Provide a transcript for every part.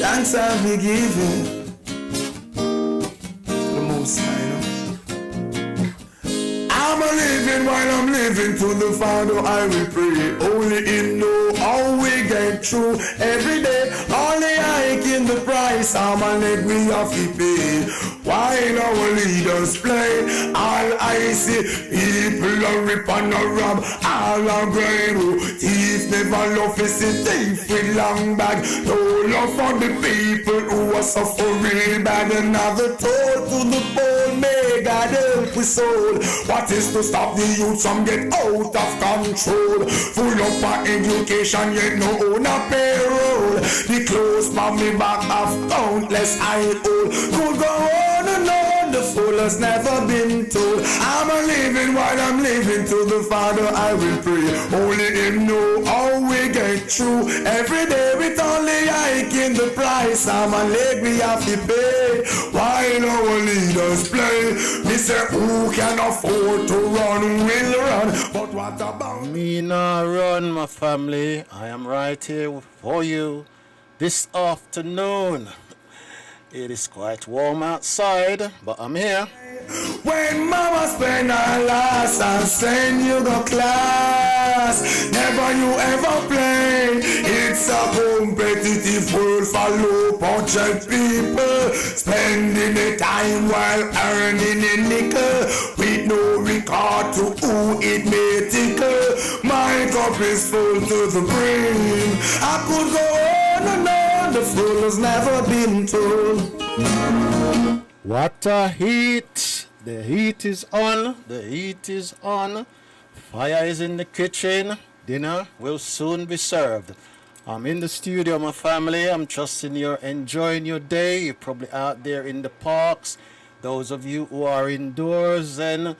Thanks I'll be giving the most high, you know. I'm a living while I'm living to the Father I will pray. Only Him know how we get through every day. Only I in the price, I'm a let we have to pay. While our leaders play, all I see people are rip and a rob, all are grind. Thief never love to see thief with long bag. No love for the people who are suffering bad. Another toll to the poor, may God help his soul. What is to stop the youth from get out of control? Full up for education, yet no own a payroll. The clothes from me back of countless I old. Could go on and on, the fool has never been told. I'm a living while I'm living, to the Father I will pray. Only Him know how we get through every day with only I in the price. I'm a leg we have to pay. While our leaders play, me say who can afford to run will run. But what about me? Nah run, my family. I am right here for you this afternoon. It is quite warm outside, but I'm here. When mama spend her last and send you go class, never you ever play. It's a competitive world for low budget people, spending the time while earning a nickel, with no regard to who it may tickle. My cup is full to the brim. I could go on and on, the fool has never been told. What a heat! The heat is on. The heat is on. Fire is in the kitchen. Dinner will soon be served. I'm in the studio, my family. I'm trusting you're enjoying your day. You're probably out there in the parks. Those of you who are indoors, and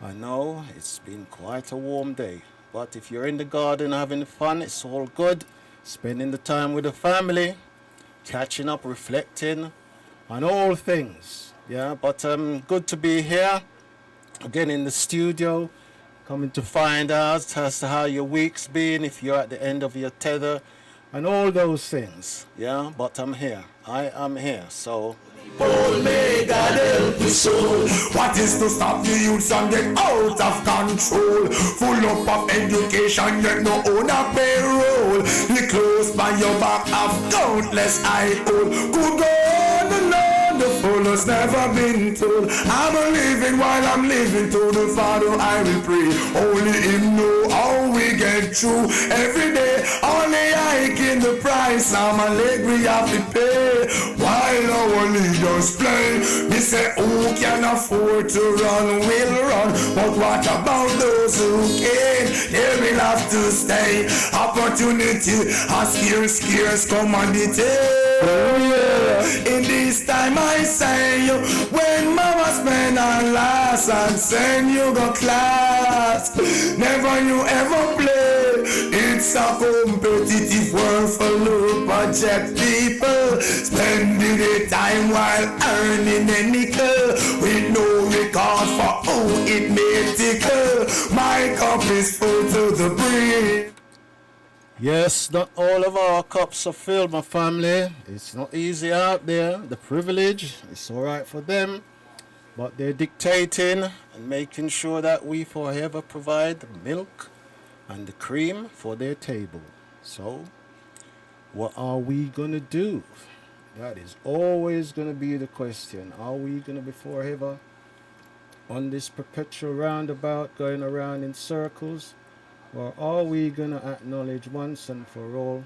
I know it's been quite a warm day. But if you're in the garden having fun, it's all good. Spending the time with the family, catching up, reflecting on all things. Yeah, but good to be here again in the studio, coming to find out as to how your week's been, if you're at the end of your tether, and all those things. Yeah, but I'm here. I am here. So Paul, may God help his soul. What is to stop the youth from get out of control? Full up of education, yet no own a payroll. The clothes by your back of countless I own. Could go on and on, the fool has never been told. I'm a living while I'm living, to the Father I will pray. Only Him know how we get through every day. Only I in the price, I'm a leg we have to pay. While our leaders play, me say who can afford to run will run. But what about those who can't? They will have to stay. Opportunity a scarce commodity. In this time I say, when mama spend her last and send you go class, never you ever play. It's a competitive world for low budget people, spending the time while earning a nickel, with no regard for who it may tickle. My cup is full to the brim. yes, not all of our cups are filled, my family. It's not easy out there. The privilege, it's all right for them, but they're dictating and making sure that we forever provide the milk and the cream for their table. So, what are we going to do? That is always going to be the question. Are we going to be forever on this perpetual roundabout, going around in circles? Or are we going to acknowledge once and for all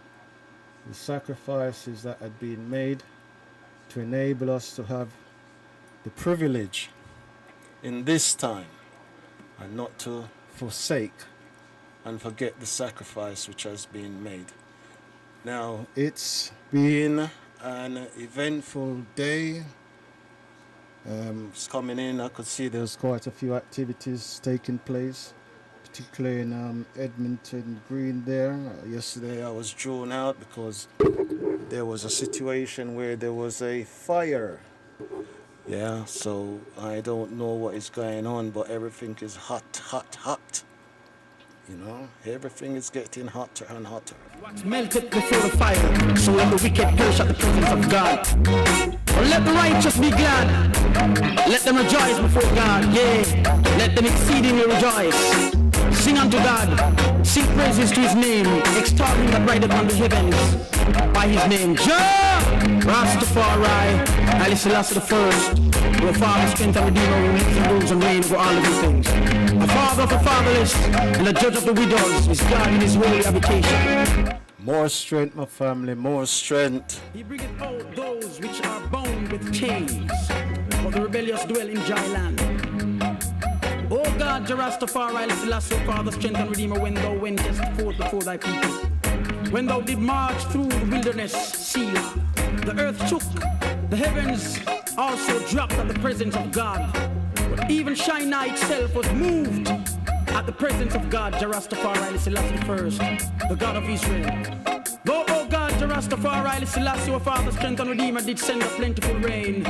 the sacrifices that had been made to enable us to have the privilege in this time, and not to forsake and forget the sacrifice which has been made? Now, it's been an eventful day. It's coming in. I could see there's quite a few activities taking place, particularly in Edmonton Green there. Yesterday I was drawn out because there was a situation where there was a fire. Yeah, so I don't know what is going on, but everything is hot, hot, hot. You know, everything is getting hotter and hotter. What's melted before the fire, so let the wicked perish at the presence of God. But let the righteous be glad. Let them rejoice before God. Yea, let them exceedingly rejoice. Sing unto God. Sing praises to his name. Extol him that rideth on the heavens by his name. Jah Rastafari, Haile Selassie the first, your father, strength and redeemer, who lives and rules and reigns over all living things. A father of the fatherless and a judge of the widows is God in his holy habitation. More strength, my family, more strength. He bringeth out those which are bound with chains, for the rebellious dwell in dry land. O God, Jah Rastafari, Haile Selassie, Father, strength and redeemer, when thou wentest forth before thy people, when thou did march through the wilderness, Selah, the earth shook, the heavens also dropped at the presence of God. But even Shinar itself was moved at the presence of God, Jah Rastafari, Haile Selassie first, the God of Israel. Though, O God, Jah Rastafari, Haile Selassie, our Father, strength and redeemer, did send a plentiful rain,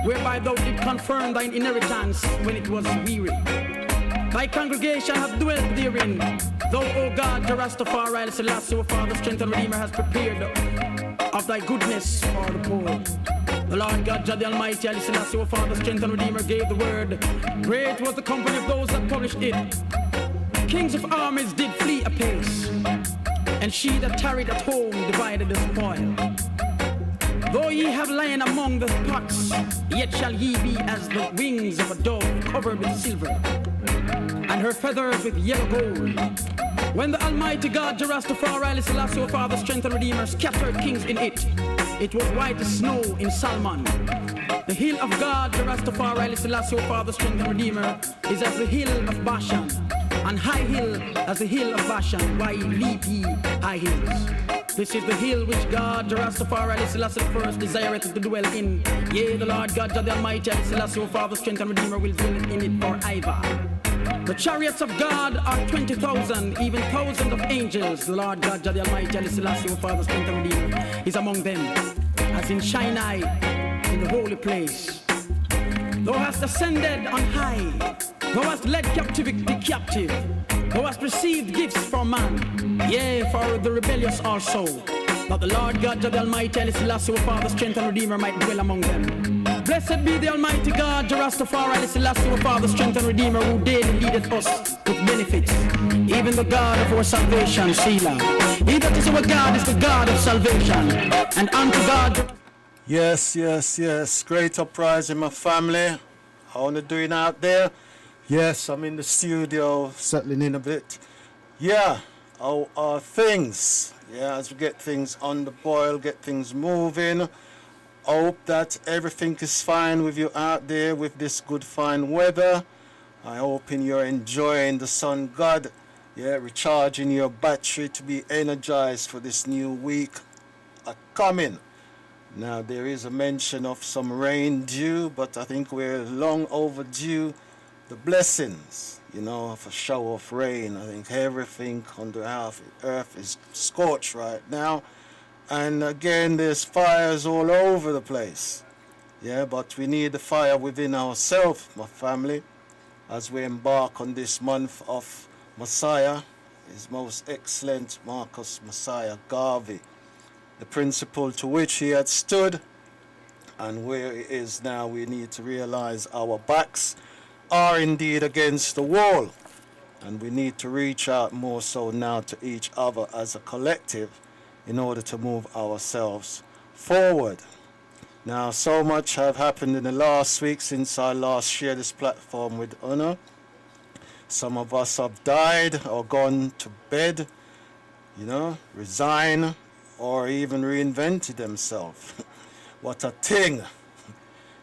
whereby thou did confirm thine inheritance when it was weary. Thy congregation hath dwelt therein. Thou, O God, Jah Rastafari, Haile Selassie, our Father, strength and redeemer, has prepared of thy goodness for the poor. The Lord God, Jah the Almighty, Haile Selassie, our Father, strength and redeemer, gave the word. Great was the company of those that published it. Kings of armies did flee apace, and she that tarried at home divided the spoil. Though ye have lain among the pots, yet shall ye be as the wings of a dove covered with silver, and her feathers with yellow gold. When the Almighty God, Jah Rastafari, Haile Selassie, our Father, strength and redeemer, scattered kings in it, it was white as snow in Salmon. The hill of God, Jah Rastafari, Haile Selassie, our Father, strength and redeemer, is as the hill of Bashan, and high hill as the hill of Bashan. Why leap ye high hills? This is the hill which God, Jah Rastafari, Haile Selassie the first, desireth to dwell in. Yea, the Lord God, Jah the Almighty, Haile Selassie, our Father, strength and redeemer, will dwell in it forever. The chariots of God are 20,000, even thousands of angels. The Lord God, Jah the Almighty, Haile Selassie, our Father, strength and redeemer, is among them, as in Shinar, in the holy place. Thou hast ascended on high. Thou hast led captivity captive. Thou hast received gifts from man, yea, for the rebellious also, that the Lord God, Jah the Almighty, Haile Selassie, our Father, strength and redeemer, might dwell among them. Blessed be the Almighty God, Jah Rastafari, Haile Selassie, our Father, strength and redeemer, who daily leadeth us with benefits, even the God of our salvation, Selah. He that is our God is the God of salvation, and unto God. Yes, yes, yes. Great uprising, my family. How are you doing out there? Yes, I'm in the studio, settling in a bit. Yeah, how are things? Yeah, as we get things on the boil, get things moving. Hope that everything is fine with you out there with this good fine weather. I hope you're enjoying the sun god. Yeah, recharging your battery to be energized for this new week coming. Now there is a mention of some rain due, but I think we're long overdue the blessings, of a shower of rain. I think everything on the earth is scorched right now. And again, there's fires all over the place. Yeah, but we need the fire within ourselves, my family, as we embark on this month of Messiah, His most excellent Marcus Messiah Garvey, the principle to which he had stood, and where he is now. We need to realize our backs are indeed against the wall, and we need to reach out more so now to each other as a collective in order to move ourselves forward. Now, so much have happened in the last week since I last shared this platform with Honor. Some of us have died or gone to bed, resign, or even reinvented themselves. What a thing.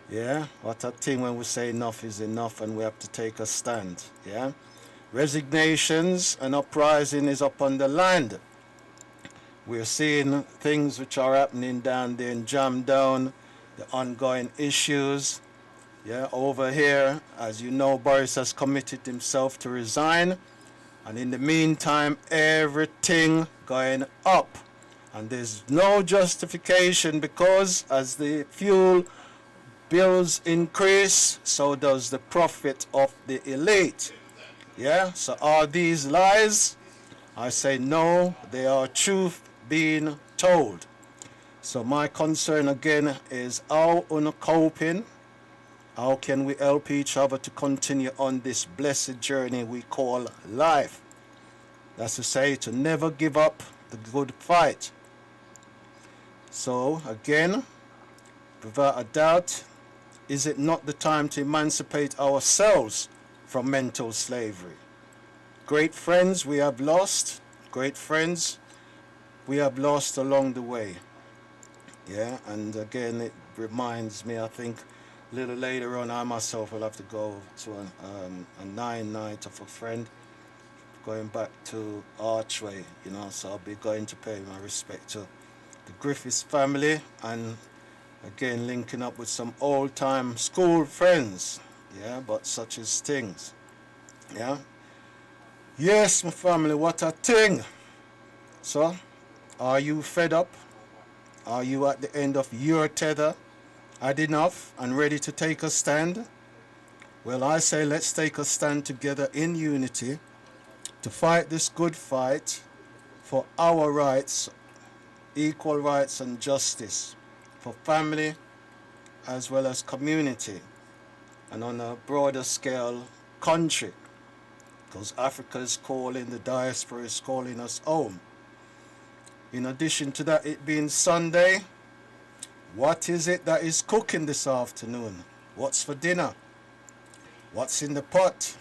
Yeah, what a thing when we say enough is enough and we have to take a stand. Yeah, resignations and uprising is upon the land. We're seeing things which are happening down there in Jam Down, the ongoing issues. Yeah, over here, as you know, Boris has committed himself to resign. And in the meantime, everything going up. And there's no justification because as the fuel bills increase, so does the profit of the elite. Yeah, so are these lies? I say no, they are truth being told. So my concern again is how on coping, how can we help each other to continue on this blessed journey we call life? That's to say, to never give up the good fight. So again, without a doubt, is it not the time to emancipate ourselves from mental slavery? Great friends we have lost, great friends we have lost along the way. Yeah, and again, it reminds me, I think, a little later on, I myself will have to go to a night of a friend, going back to Archway, so I'll be going to pay my respect to the Griffiths family, and again, linking up with some old-time school friends, yeah, but such as things, yeah. Yes, my family, what a thing. So, are you fed up? Are you at the end of your tether? Had enough and ready to take a stand? Well, I say let's take a stand together in unity to fight this good fight for our rights, equal rights and justice, for family as well as community, and on a broader scale, country, because Africa is calling, the diaspora is calling us home. In addition to that, it being Sunday, what is it that is cooking this afternoon? What's for dinner? What's in the pot?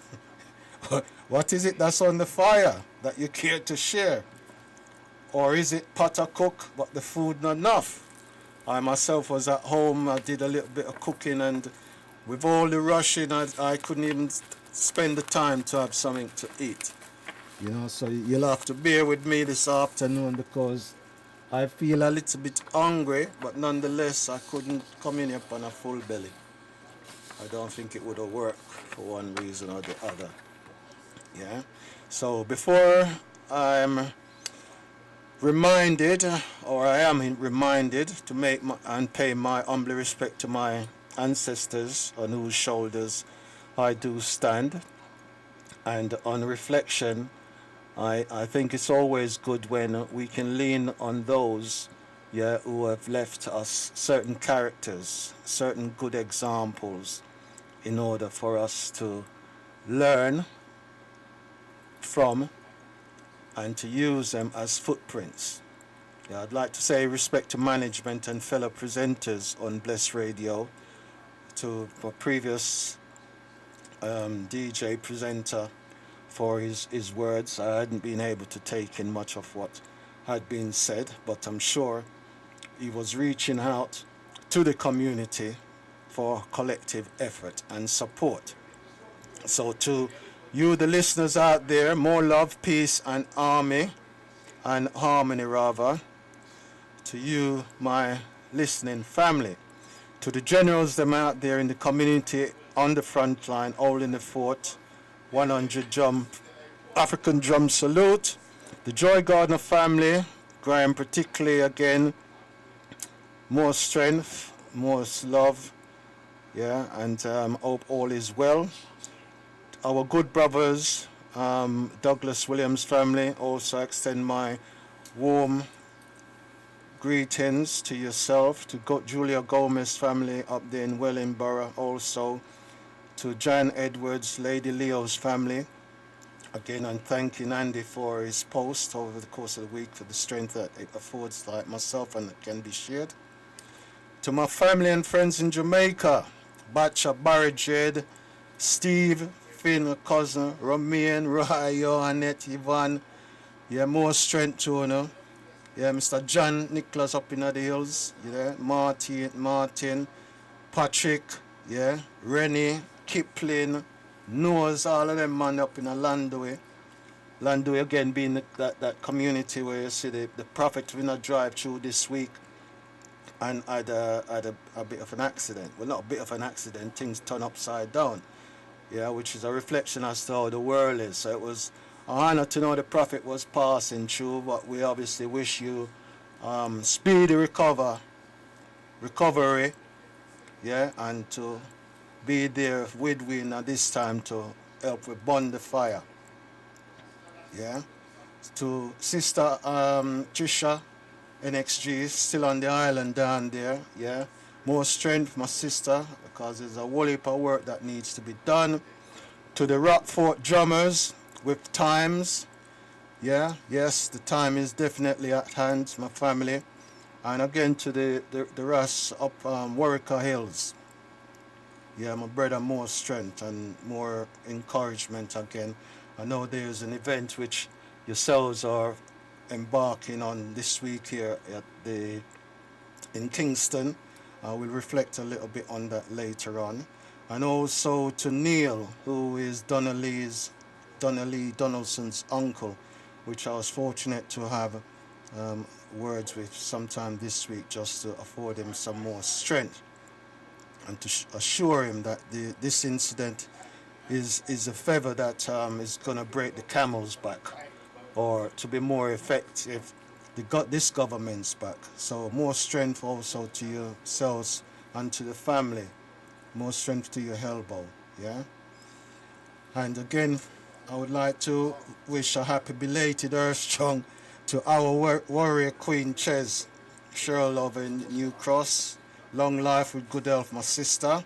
What is it that's on the fire that you care to share? Or is it pot or cook, but the food not enough? I myself was at home, I did a little bit of cooking, and with all the rushing, I couldn't even spend the time to have something to eat. So you'll have to bear with me this afternoon because I feel a little bit hungry, but nonetheless, I couldn't come in here on a full belly. I don't think it would have worked for one reason or the other. Yeah. So before I'm reminded, or I am reminded to make and pay my humble respect to my ancestors on whose shoulders I do stand, and on reflection, I think it's always good when we can lean on those, yeah, who have left us certain characters, certain good examples, in order for us to learn from and to use them as footprints. Yeah, I'd like to say respect to management and fellow presenters on Bless Radio, to for previous DJ presenter for his words. I hadn't been able to take in much of what had been said, but I'm sure he was reaching out to the community for collective effort and support. So to you, the listeners out there, more love, peace, and harmony, rather. To you, my listening family. To the generals them out there in the community on the front line, holding the fort, 100 African drum salute. The Joy Gardner family, Graham particularly again, more strength, more love, yeah, and hope all is well. Our good brothers, Douglas Williams family, also extend my warm greetings to yourself, to Julia Gomez family up there in Wellingborough, also to Jan Edwards, Lady Leo's family. Again, I'm thanking Andy for his post over the course of the week for the strength that it affords like myself and that can be shared. To my family and friends in Jamaica, Bacha, Barry Jed, Steve, Finn, cousin, Romain, Rayo, Annette, Yvonne, yeah, more strength to you. Yeah, Mr. John Nicholas up in the hills, yeah, Martin, Patrick, yeah, Rennie, Kipling, Noah's, all of them man up in a Landway. Landway again being that community where you see the prophet in a drive through this week and had a bit of an accident. Well, not a bit of an accident, things turn upside down. Yeah, which is a reflection as to how the world is. So it was an honor to know the prophet was passing through, but we obviously wish you speedy recovery, yeah, and to be there with we at this time to help with burn the fire. Yeah. to Sister Trisha NXG, still on the island down there. Yeah, more strength, my sister, because there's a whole heap of work that needs to be done. To the Rockfort drummers with times. Yeah, yes, the time is definitely at hand, my family. And again to the Russ up Warwicker Hills. Yeah, my brother, more strength and more encouragement again. I know there's an event which yourselves are embarking on this week here at in Kingston. We'll reflect a little bit on that later on. And also to Neil, who is Donnelly Donaldson's uncle, which I was fortunate to have words with sometime this week just to afford him some more strength and to assure him that this incident is a feather that is going to break the camel's back, or to be more effective, this government's back. So more strength also to yourselves and to the family. More strength to your elbow, yeah? And again, I would like to wish a happy belated Earth Strong to our warrior queen, Ches, Cheryl Love in New Cross. Long life with good health, my sister.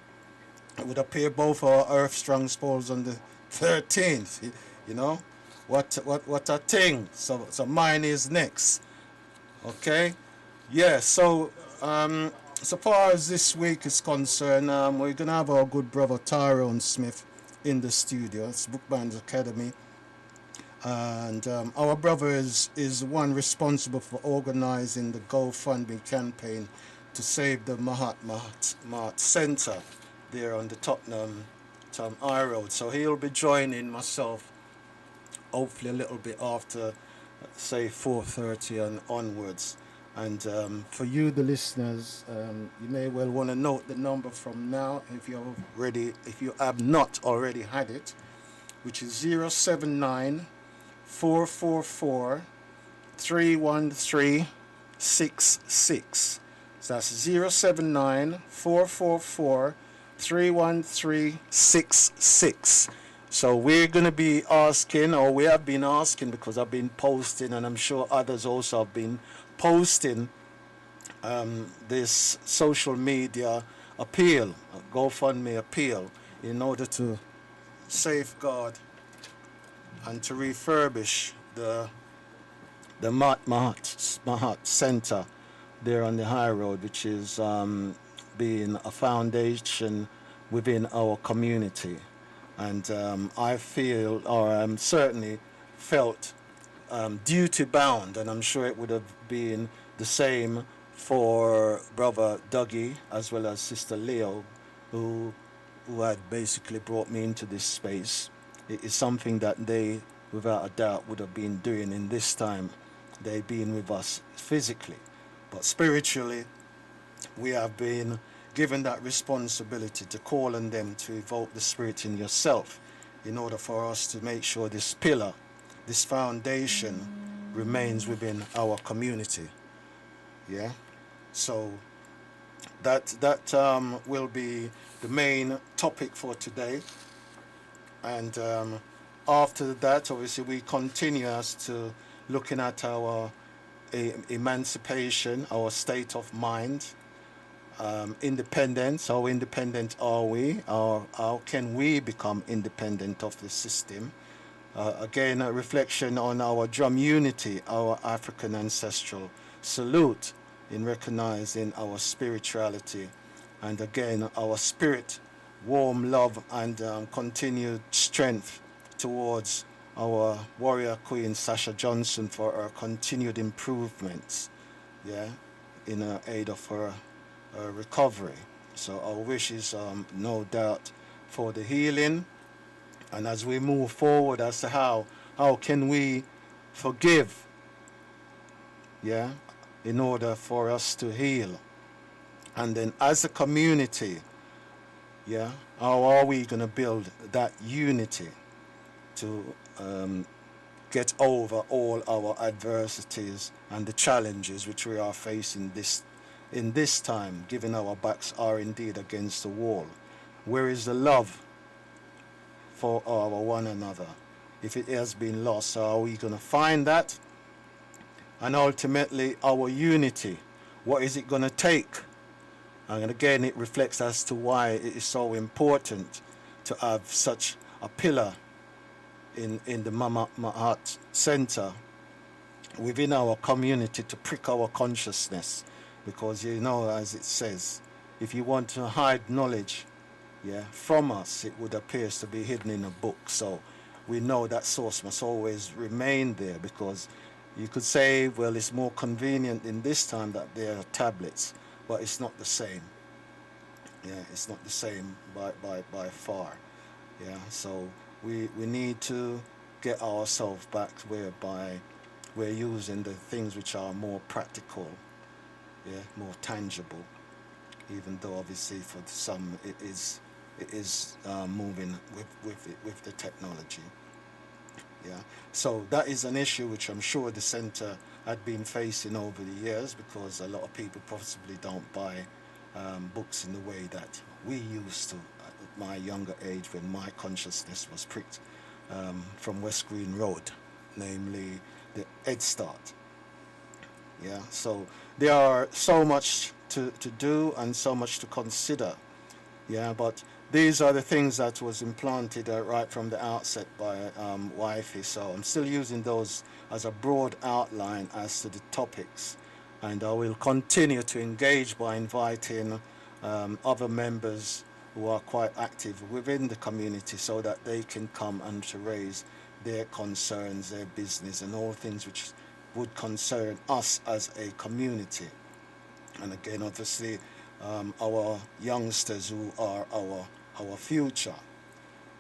It would appear both our Earth Strong falls on the 13th, you know? What a thing. So mine is next. Okay? Yeah, so so far as this week is concerned, we're going to have our good brother Tyrone Smith in the studio. It's Boukman Academy. And our brother is one responsible for organizing the GoFundMe campaign to save the Mahatma Center there on the Tottenham High Road. So he'll be joining myself hopefully a little bit after, say, 4:30 and onwards. And for you, the listeners, you may well want to note the number from now if you have not already had it, which is 079 444 31366. So that's 079 444 31366. So we're going to be asking, or we have been asking, because I've been posting, and I'm sure others also have been posting this social media appeal, GoFundMe appeal, in order to safeguard and to refurbish the Mahat Center there on the high road, which is being a foundation within our community. And I feel, or I'm certainly felt, duty bound, and I'm sure it would have been the same for Brother Dougie as well as Sister Leo, who had basically brought me into this space. It is something that they, without a doubt, would have been doing in this time. They've been with us physically, but spiritually, we have been given that responsibility to call on them to evoke the Spirit in yourself in order for us to make sure this pillar, this foundation, remains within our community. Yeah? So that will be the main topic for today. And after that, obviously, we continue as to looking at our emancipation, our state of mind, independence. How independent are we? Or how can we become independent of the system? Again, a reflection on our drum unity, our African ancestral salute in recognizing our spirituality, and again, our spirit, warm love, and continued strength towards our warrior queen Sasha Johnson for her continued improvements, yeah, in aid of her recovery. So our wish is no doubt for the healing, and as we move forward as to how can we forgive, yeah, in order for us to heal. And then as a community, yeah, how are we going to build that unity to get over all our adversities and the challenges which we are facing in this time, given our backs are indeed against the wall? Where is the love for our one another? if it has been lost. So are we going to find that? And ultimately, our unity. What is it going to take? And again, it reflects as to why it is so important to have such a pillar in the Mahat Center within our community to prick our consciousness. Because, you know, as it says, if you want to hide knowledge, yeah, from us, it would appear to be hidden in a book. So we know that source must always remain there, because you could say, well, it's more convenient in this time that there are tablets, but it's not the same. Yeah, it's not the same by far. Yeah, so we need to get ourselves back whereby we're using the things which are more practical, yeah, more tangible, even though obviously for some it is moving with the technology. Yeah, so that is an issue which I'm sure the center had been facing over the years, because a lot of people possibly don't buy books in the way that we used to at my younger age, when my consciousness was pricked from West Green Road, namely the Head Start. Yeah, so there are so much to do and so much to consider. Yeah, but these are the things that was implanted right from the outset by Wifey. So I'm still using those as a broad outline as to the topics. And I will continue to engage by inviting other members who are quite active within the community, so that they can come and to raise their concerns, their business, and all things which would concern us as a community. And again, obviously, our youngsters who are our future.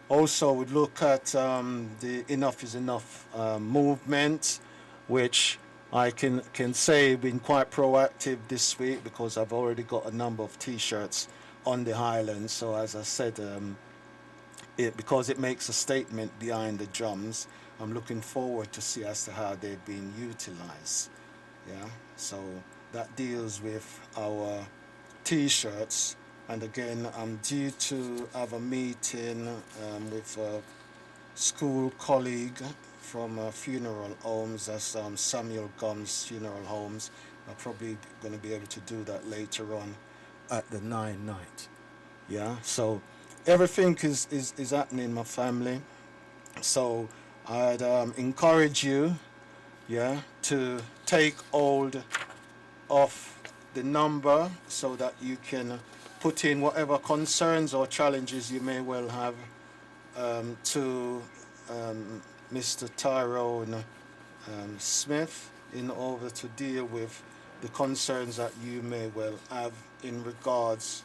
Also, we look at the Enough is Enough movement, which I can say been quite proactive this week, because I've already got a number of T-shirts on the Highlands. So as I said, because it makes a statement behind the drums, I'm looking forward to see as to how they've been utilized. Yeah, so that deals with our T-shirts. And again, I'm due to have a meeting with a school colleague from funeral homes. That's Samuel Gumbs Funeral Homes. I'm probably going to be able to do that later on at the 9 night. Yeah, so everything is happening in my family. So I'd encourage you, yeah, to take hold of the number so that you can put in whatever concerns or challenges you may well have to Mr. Tyrone Smith, in order to deal with the concerns that you may well have in regards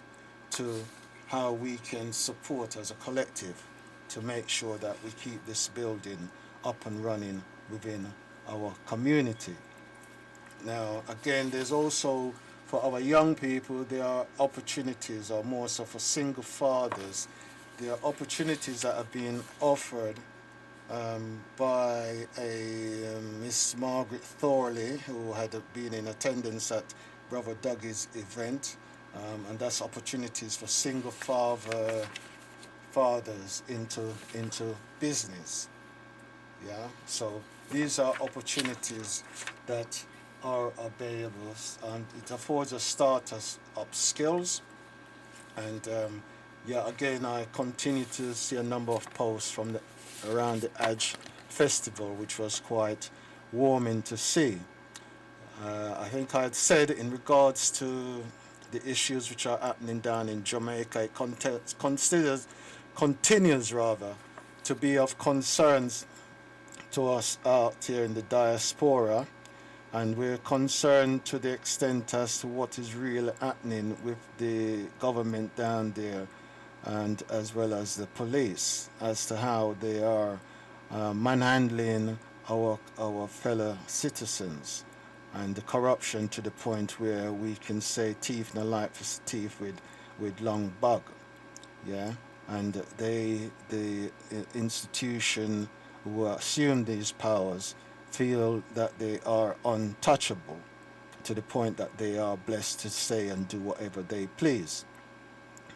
to how we can support as a collective to make sure that we keep this building up and running within our community. Now, again, there's also, for our young people, there are opportunities, or more so for single fathers, there are opportunities that are being offered by a Miss Margaret Thorley, who had been in attendance at Brother Dougie's event, and that's opportunities for single fathers into business. Yeah, so these are opportunities that are available, and it affords us starters up skills. And yeah, again, I continue to see a number of posts from around the Edge Festival, which was quite warming to see. I think I had said in regards to the issues which are happening down in Jamaica, it continues rather to be of concerns to us out here in the diaspora, and we're concerned to the extent as to what is really happening with the government down there, and as well as the police, as to how they are manhandling our fellow citizens, and the corruption to the point where we can say thief no like for thief with long bug. Yeah, and the institution who assume these powers feel that they are untouchable, to the point that they are blessed to say and do whatever they please.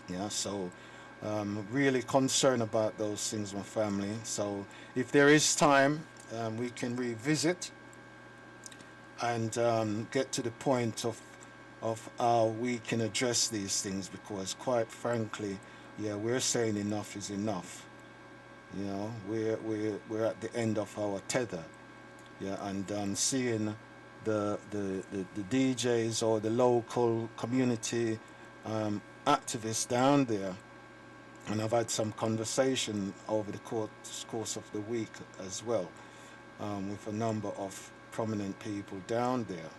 Yeah, so Really concerned about those things, my family. So if there is time, we can revisit and get to the point of how we can address these things, because quite frankly, yeah, we're saying enough is enough. You know, we're at the end of our tether. Yeah, and seeing the DJs or the local community activists down there, and I've had some conversation over the course of the week as well, with a number of prominent people down there.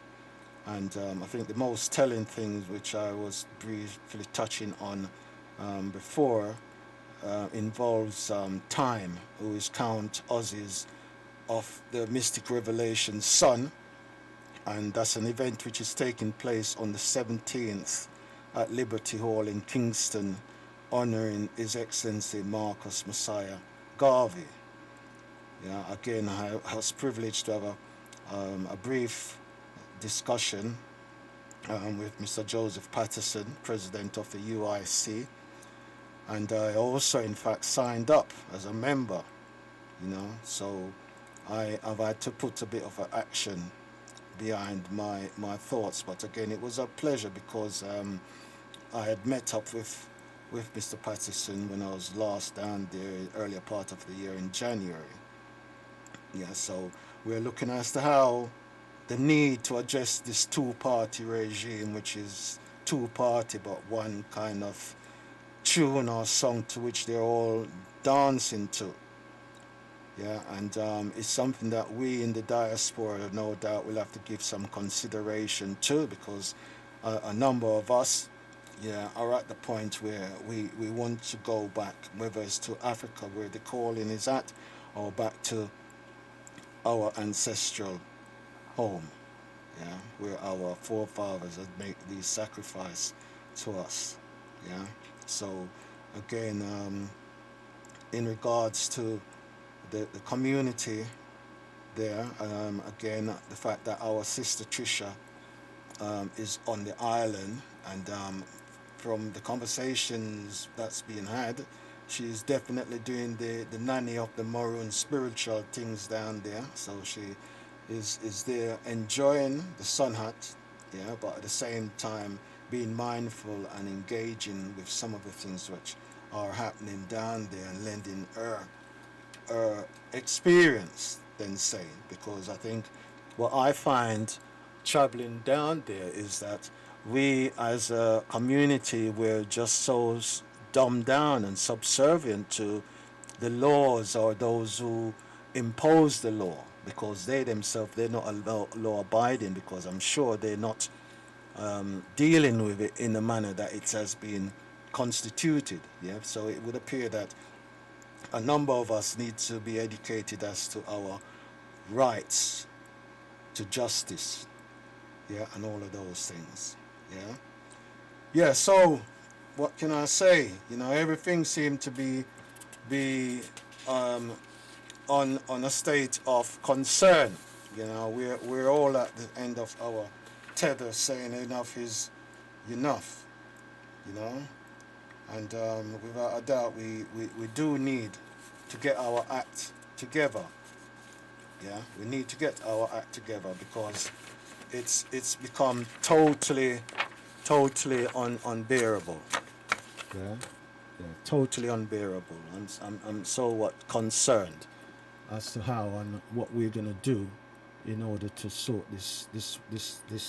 And I think the most telling things, which I was briefly touching on before, involves Time, who is Count Ozzy's of the Mystic Revelation's son. And that's an event which is taking place on the 17th at Liberty Hall in Kingston, honoring His Excellency Marcus Messiah Garvey. Yeah, again, I was privileged to have a brief discussion with Mr. Joseph Patterson, president of the UIC, and I also, in fact, signed up as a member. You know, so I've had to put a bit of an action behind my thoughts. But again, it was a pleasure, because I had met up with Mr. Patterson when I was last down there, earlier part of the year in January. Yeah, so we're looking as to how the need to address this two-party regime, which is two-party but one kind of tune or song to which they're all dancing to. Yeah, and it's something that we in the diaspora, no doubt, will have to give some consideration to, because a number of us, yeah, are at the point where we want to go back, whether it's to Africa, where the calling is at, or back to our ancestral home, yeah, where our forefathers had made these sacrifices to us. Yeah, so again, in regards to the community there, again, the fact that our sister Trisha is on the island, and from the conversations that's being had, she's definitely doing the nanny of the maroon spiritual things down there. So she is there enjoying the sun hat, yeah, but at the same time being mindful and engaging with some of the things which are happening down there, and lending her experience then saying, because I think what I find traveling down there is that we as a community, we're just so dumbed down and subservient to the laws or those who impose the law, because they themselves, they're not law abiding, because I'm sure they're not dealing with it in the manner that it has been constituted. Yeah, so it would appear that a number of us need to be educated as to our rights to justice, yeah, and all of those things. Yeah, so what can I say? You know, everything seemed to be on a state of concern. You know, we're all at the end of our tether, saying enough is enough. You know, and without a doubt, we do need to get our act together. Yeah, we need to get our act together, because it's become totally unbearable. Yeah, totally unbearable. I'm so concerned as to how and what we're gonna do in order to sort this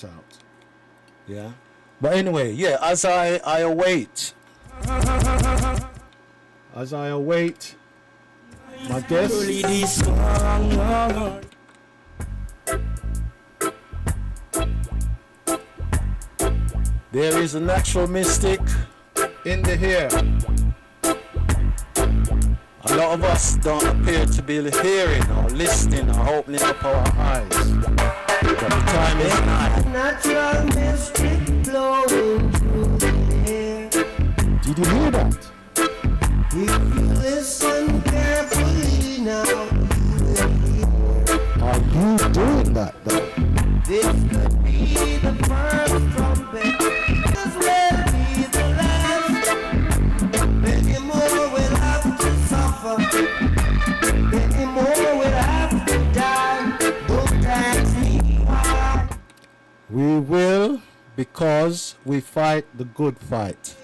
out. Yeah, but anyway, yeah. As I await my guest. There is a natural mystic in the here. A lot of us don't appear to be hearing or listening or opening up our eyes. But the time is nigh. Natural mystic blowing through the air. Did you hear that? If you listen carefully now, you will hear. Are you doing that though? This could be the first trumpet. This will be the last. Many more because we fight the good fight.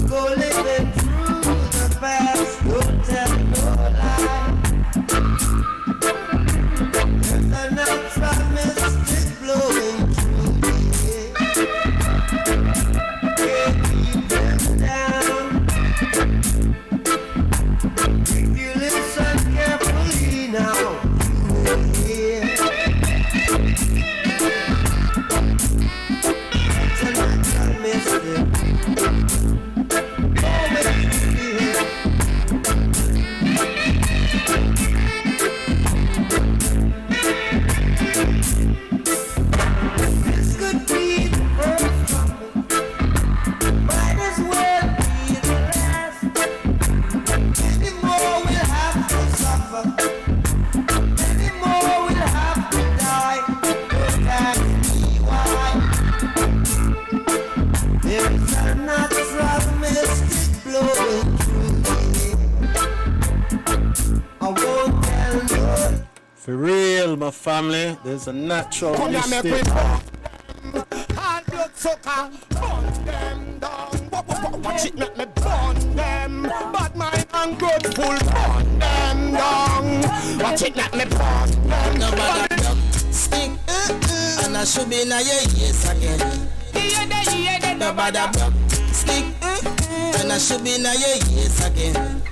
Go living through the past, don't tell no lie. There's a natural mystic blowing through the air. Can't keep them down. If you listen carefully now, you will hear. It's a natural mystic. For real, my family, there's a natural mystic. Hard blood sucker, burn them down. Watch it make me burn them. Bad mind and good full, burn them down. Watch it make me burn them. Nobody stick, and I should be in a yes again. Nobody stick, and I should be in a yes again.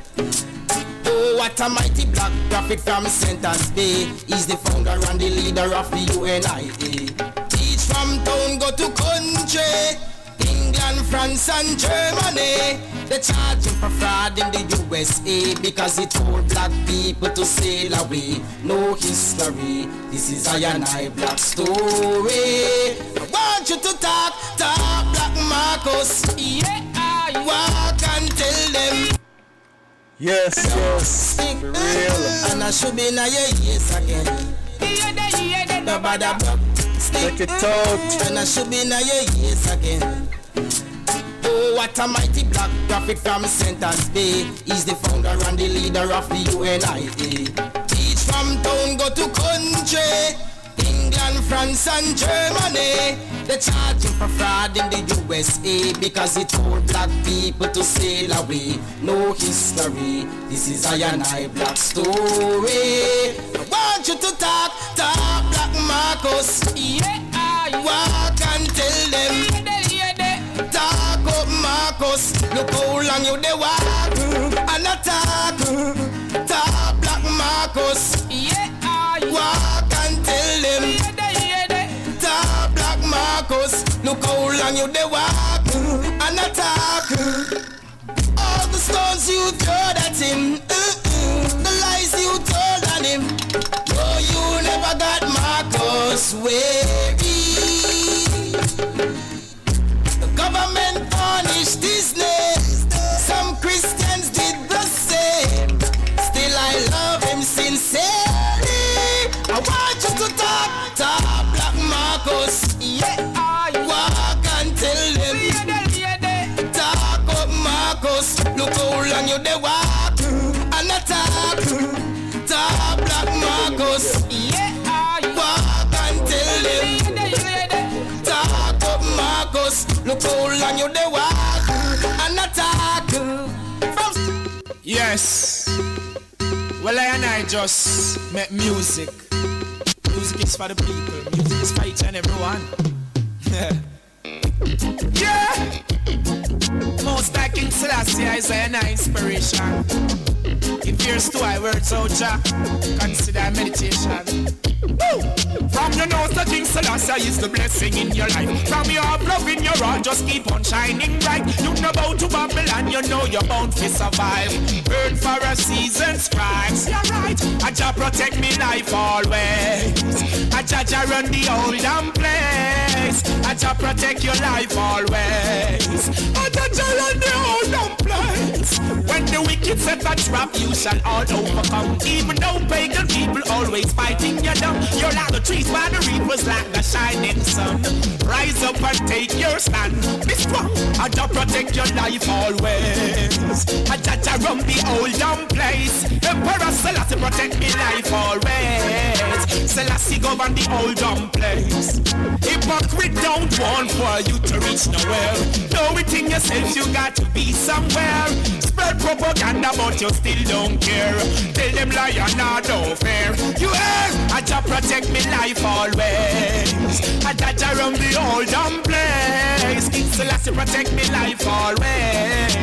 Oh, what a mighty black prophet from Centers Bay. He's the founder and the leader of the UNIA. Teach from town, go to country. England, France and Germany. They charge him for fraud in the USA because he told black people to sail away. No history, this is I black story. I want you to talk Black Marcus. Yeah, walk and tell them. Yes, for real. And I should be in a yes again. Nobody Take it out. and I should be in a yes again. Oh, what a mighty black prophet from Centers Bay. He's the founder and the leader of the UNIA. Teach from town, go to country. England, France and Germany. They charge him for fraud in the USA because he told black people to sail away. No history, this is I black story. I want you to talk Black Marcus. Yeah, walk and tell them. Talk up Marcus, look how long you they walk and attack. Talk Black Marcus. Yeah, walk and tell them. Talk Black Marcus, look how long you they walk and attack. All the stones you throw at him, the lies you told on him. No, you never got Marcus weary. The government punished his name. Some Christians did the same. Still I love him sincerely. I want you to talk Black Marcus. Yeah, walk and tell them. Talk up Marcus, look how long you they walk and attack. Talk Black Marcus. Yeah, walk and tell them. Talk up Marcus, look how long you they walk and attack. Yes. Well, I just make music. Music is for the people. Music is for each and everyone. Yeah. Most like King Selassie is an inspiration. If here's two I words out, Jah, consider meditation. Woo! From your nose to King Selassie is the blessing in your life. From your love in your heart, just keep on shining bright. You know about to Babylon, you know you're bound to survive. Burn for a season, scribes, you're right. I Jah protect me life always. I Jah run the old damn place. I Jah protect your life always. I Jah run the old damn place. When the wicked set a trap, you shall all overcome. Even though pagan people always fighting you down, you're like the trees by the reapers, like the shining sun. Rise up and take your stand. Be strong, I Jah protect your life always. I Jah run the old damn place. Emperor Selassie protect me life always. Selassie govern the old damn place. Hypocrite don't want for you to reach nowhere. Know it in yourself, you got to be somewhere. Spread propaganda but you still don't care. Tell them liar nah don't fair. You hear? I Jah protect me life always. I Jah run the old damn place. King Selassie protect me life always.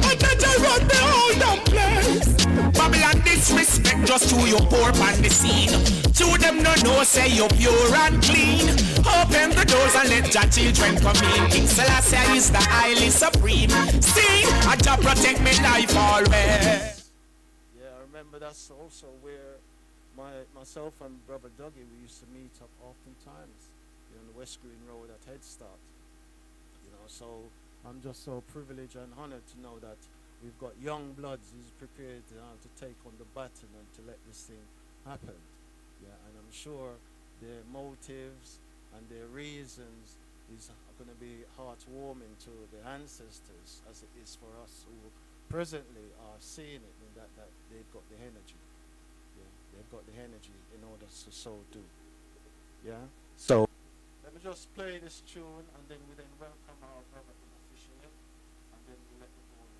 I Jah run the old damn place. Babylon disrespect just to your poor on the scene. To them no know say you're pure and clean. Open the doors and let your children come in. King Selassie is the highly supreme. See, I Jah protect me life always. Yeah, I remember that's also where myself and Brother Dougie, we used to meet up oftentimes, on the West Green Road at Head Start. So I'm just so privileged and honored to know that we've got young bloods who's prepared to take on the baton and to let this thing happen. Yeah, and I'm sure their motives and their reasons is going to be heartwarming to their ancestors as it is for us who presently are seeing it in that they've got the energy. Yeah, they've got the energy in order to so do. Yeah, so let me just play this tune and then we then welcome our brother unofficially and then we let the ball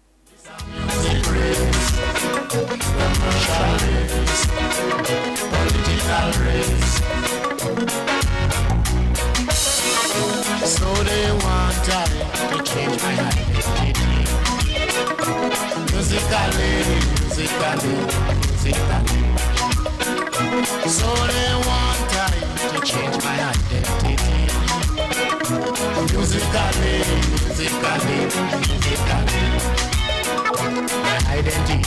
So they want time to change my identity. Musically. So they want time to change my identity. Musically. My identity.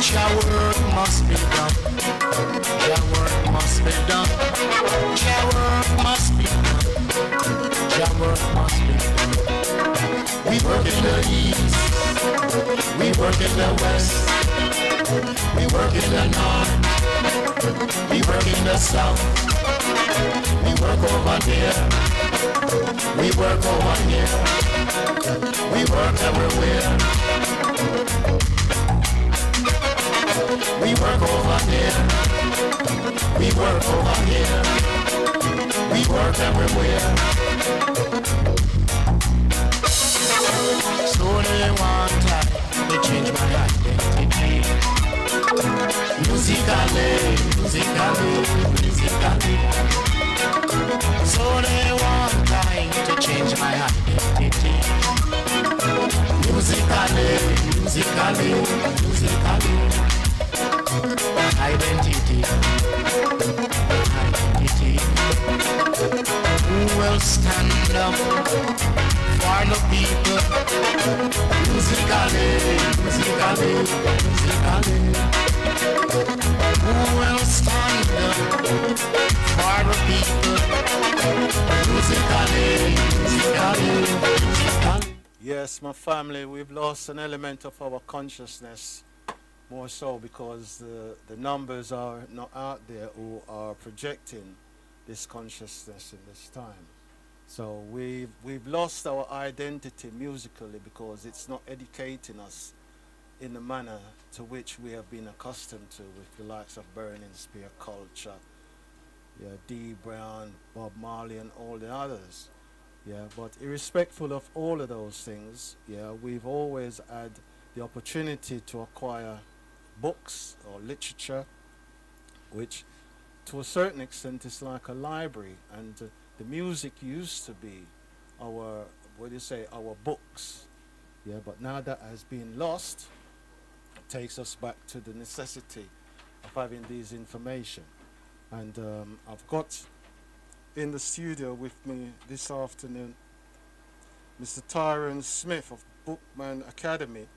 Your work must be done. Your work must be done. Your work must be done. Your work must be done. We work in the east. We work in the west. We work in the north. We work in the south. We work over there. We work over here. We work everywhere. We work over there. We work over here. We work everywhere. So they want time to change my identity. Musically. So they want time to change my identity. Musically. Identity. Who will stand up for the people? Musically. Who will stand up for the people? Musically. Yes, my family, we've lost an element of our consciousness, more so because the numbers are not out there who are projecting this consciousness in this time. So we've lost our identity musically because it's not educating us in the manner to which we have been accustomed to with the likes of Burning Spear culture, D. Brown, Bob Marley and all the others. Yeah, but irrespective of all of those things, we've always had the opportunity to acquire books or literature, which to a certain extent is like a library, and the music used to be our, our books. Yeah, but now that has been lost, it takes us back to the necessity of having these information. And I've got in the studio with me this afternoon Mr. Tyrone Smith of Boukman Academy,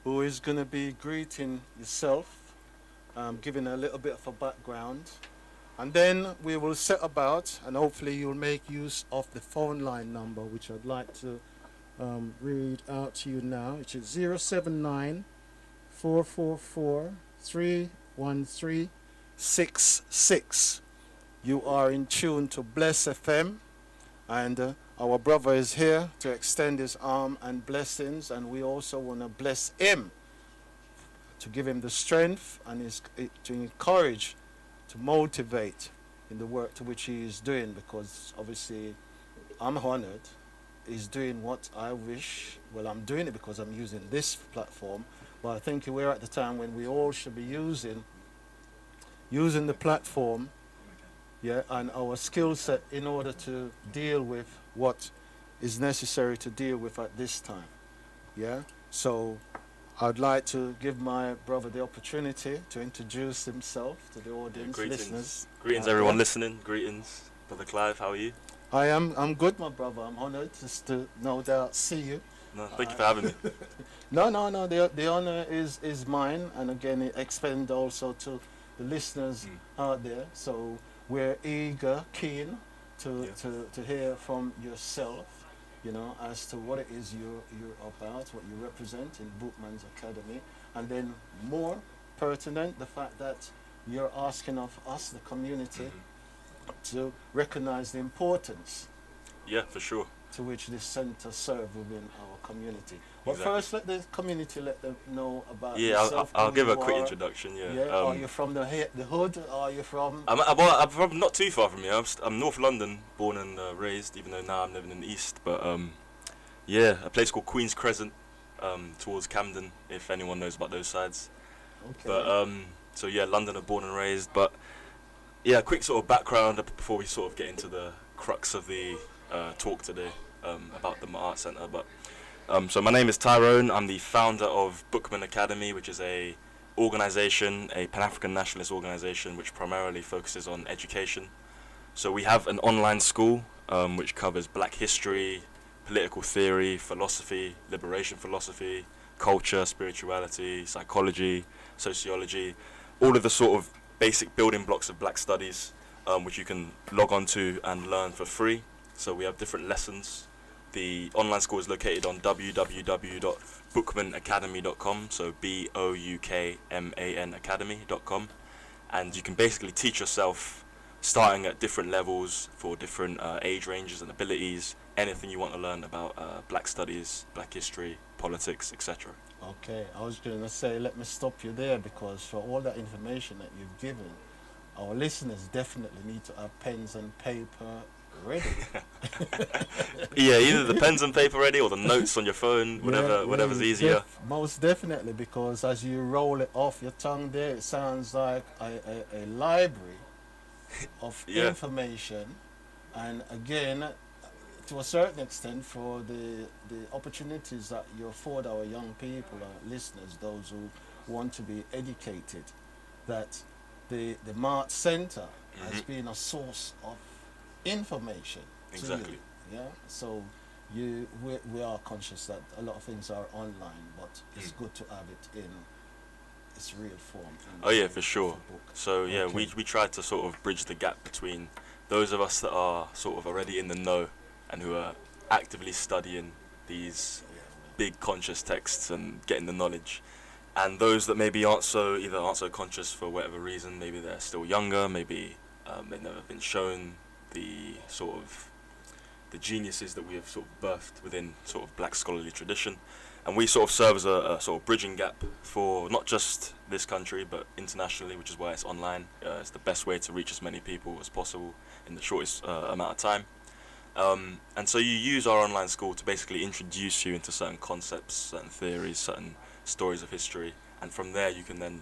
who is going to be greeting yourself, giving a little bit of a background. And then we will set about, and hopefully you'll make use of the phone line number, which I'd like to read out to you now, which is 079 444 31366. You are in tune to Bless FM, and our brother is here to extend his arm and blessings, and we also want to bless him, to give him the strength and to encourage, to motivate in the work to which he is doing, because obviously I'm honored. He's doing what I wish. Well, I'm doing it because I'm using this platform, but I think we're at the time when we all should be using the platform, yeah, and our skill set in order to deal with what is necessary to deal with at this time. Yeah. So I'd like to give my brother the opportunity to introduce himself to the audience, listeners. Greetings, everyone listening. Greetings, Brother Clive. How are you? I'm good, my brother. I'm honored just to no doubt see you. No, thank you for having me. No. The honor is mine, and again, it extends also to the listeners out there. So we're keen to hear from yourself, you know, as to what it is you're about, what you represent in Boukman's Academy, and then more pertinent, the fact that you're asking of us, the community, to recognize the importance, yeah, for sure, to which this center serves within our community. But Exactly. first, let the community let them know about Yeah, yourself. I'll who give a you quick are. introduction. Yeah. Are you from the hood? Are you from? I'm from not too far from here. I'm North London, born and raised, even though now I'm living in the East. But yeah, a place called Queen's Crescent, towards Camden, if anyone knows about those sides. Okay. But so yeah, London, born and raised. But yeah, quick sort of background before we sort of get into the crux of the talk today about the Art Centre. But so my name is Tyrone. I'm the founder of Boukman Academy, which is a organisation, a Pan-African nationalist organisation, which primarily focuses on education. So we have an online school which covers Black history, political theory, philosophy, liberation philosophy, culture, spirituality, psychology, sociology, all of the sort of basic building blocks of Black studies, which you can log on to and learn for free. So we have different lessons. The online school is located on www.boukmanacademy.com, so BOUKMAN academy.com, and you can basically teach yourself, starting at different levels for different age ranges and abilities, anything you want to learn about Black studies, Black history, politics, etc. Okay, I was going to say, let me stop you there, because for all that information that you've given, our listeners definitely need to have pens and paper ready. Yeah, either the pens and paper ready or the notes on your phone, whatever's easier. Most definitely, because as you roll it off your tongue there, it sounds like a library of information. And again, to a certain extent, for the opportunities that you afford our young people, our listeners, those who want to be educated, that the Mart Center has been a source of information. Exactly. To you, yeah. So we are conscious that a lot of things are online, but it's good to have it in its real form. Oh yeah, for sure. book. So yeah, Okay. we try to sort of bridge the gap between those of us that are sort of already in the know and who are actively studying these big conscious texts and getting the knowledge, and those that maybe aren't so conscious for whatever reason. Maybe they're still younger, maybe they've never been shown the sort of the geniuses that we have sort of birthed within sort of Black scholarly tradition, and we sort of serve as a sort of bridging gap for not just this country but internationally, which is why it's online. It's the best way to reach as many people as possible in the shortest amount of time. And so you use our online school to basically introduce you into certain concepts, certain theories, certain stories of history, and from there you can then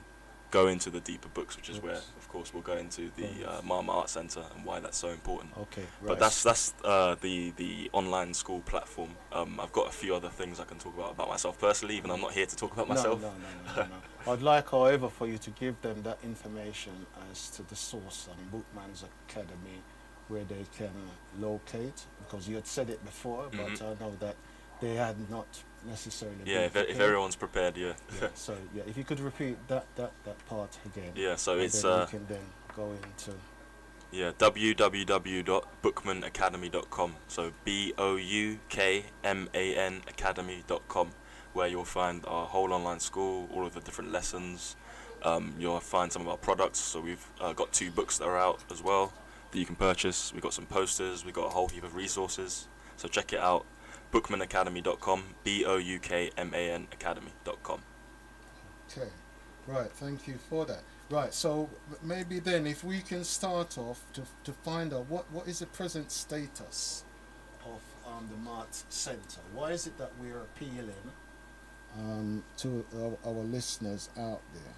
go into the deeper books, which is where, of course, we'll go into the Mama Art Centre and why that's so important. Okay, right. But that's the online school platform. I've got a few other things I can talk about myself personally, even though I'm not here to talk about myself. No. I'd like, however, for you to give them that information as to the source on Boukman's Academy, where they can locate, because you had said it before, but I know that they had not necessarily. Yeah, if everyone's prepared, yeah. So if you could repeat that part again. Yeah, so it's then we can then go into. Yeah, www.boukmanacademy.com. So BOUKMAN Academy.com, where you'll find our whole online school, all of the different lessons. You'll find some of our products. So we've got 2 books that are out as well that you can purchase. We've got some posters. We've got a whole heap of resources. So check it out. BoukmanAcademy.com. BOUKMAN Academy.com. Okay, right. Thank you for that. Right, so maybe then if we can start off to find out what is the present status of the Mart Centre. Why is it that we're appealing to our listeners out there?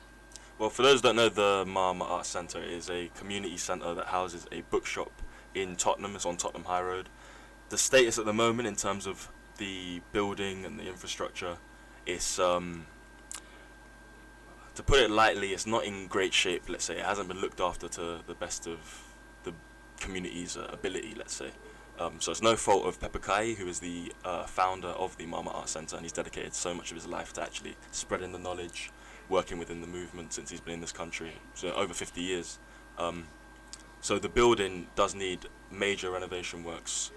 Well, for those that don't know, the Mama Art Centre is a community centre that houses a bookshop in Tottenham. It's on Tottenham High Road. The status at the moment in terms of the building and the infrastructure is, to put it lightly, it's not in great shape, let's say. It hasn't been looked after to the best of the community's ability, let's say. So it's no fault of Pepper Kai, who is the founder of the Mama Art Centre, and he's dedicated so much of his life to actually spreading the knowledge, working within the movement since he's been in this country, so over 50 years. So the building does need major renovation works.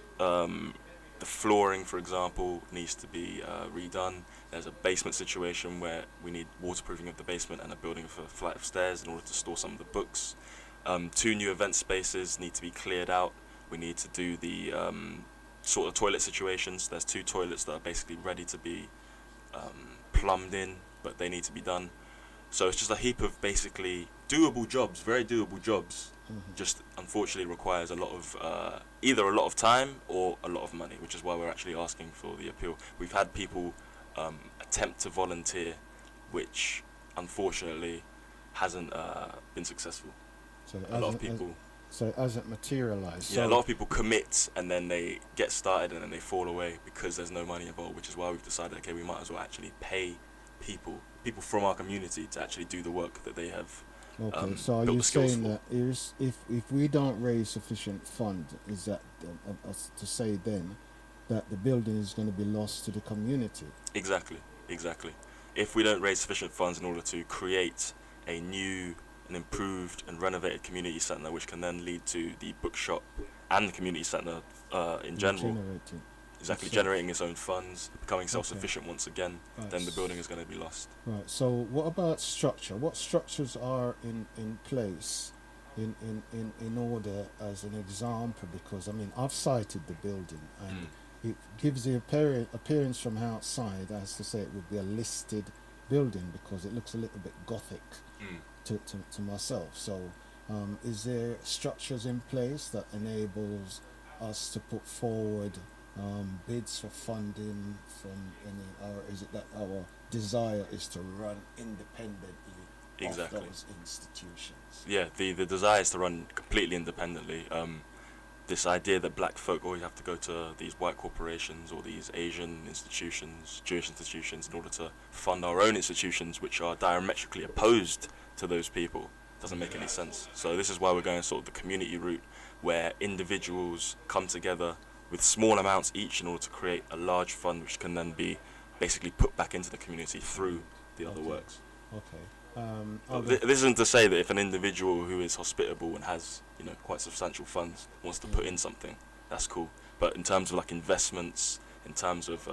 The flooring, for example, needs to be redone. There's a basement situation where we need waterproofing of the basement and a building of a flight of stairs in order to store some of the books. 2 new event spaces need to be cleared out. We need to do the sort of toilet situations. There's 2 toilets that are basically ready to be plumbed in, but they need to be done. So it's just a heap of basically doable jobs, very doable jobs. Just unfortunately requires a lot of either a lot of time or a lot of money, which is why we're actually asking for the appeal. We've had people attempt to volunteer, which unfortunately hasn't been successful. So a lot of people. So it hasn't materialised. Yeah, a lot of people commit and then they get started and then they fall away because there's no money involved, which is why we've decided, okay, we might as well actually pay people from our community to actually do the work that they have. Okay, so are you saying that if we don't raise sufficient funds, is that to say then that the building is going to be lost to the community? Exactly. If we don't raise sufficient funds in order to create a new and improved and renovated community centre, which can then lead to the bookshop and the community centre in general, generating its own funds, becoming self-sufficient once again, then the building is going to be lost. Right, so what about structure? What structures are in place in order, as an example? Because, I mean, I've sighted the building and it gives the appearance from outside, as to say it would be a listed building, because it looks a little bit gothic to myself. So is there structures in place that enables us to put forward bids for funding from any, or is it that our desire is to run independently of those institutions? Yeah, the desire is to run completely independently. This idea that black folk always have to go to these white corporations or these Asian institutions, Jewish institutions, in order to fund our own institutions, which are diametrically opposed to those people, doesn't make any sense. So this is why we're going sort of the community route, where individuals come together with small amounts each in order to create a large fund, which can then be basically put back into the community through the other works. Okay. This isn't to say that if an individual who is hospitable and has, quite substantial funds wants to put in something, that's cool. But in terms of like investments, in terms of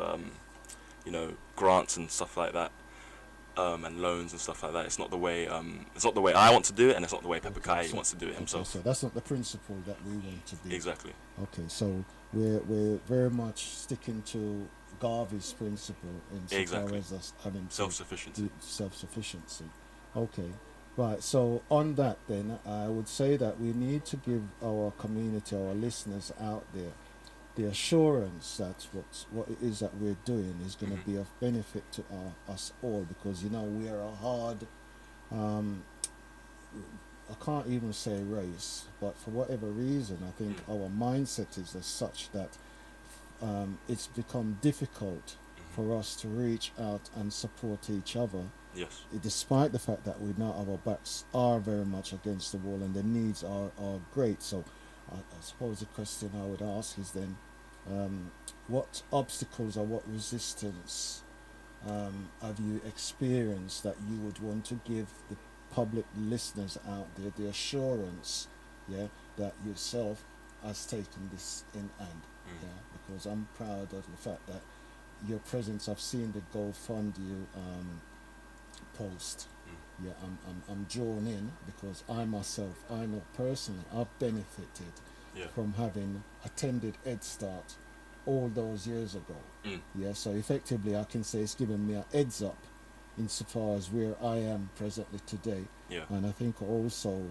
grants and stuff like that, and loans and stuff like that, it's not the way I want to do it, and it's not the way Pepper Kai wants to do it himself. So that's not the principle that we want to do. Exactly. Okay, so we're very much sticking to Garvey's principle in so far as us having self-sufficiency. Okay, right. So on that, then I would say that we need to give our community, our listeners out there, the assurance that what it is that we're doing is going to be of benefit to us all, because we are a hard I can't even say race, but for whatever reason, I think our mindset is as such that it's become difficult for us to reach out and support each other. Yes. Despite the fact that we know our backs are very much against the wall and the needs are great. So I suppose the question I would ask is then, what obstacles or what resistance have you experienced that you would want to give the public listeners out there the assurance, that yourself has taken this in hand, because I'm proud of the fact that your presence. I've seen the GoFundMe post. I'm drawn in because I myself, I know personally, I've benefited from having attended Head Start all those years ago. So effectively I can say it's given me a heads up insofar as where I am presently today. And I think also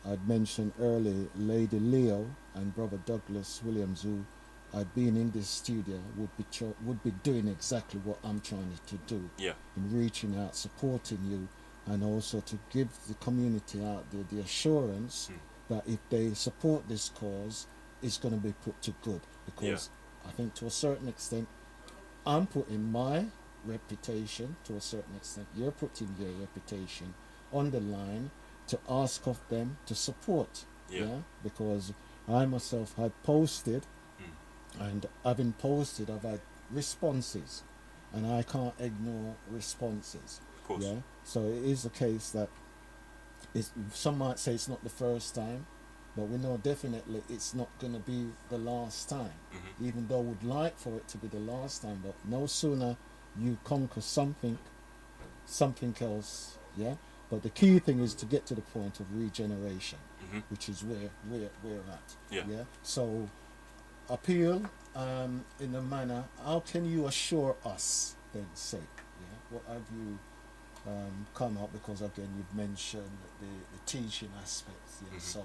I'd mentioned earlier Lady Leo and Brother Douglas Williams, who I'd been in this studio, would be doing exactly what I'm trying to do in reaching out, supporting you, and also to give the community out there the assurance that if they support this cause, it's going to be put to good. Because I think to a certain extent, I'm putting my reputation, to a certain extent, you're putting your reputation on the line to ask of them to support. Because I myself had posted, and having posted, I've had responses, and I can't ignore responses. Of course. So it is the case that some might say it's not the first time, but we know definitely it's not going to be the last time. Even though we'd like for it to be the last time, but no sooner you conquer something else. But the key thing is to get to the point of regeneration, which is where we're at. So appeal in a manner, how can you assure us then, say, what have you come up, because again you've mentioned the teaching aspects, so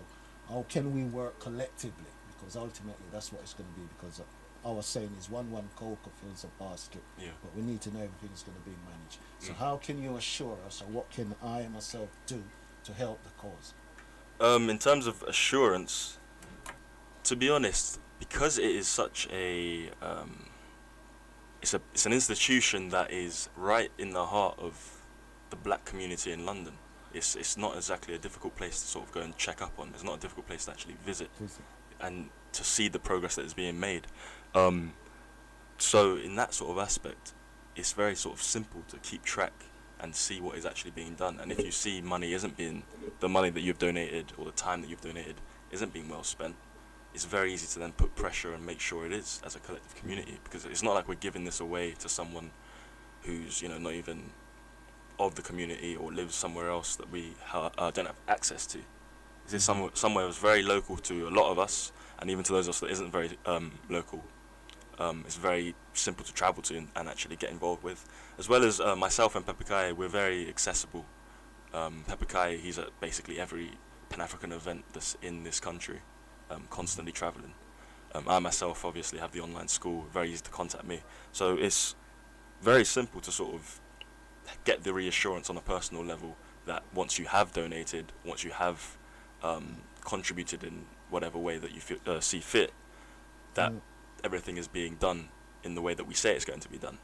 how can we work collectively, because ultimately that's what it's going to be, because our saying is one cocoa fills a basket, but we need to know everything's going to be managed. So how can you assure us, or what can I myself do to help the cause? In terms of assurance, to be honest, because it is such a it's an institution that is right in the heart of the black community in London. It's not exactly a difficult place to sort of go and check up on. It's not a difficult place to actually visit and to see the progress that is being made. So in that sort of aspect, it's very sort of simple to keep track and see what is actually being done. And if you see the money that you've donated or the time that you've donated isn't being well spent, it's very easy to then put pressure and make sure it is as a collective community, because it's not like we're giving this away to someone who's not even of the community or lives somewhere else that we don't have access to. This is somewhere that's very local to a lot of us, and even to those of us that isn't very local. It's very simple to travel to and actually get involved with, as well as myself and Pepe. We're very accessible. Pepe, he's at basically every Pan-African event that's in this country, constantly traveling. I myself obviously have the online school, very easy to contact me. So it's very simple to sort of get the reassurance on a personal level that once you have donated, once you have contributed in whatever way that you see fit, that everything is being done in the way that we say it's going to be done.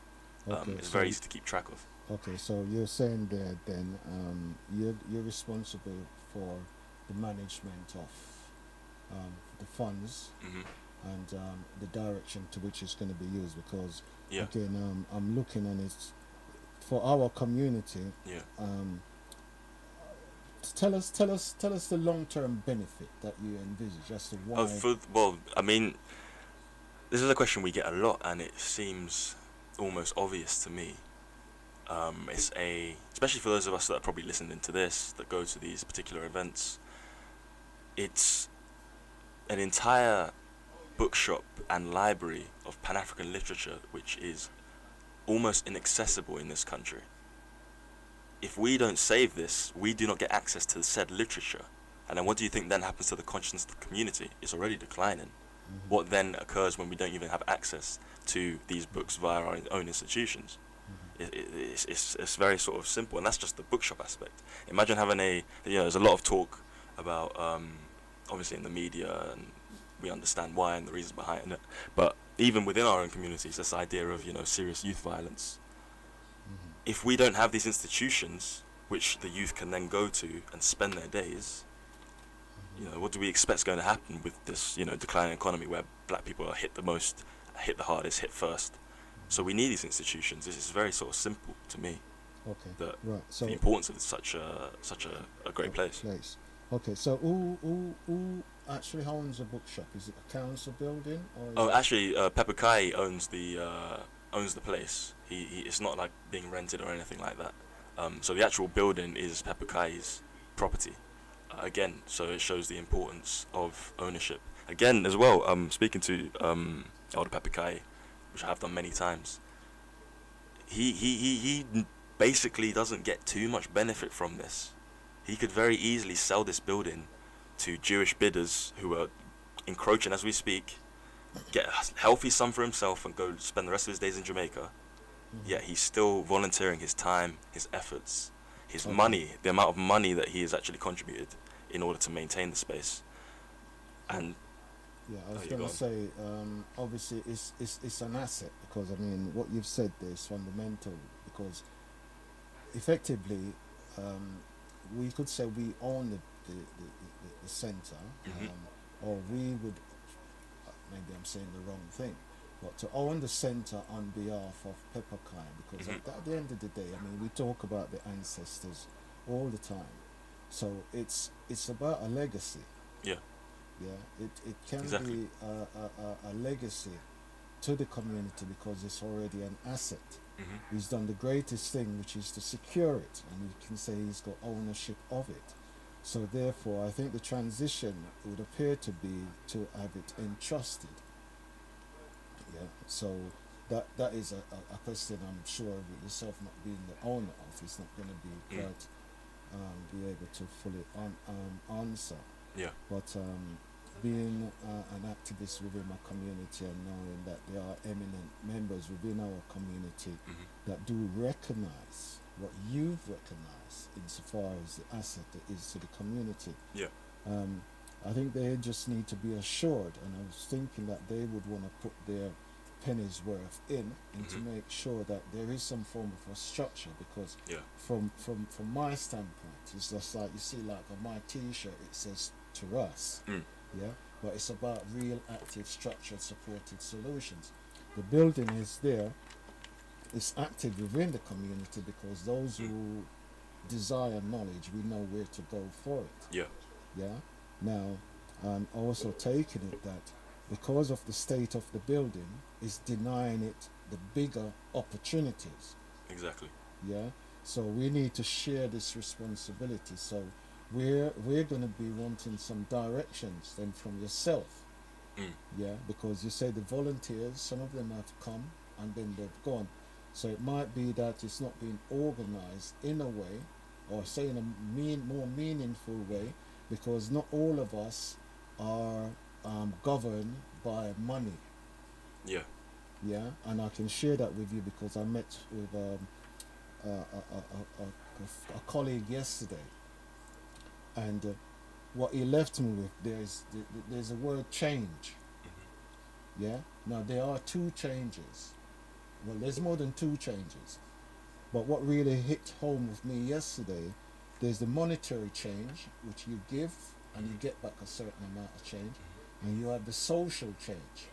It's very easy to keep track of. Okay, so you're saying there then you're responsible for the management of the funds and the direction to which it's going to be used, because again I'm looking on it for our community. Tell us the long-term benefit that you envisage as to why. This is a question we get a lot, and it seems almost obvious to me. Especially for those of us that are probably listening to this, that go to these particular events, it's an entire bookshop and library of Pan-African literature which is almost inaccessible in this country. If we don't save this, we do not get access to the said literature. And then what do you think then happens to the consciousness of the community? It's already declining. What then occurs when we don't even have access to these books via our own institutions? It's very sort of simple, and that's just the bookshop aspect. Imagine having there's a lot of talk about obviously in the media, and we understand why and the reasons behind it, but even within our own communities, this idea of serious youth violence. If we don't have these institutions which the youth can then go to and spend their days, what do we expect is going to happen with this declining economy where black people are hit the most, hit the hardest, hit first? So we need these institutions. This is very sort of simple to me. Okay. Right. So the importance of such a great place. Okay. So who actually owns the bookshop? Is it a council building or? Oh, actually, Pepper Kai owns the place. He it's not like being rented or anything like that. So the actual building is Pepper Kai's property. Again, so it shows the importance of ownership. Again, as well, speaking to Elder Pepper Kai, which I have done many times, he basically doesn't get too much benefit from this. He could very easily sell this building to Jewish bidders who are encroaching as we speak, get a healthy sum for himself and go spend the rest of his days in Jamaica. Yet he's still volunteering his time, his efforts, his money, the amount of money that he has actually contributed in order to maintain the space. And yeah, I was going to say, obviously it's an asset, because I mean what you've said there is fundamental, because effectively we could say we own the centre, or we would, maybe I'm saying the wrong thing, but to own the centre on behalf of Pepper Kai, because at the end of the day, I mean, we talk about the ancestors all the time, so it's about a legacy. Yeah. Yeah, it can Exactly. be a legacy to the community, because it's already an asset. He's done the greatest thing, which is to secure it, and you can say he's got ownership of it. So therefore, I think the transition would appear to be to have it entrusted. Yeah. So that is a question I'm sure with yourself not being the owner of, it's not going to be quite be able to fully answer. Yeah. But being an activist within my community and knowing that there are eminent members within our community that do recognize what you've recognized insofar as the asset that is to the community. Yeah. I think they just need to be assured, and I was thinking that they would want to put their penny's worth in to make sure that there is some form of a structure, because from my standpoint, it's just like, you see, like on my t-shirt it says to us, yeah, but it's about real active structured supported solutions. The building is there, it's active within the community, because those who desire knowledge, we know where to go for it. Yeah. Now, I'm also taking it that because of the state of the building, is denying it the bigger opportunities. Exactly. Yeah. So we need to share this responsibility. So we're going to be wanting some directions then from yourself. Yeah, because you say the volunteers, some of them have come and then they've gone. So it might be that it's not being organized in a way, or say in a more meaningful way, because not all of us are governed by money. Yeah. Yeah, and I can share that with you because I met with a colleague yesterday, and what he left me with, there's a word change. Yeah. Now there are two changes. Well, there's more than two changes, but what really hit home with me yesterday, there's the monetary change, which you give and you get back a certain amount of change, and you have the social change.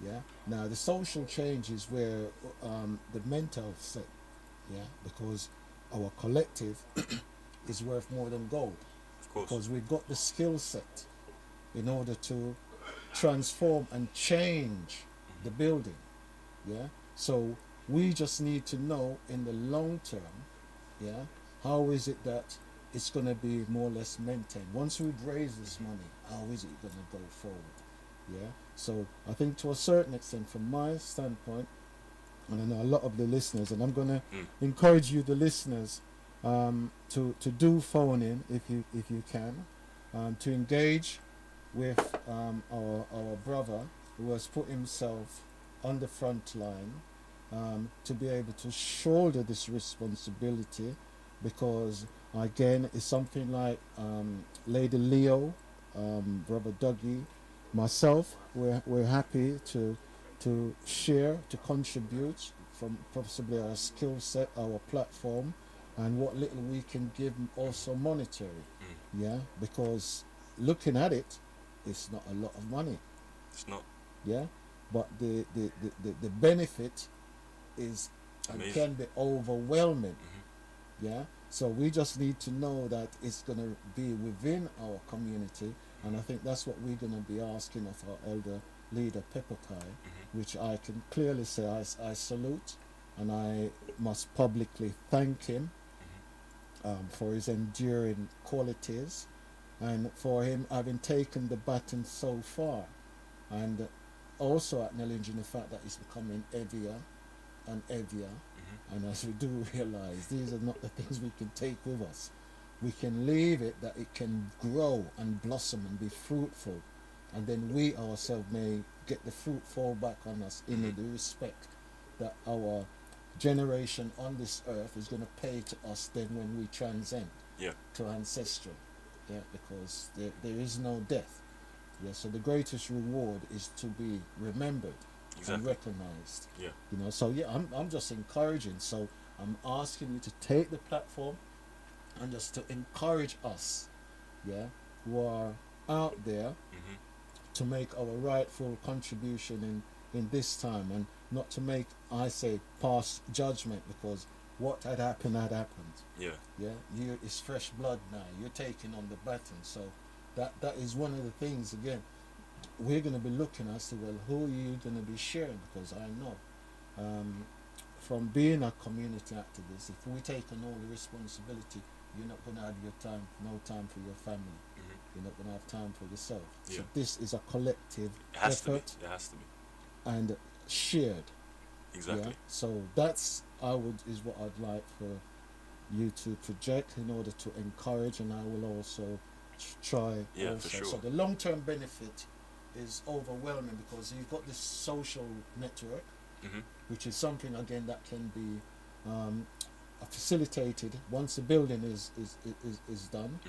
Yeah. Now the social change is where the mental set. Yeah, because our collective is worth more than gold. Of course. Because we've got the skill set in order to transform and change the building. Yeah. So we just need to know in the long term, yeah, how is it that it's going to be more or less maintained. Once we've raised this money, how is it going to go forward? Yeah. So I think to a certain extent, from my standpoint, and I know a lot of the listeners, and I'm going to encourage you, the listeners, to do phone in if you can, to engage with our brother who has put himself on the front line to be able to shoulder this responsibility, because again, it's something like Lady Leo, Brother Dougie, myself, we're happy to share, to contribute from possibly our skill set, our platform, and what little we can give also monetary. Yeah, because looking at it, it's not a lot of money. It's not. Yeah, but the benefit is and Amazing. can be overwhelming. Yeah, so we just need to know that it's going to be within our community, and I think that's what we're going to be asking of our elder leader Pepper Kai, which I can clearly say I salute, and I must publicly thank him for his enduring qualities, and for him having taken the baton so far, and also acknowledging the fact that it's becoming heavier and heavier. And as we do realize, these are not the things we can take with us. We can leave it that it can grow and blossom and be fruitful, and then we ourselves may get the fruit fall back on us in the respect that our generation on this earth is going to pay to us then when we transcend to ancestral. Yeah, because there is no death. Yeah, so the greatest reward is to be remembered and recognized. Yeah. You know, so yeah, I'm just encouraging. So I'm asking you to take the platform and just to encourage us, yeah, who are out there to make our rightful contribution in this time, and not to make, I say, past judgment, because what had happened had happened. Yeah. Yeah, it's fresh blood now. You're taking on the baton. So that is one of the things, again, we're going to be looking as to, well, who are you going to be sharing? Because I know from being a community activist, if we take on all the responsibility, you're not going to have no time for your family. You're not going to have time for yourself. So this is a collective effort. It has to be. And shared. Exactly. Yeah? So that's is what I'd like for you to project in order to encourage, and I will also try. Yeah, also. for sure. So the long-term benefit is overwhelming, because you've got this social network, which is something again that can be facilitated once the building is done,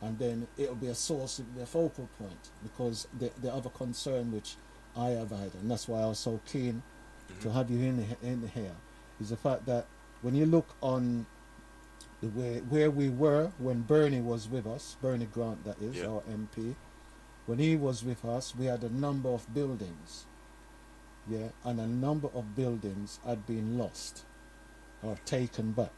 and then it'll be a source, it'll be a focal point, because the other concern which I have had, and that's why I was so keen to have you in here, is the fact that when you look on the where we were when Bernie was with us, Bernie Grant that is, our MP, when he was with us, we had a number of buildings, and a number of buildings had been lost or taken back,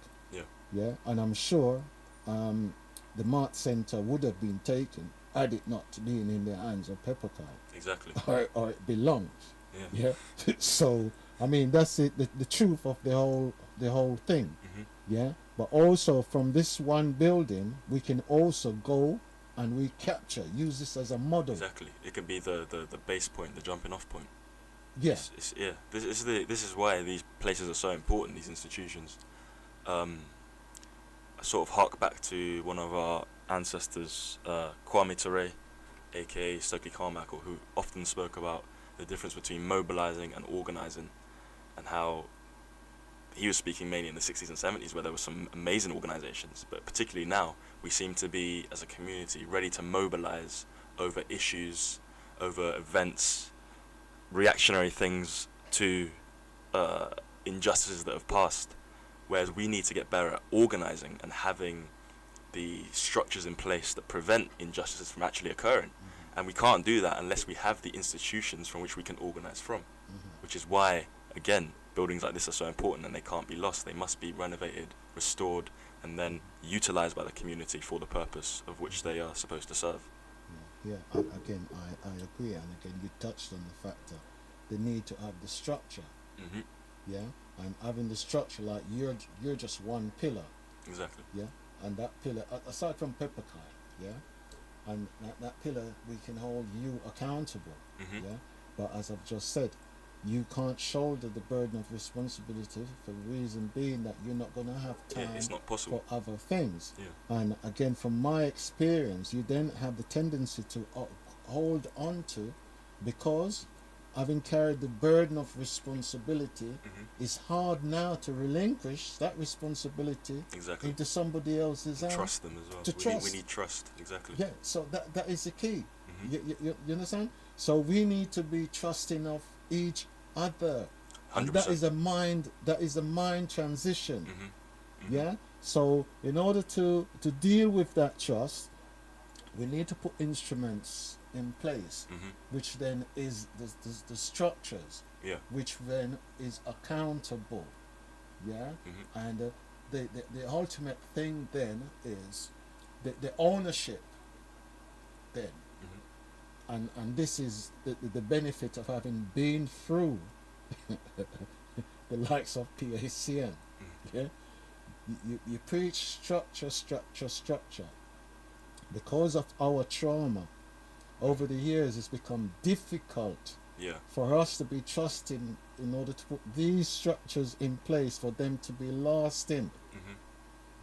and I'm sure the Mart Centre would have been taken had it not been in the hands of Pepper Kai. Exactly. Or it belongs. Yeah. So I mean, that's it. The truth of the whole thing. Yeah. But also from this one building, we can also go and recapture. Use this as a model. Exactly. It can be the base point, the jumping off point. Yes. This is why these places are so important. These institutions. I sort of hark back to one of our ancestors, Kwame Ture, aka Stokely Carmichael, who often spoke about the difference between mobilizing and organizing, and how he was speaking mainly in the 60s and 70s, where there were some amazing organizations, but particularly now we seem to be, as a community, ready to mobilize over issues, over events, reactionary things to injustices that have passed, whereas we need to get better at organizing and having the structures in place that prevent injustices from actually occurring. And we can't do that unless we have the institutions from which we can organize from, which is why, again, buildings like this are so important, and they can't be lost. They must be renovated, restored, and then utilized by the community for the purpose of which they are supposed to serve. Again, I agree, and again, you touched on the fact that the need to have the structure. And having the structure, like you're just one pillar. Exactly. And that pillar, aside from Pepper Kai, and that pillar, we can hold you accountable. But as I've just said, you can't shoulder the burden of responsibility, for the reason being that you're not going to have time it's not possible for other things. And again, from my experience, you then have the tendency to hold on to, because having carried the burden of responsibility, it's hard now to relinquish that responsibility Exactly. into somebody else's hands. Trust them as well. To trust. We need trust. Exactly. Yeah, so that is the key. You understand? So we need to be trusting of each other. And 100%. that is a mind transition. Yeah. So in order to deal with that trust, we need to put instruments in place, which then is the structures, which then is accountable. Yeah. And the ultimate thing then is the ownership then. And this is the benefit of having been through the likes of PACN. Yeah? You preach structure. Because of our trauma, over the years it's become difficult for us to be trusting in order to put these structures in place for them to be lasting.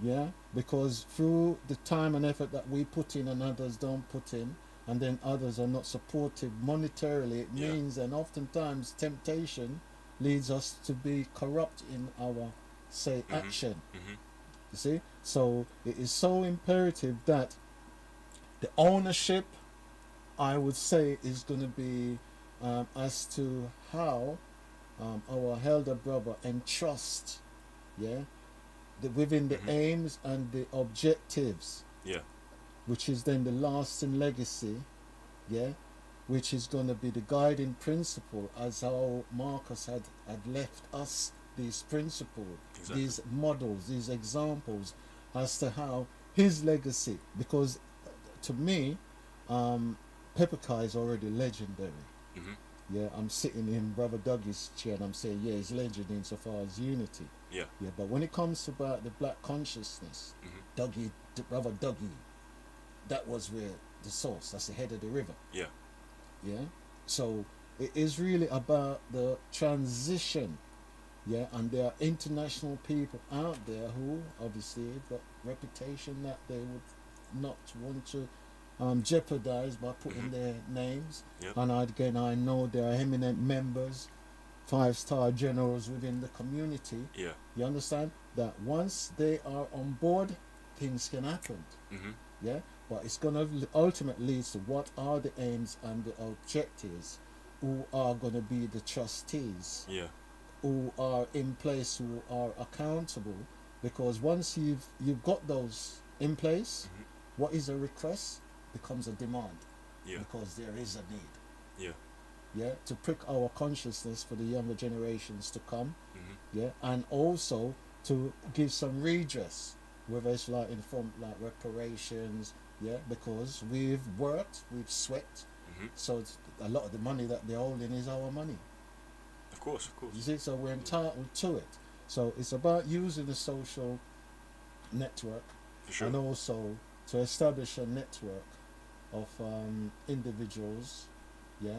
Yeah? Because through the time and effort that we put in and others don't put in, and then others are not supportive monetarily, it means, and oftentimes temptation leads us to be corrupt in our, say, action. You see? So it is so imperative that the ownership, I would say, is going to be as to how our elder brother entrusts, within the aims and the objectives, which is then the lasting legacy, which is going to be the guiding principle, as how Marcus had left us these principles, these models, these examples, as to how his legacy, because to me, Pepper Kai is already legendary. Yeah, I'm sitting in Brother Dougie's chair and I'm saying, he's legend insofar as unity. But when it comes to about the black consciousness, Brother Dougie, that was where the source, that's the head of the river. So it is really about the transition. And there are international people out there who obviously have got reputation that they would not want to jeopardize by putting their names. And again, I know there are eminent members, 5-star generals within the community. You understand that once they are on board, things can happen. But it's going to ultimately lead to what are the aims and the objectives, who are going to be the trustees, who are in place, who are accountable. Because once you've got those in place, what is a request becomes a demand, because there is a need. To prick our consciousness for the younger generations to come, and also to give some redress, whether it's like in form like reparations, because we've worked, we've sweat, so it's a lot of the money that they're holding is our money. Of course. You see, so we're entitled to it. So it's about using the social network, and also to establish a network of individuals.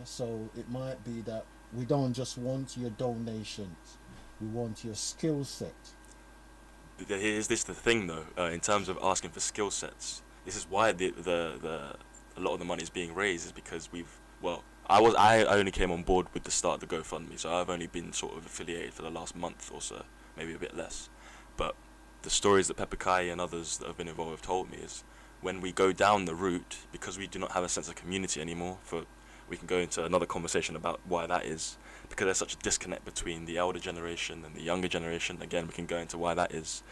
So it might be that we don't just want your donations, we want your skill set. Is this the thing though? In terms of asking for skill sets, this is why a lot of the money is being raised, is because I only came on board with the start of the GoFundMe, so I've only been sort of affiliated for the last month or so, maybe a bit less. But the stories that Pepper Kai and others that have been involved have told me is, when we go down the route, because we do not have a sense of community anymore, we can go into another conversation about why that is, because there's such a disconnect between the elder generation and the younger generation. Again, we can go into why that is.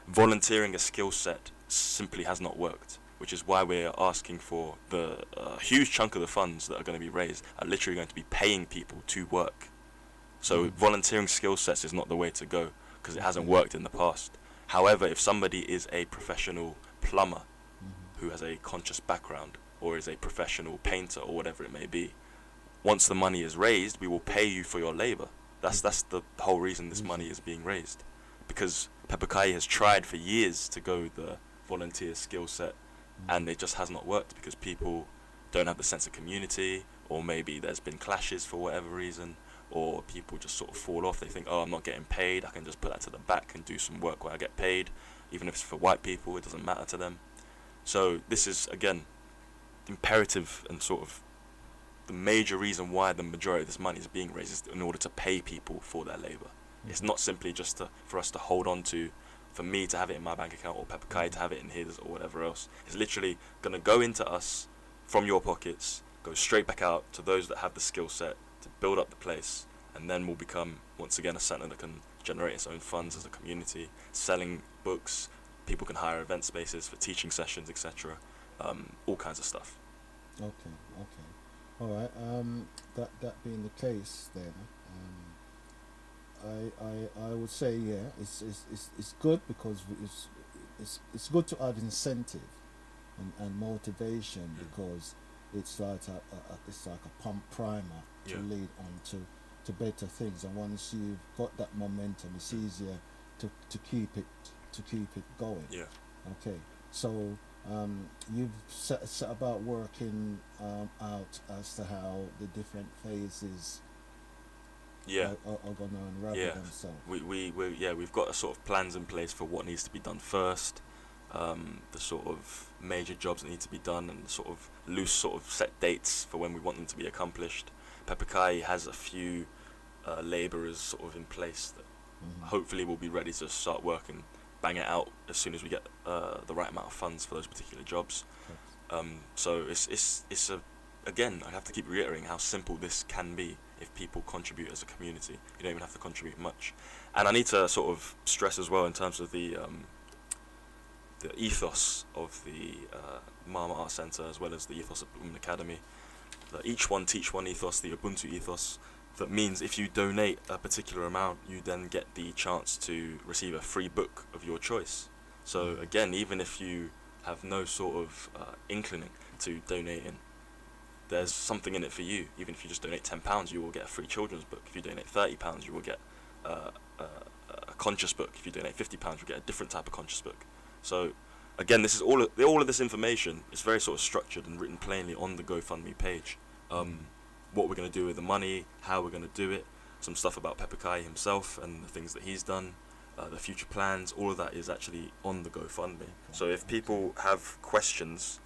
Volunteering a skill set simply has not worked, which is why we're asking for the huge chunk of the funds that are going to be raised are literally going to be paying people to work. So volunteering skill sets is not the way to go, because it hasn't worked in the past. However, if somebody is a professional plumber who has a conscious background, or is a professional painter, or whatever it may be, once the money is raised, we will pay you for your labor. That's the whole reason this money is being raised, because Pepper Kai has tried for years to go the volunteer skill set, and it just has not worked, because people don't have the sense of community, or maybe there's been clashes for whatever reason, or people just sort of fall off. They think, I'm not getting paid, I can just put that to the back and do some work where I get paid. Even if it's for white people, it doesn't matter to them. So this is, again, imperative, and sort of the major reason why the majority of this money is being raised is in order to pay people for their labor. It's not simply just for us to hold on to, for me to have it in my bank account or Pepper Kai to have it in his or whatever else. It's literally going to go into us from your pockets, go straight back out to those that have the skill set to build up the place, and then we'll become, once again, a centre that can generate its own funds as a community, selling books. People can hire event spaces for teaching sessions, etc. All kinds of stuff. Okay. All right. That being the case, then, I would say, yeah, it's good because it's good to add incentive and motivation, because it's like a pump primer to lead on to better things, and once you've got that momentum, it's easier to keep it going. Yeah. Okay. So you've set about working out as to how the different phases are going to unravel themselves. We've got a sort of plans in place for what needs to be done first, the sort of major jobs that need to be done, and sort of loose sort of set dates for when we want them to be accomplished. Pepper Kai has a few labourers sort of in place that hopefully will be ready to start work and bang it out as soon as we get the right amount of funds for those particular jobs. So it's again, I have to keep reiterating how simple this can be if people contribute as a community. You don't even have to contribute much. And I need to sort of stress as well in terms of the ethos of the Mama Art Centre, as well as the ethos of Boukman Academy. The each one teach one ethos, the Ubuntu ethos. That means if you donate a particular amount, you then get the chance to receive a free book of your choice. So again, even if you have no sort of inclining to donating, there's something in it for you. Even if you just donate £10, you will get a free children's book. If you donate £30, you will get a conscious book. If you donate £50, you'll get a different type of conscious book. So again, this is all of this information is very sort of structured and written plainly on the GoFundMe page. What we're going to do with the money, how we're going to do it, some stuff about Pepper Kai himself and the things that he's done, the future plans, all of that is actually on the GoFundMe. So if people have questions,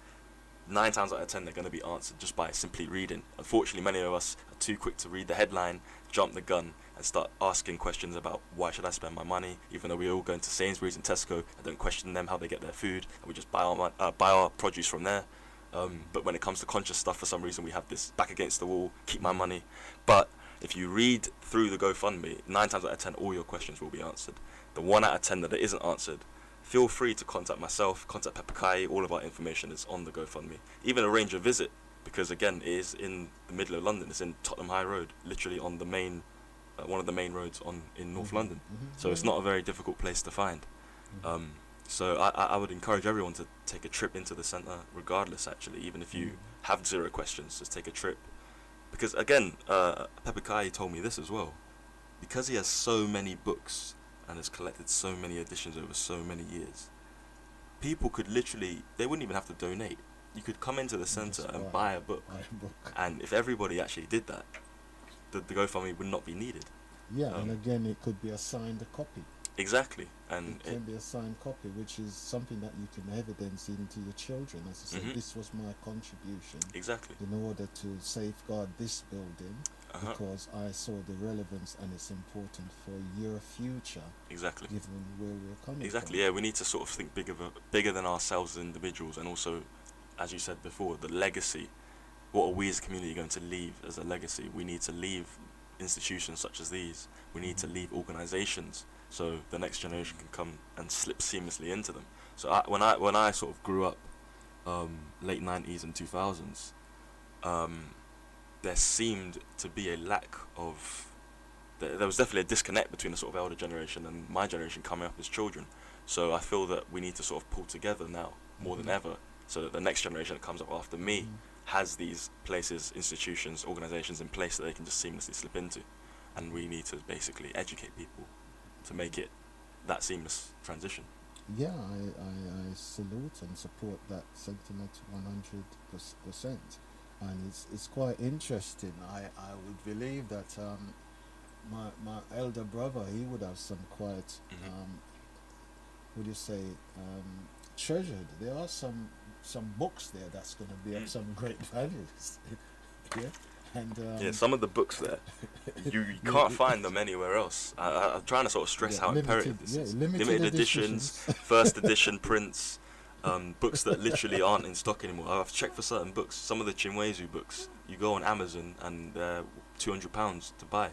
9 times out of 10 they're going to be answered just by simply reading. Unfortunately, many of us are too quick to read the headline, jump the gun, and start asking questions about why should I spend my money, even though we all go into Sainsbury's and Tesco and don't question them how they get their food, and we just buy our produce from there. But when it comes to conscious stuff, for some reason we have this back against the wall, keep my money. But if you read through the GoFundMe, 9 times out of 10 all your questions will be answered. The 1 out of 10 that it isn't answered, feel free to contact myself, contact Pepper Kai. All of our information is on the GoFundMe. Even arrange a visit, because again, it is in the middle of London. It's in Tottenham High Road, literally on the main, one of the main roads in North London. So it's not a very difficult place to find. So I would encourage everyone to take a trip into the centre, regardless, actually, even if you have 0 questions, just take a trip. Because again, Pepper Kai told me this as well. Because he has so many books and has collected so many editions over so many years, people could literally, they wouldn't even have to donate. You could come into the centre and buy a book. And if everybody actually did that, the GoFundMe would not be needed. Yeah, and again, it could be a signed copy. Exactly, and it can be a signed copy, which is something that you can evidence into your children. As I said, this was my contribution. Exactly. In order to safeguard this building, because I saw the relevance and it's important for your future. Exactly. Given where we're coming from. Exactly. Yeah, we need to sort of think bigger than ourselves as individuals, and also, as you said before, the legacy. What are we as a community going to leave as a legacy? We need to leave institutions such as these. We need to leave organisations, so the next generation can come and slip seamlessly into them. So when I sort of grew up, late 90s and 2000s, there seemed to be a lack of, there was definitely a disconnect between the sort of elder generation and my generation coming up as children. So I feel that we need to sort of pull together now more than ever, so that the next generation that comes up after me has these places, institutions, organisations in place that they can just seamlessly slip into. And we need to basically educate people to make it that seamless transition. Yeah, I salute and support that sentiment 100%. And it's quite interesting. I would believe that my elder brother, he would have some quite, would you say, treasured. There are some books there that's going to be of some great values. Yeah. And Yeah, some of the books there, you can't find them anywhere else. I'm trying to sort of stress how imperative this is. Limited editions, first edition prints, books that literally aren't in stock anymore. I've checked for certain books. Some of the Chinwezu books, you go on Amazon and they're £200 to buy.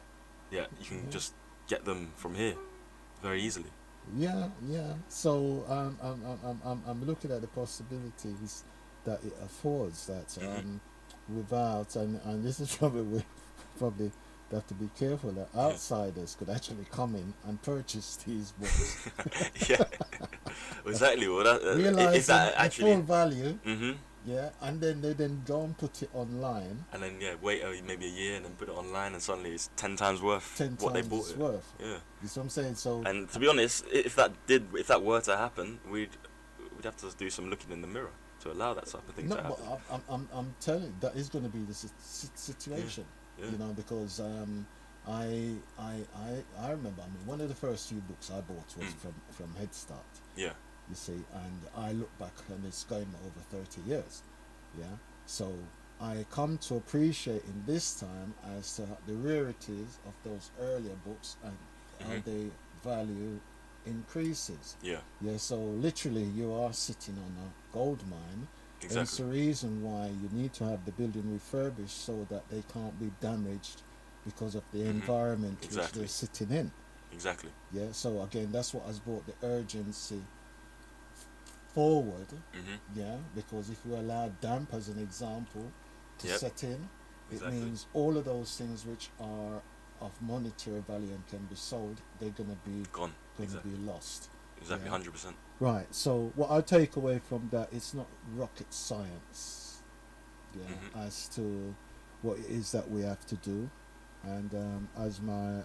Yeah, you can just get them from here very easily. Yeah. So I'm looking at the possibilities that it affords that without, and this is probably we probably have to be careful that outsiders could actually come in and purchase these books. Yeah, exactly. Well, Realize is that actually the full value? Mm-hmm. Yeah, and then they don't put it online. And then wait maybe a year and then put it online, and suddenly it's 10 times worth what they bought it. Worth. Yeah, you see what I'm saying? So, and to be honest, if that were to happen, we'd have to do some looking in the mirror to allow that type of thing to happen. But I'm telling you, that is going to be the situation. Yeah. You know, because I remember. I mean, one of the first few books I bought was from Head Start. Yeah. You see, and I look back and it's going over 30 years. Yeah. So I come to appreciate in this time as to the rarities of those earlier books and how they value increases. Yeah. Yeah. So literally, you are sitting on a gold mine. Exactly. And it's the reason why you need to have the building refurbished so that they can't be damaged because of the environment which they're sitting in. Exactly. Yeah. So again, that's what has brought the urgency forward. Yeah. Because if you allow damp as an example to set in, it means all of those things which are of monetary value and can be sold, they're going to be gone. Going to be lost. Exactly. 100%. Right, so what I take away from that, it's not rocket science, as to what it is that we have to do, and as my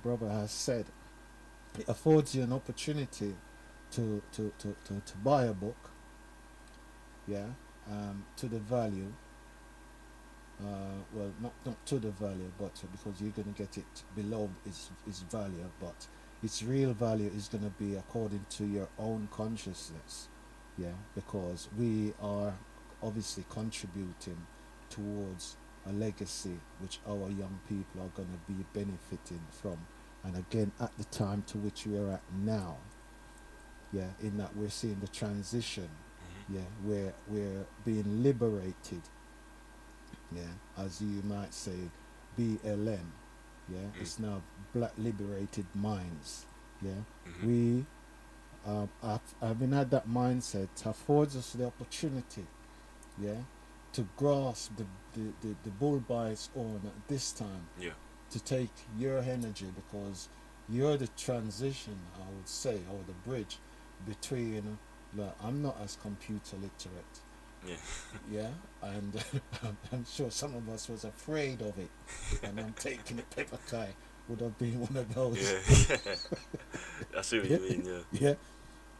brother has said, it affords you an opportunity to buy a book, to the value, well, not to the value, but because you're going to get it below its value, but its real value is going to be according to your own consciousness, because we are obviously contributing towards a legacy which our young people are going to be benefiting from, and again at the time to which we are at now, in that we're seeing the transition, where we're being liberated, as you might say, BLM. It's now Black Liberated Minds. We having had that mindset affords us the opportunity, to grasp the bull by its horn at this time, to take your energy, because you're the transition, I would say, or the bridge between. I'm not as computer literate. And I'm sure some of us was afraid of it, and I'm taking it. Pepper Kai would have been one of those. I see what you mean.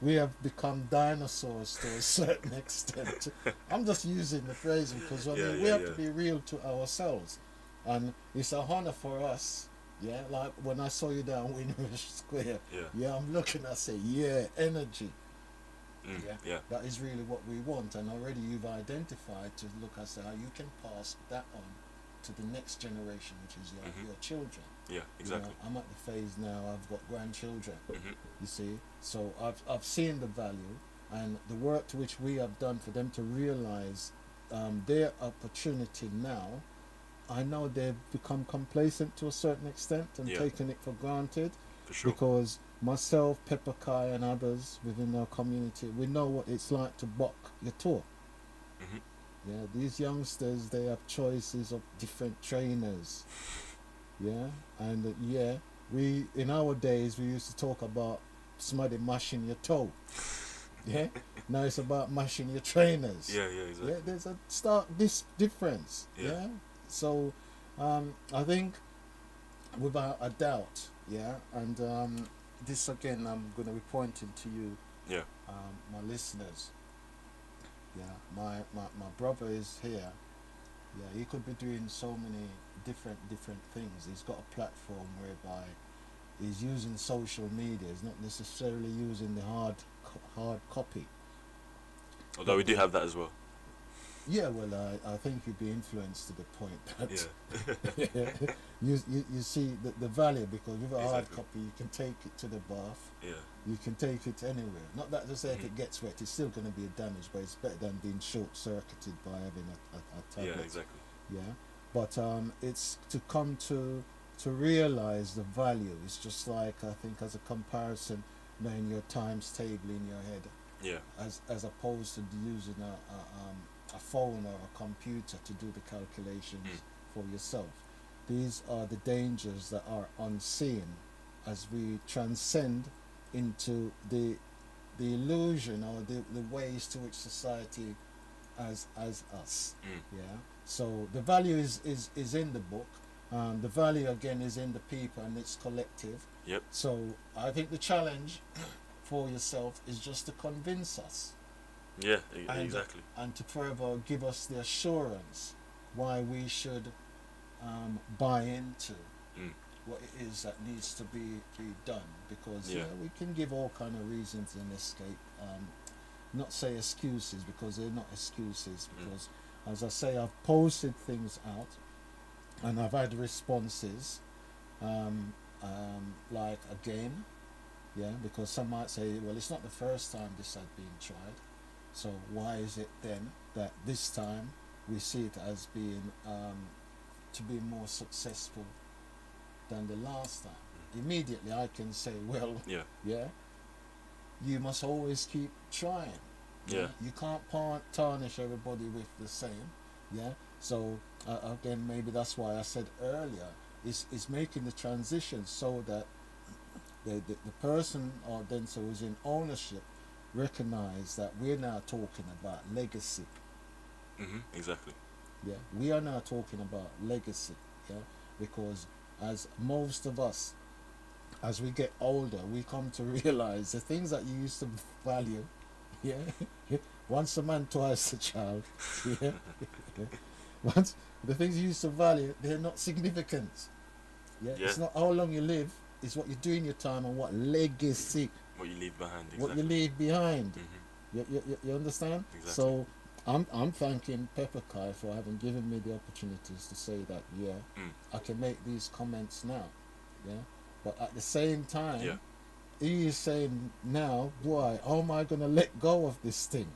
We have become dinosaurs to a certain extent. I'm just using the phrase because we have to be real to ourselves, and it's a honor for us. Like when I saw you down Windrush Square. I'm looking. I say, energy. That is really what we want, and already you've identified to look at how you can pass that on to the next generation, which is your children. Exactly. I'm at the phase now, I've got grandchildren, you see, so I've seen the value and the work to which we have done for them to realize their opportunity now. I know they've become complacent to a certain extent and taken it for granted, for sure. Because myself, Pepper Kai, and others within our community, we know what it's like to buck your tour. These youngsters, they have choices of different trainers. And we in our days we used to talk about somebody mashing your toe. Now it's about mashing your trainers. Exactly. There's a stark difference. So I think without a doubt, and this again, I'm going to be pointing to you, my listeners. My brother is here. He could be doing so many different things. He's got a platform whereby he's using social media. He's not necessarily using the hard copy. Although we do have that as well. Yeah, well, I think you'd be influenced to the point that Yeah. you see the value, because with a hard Exactly. copy you can take it to the bath, Yeah. you can take it anywhere. Not that to say if it gets wet, it's still going to be a damage, but it's better than being short circuited by having a tablet. Yeah. Exactly. Yeah, but it's to come to realize the value. It's just like, I think, as a comparison, knowing your times table in your head, Yeah. as opposed to using a phone or a computer to do the calculations for yourself. These are the dangers that are unseen as we transcend into the illusion, or the ways to which society as us. Yeah. So the value is in the book. The value again is in the people, and it's collective. Yep. So I think the challenge for yourself is just to convince us, Yeah. and, Exactly. and to further give us the assurance why we should buy into what it is that needs to be done. Because Yeah. we can give all kind of reasons and escape, not say excuses, because they're not excuses, because as I say, I've posted things out and I've had responses, like, again, yeah, because some might say, well, it's not the first time this had been tried, so why is it then that this time we see it as being to be more successful than the last time? Immediately I can say, well, Yeah. you must always keep trying. Yeah. You can't tarnish everybody with the same. Yeah. So again, maybe that's why I said earlier, is making the transition so that the person, or then so who's in ownership, recognize that we're now talking about legacy. Exactly. Yeah. We are now talking about legacy. Yeah. Because as most of us, as we get older, we come to realize the things that you used to value, yeah, once a man, twice a child, yeah, once the things you used to value, they're not significant. Yeah, Yeah. it's not how long you live, it's what you do in your time and what legacy, What you leave behind. Exactly. what you leave behind. You understand? Exactly. So I'm thanking Pepper Kai for having given me the opportunities to say that, I can make these comments now. Yeah. But at the same time, Yeah. he is saying now, boy, how am I going to let go of this thing?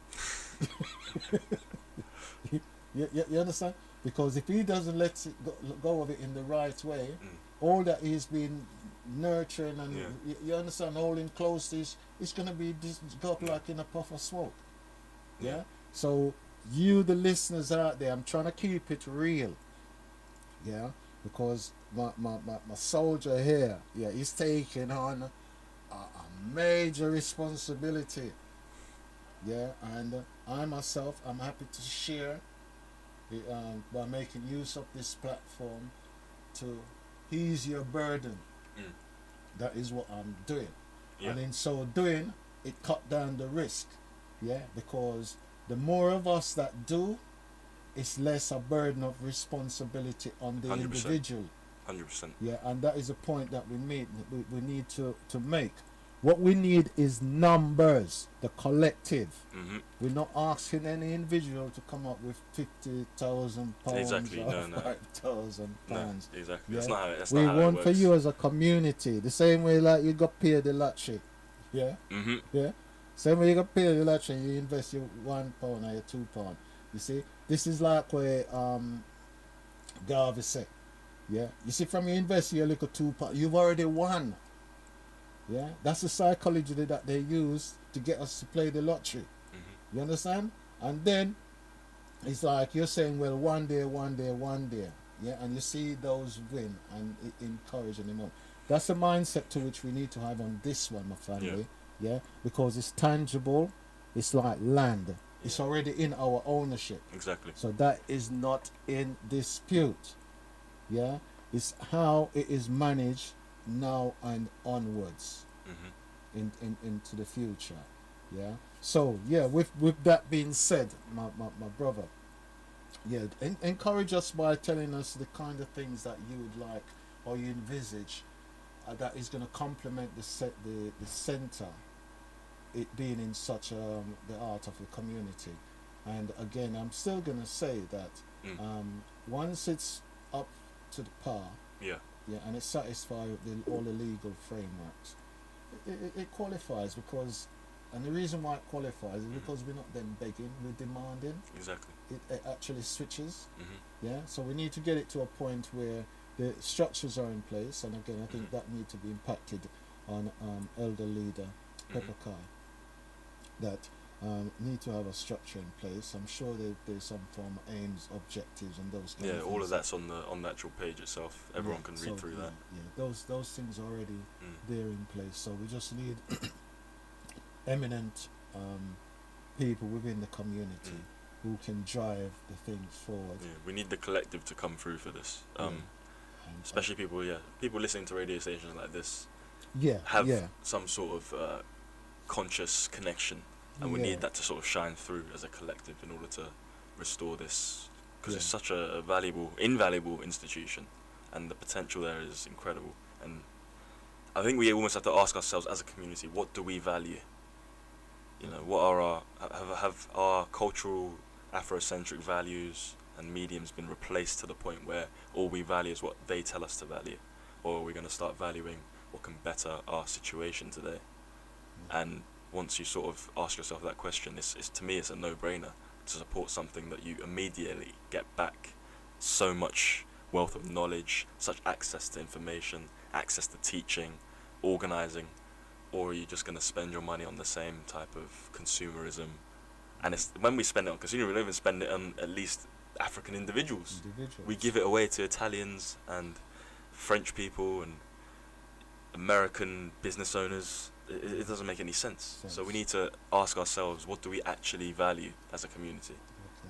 you understand? Because if he doesn't let it go of it in the right way, all that he's been nurturing and you understand, holding close to, it's going to be just go up like in a puff of smoke. Yeah. So you, the listeners out there, I'm trying to keep it real. Yeah. Because my soldier here, he's taking on a major responsibility. Yeah, and I myself, I'm happy to share by making use of this platform to ease your burden. That is what I'm doing. Yeah. And in so doing, it cut down the risk. Yeah, because the more of us that do, it's less a burden of responsibility on the 100%. individual. 100%. Yeah, and that is a point that we need to make. What we need is numbers, the collective. We're not asking any individual to come up with £50,000 Exactly, or no. £5,000. No, exactly. Yeah? That's not how it We want works. for you as a community, the same way like you got paid the lottery. Yeah? Yeah? Same way you got paid the lottery, you invest your £1 or your £2. You see? This is like where Garvey said. Yeah, you see, from you invest your little £2, you've already won. Yeah, that's the psychology that they use to get us to play the lottery. You understand? And then it's like you're saying, well, one day, yeah, and you see those win and it encourage them on. That's the mindset to which we need to have on this one, my family. Yeah, because it's tangible. It's like land. It's already in our ownership. Exactly. So that is not in dispute. Yeah, it's how it is managed now and onwards into the future. Yeah. So yeah, with that being said, my brother, encourage us by telling us the kind of things that you would like or you envisage that is going to complement the center, it being in such the art of the community. And again, I'm still going to say that once it's up to the par, Yeah. and it satisfies all the legal frameworks, it qualifies because, and the reason why it qualifies is because we're not then begging, we're demanding. Exactly. It actually switches. Mm-hmm. Yeah, so we need to get it to a point where the structures are in place, and again, I think that need to be impacted on elder leader Pepper Kai. That need to have a structure in place. I'm sure there's some form of aims, objectives, and those kind of things. All of that's on the actual page itself. Everyone can read through that. Yeah, those things are already there in place. So we just need eminent people within the community who can drive the things forward. Yeah, we need the collective to come through for this. Especially people listening to radio stations like this. Have some sort of conscious connection, and we need that to sort of shine through as a collective in order to restore this, because it's such a invaluable institution, and the potential there is incredible. And I think we almost have to ask ourselves as a community, what do we value? You know, what are have our cultural Afrocentric values and mediums been replaced to the point where all we value is what they tell us to value, or are we going to start valuing what can better our situation today? And once you sort of ask yourself that question, it's to me it's a no-brainer to support something that you immediately get back so much wealth of knowledge, such access to information, access to teaching, organizing, or are you just going to spend your money on the same type of consumerism? And it's when we spend it on consumer, we don't even spend it on at least African individuals. We give it away to Italians and French people and American business owners. It doesn't make any sense. So we need to ask ourselves, what do we actually value as a community?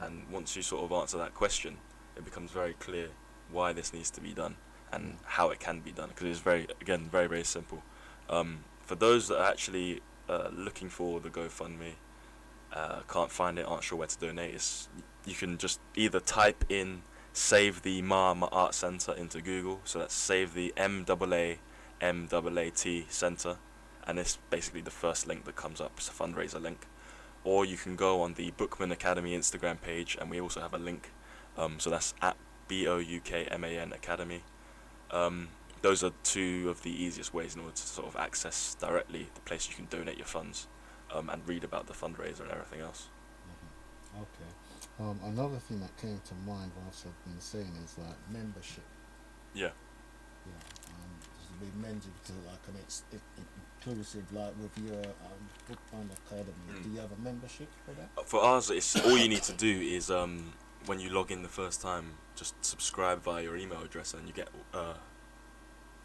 And once you sort of answer that question, it becomes very clear why this needs to be done and how it can be done, because it's very, very simple. For those that are actually looking for the GoFundMe, can't find it, aren't sure where to donate, you can just either type in Save the Mama Art Centre into Google, so that's Save the MAAT Centre, and it's basically the first link that comes up. It's a fundraiser link. Or you can go on the Boukman Academy Instagram page, and we also have a link, so that's at BOUKMAN Academy. Those are two of the easiest ways in order to sort of access directly the place you can donate your funds, and read about the fundraiser and everything else. Okay. Another thing that came to mind whilst I've been saying is like membership. Yeah. To be mentioned to like an inclusive, like with your Boukman Academy. Do you have a membership for that? For ours, it's all you need to do is when you log in the first time, just subscribe via your email address, and you get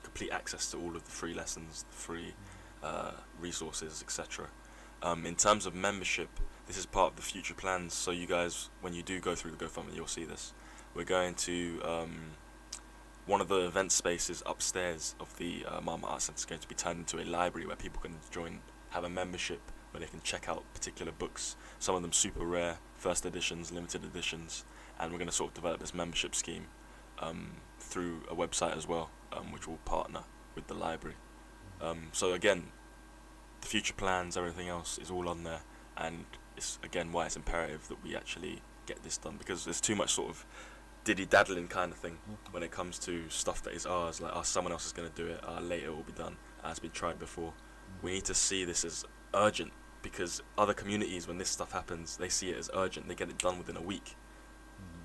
complete access to all of the free lessons, the free resources, etc. In terms of membership, this is part of the future plans, so you guys, when you do go through the GoFundMe, you'll see this. We're going to one of the event spaces upstairs of the Mama Art Centre is going to be turned into a library where people can have a membership where they can check out particular books, some of them super rare, first editions, limited editions, and we're going to sort of develop this membership scheme through a website as well, which will partner with the library. So again, the future plans, everything else is all on there, and it's again why it's imperative that we actually get this done, because there's too much sort of diddy-daddling kind of thing when it comes to stuff that is ours, like someone else is going to do it, later it will be done, has been tried before. We need to see this as urgent, because other communities, when this stuff happens, they see it as urgent, they get it done within a week.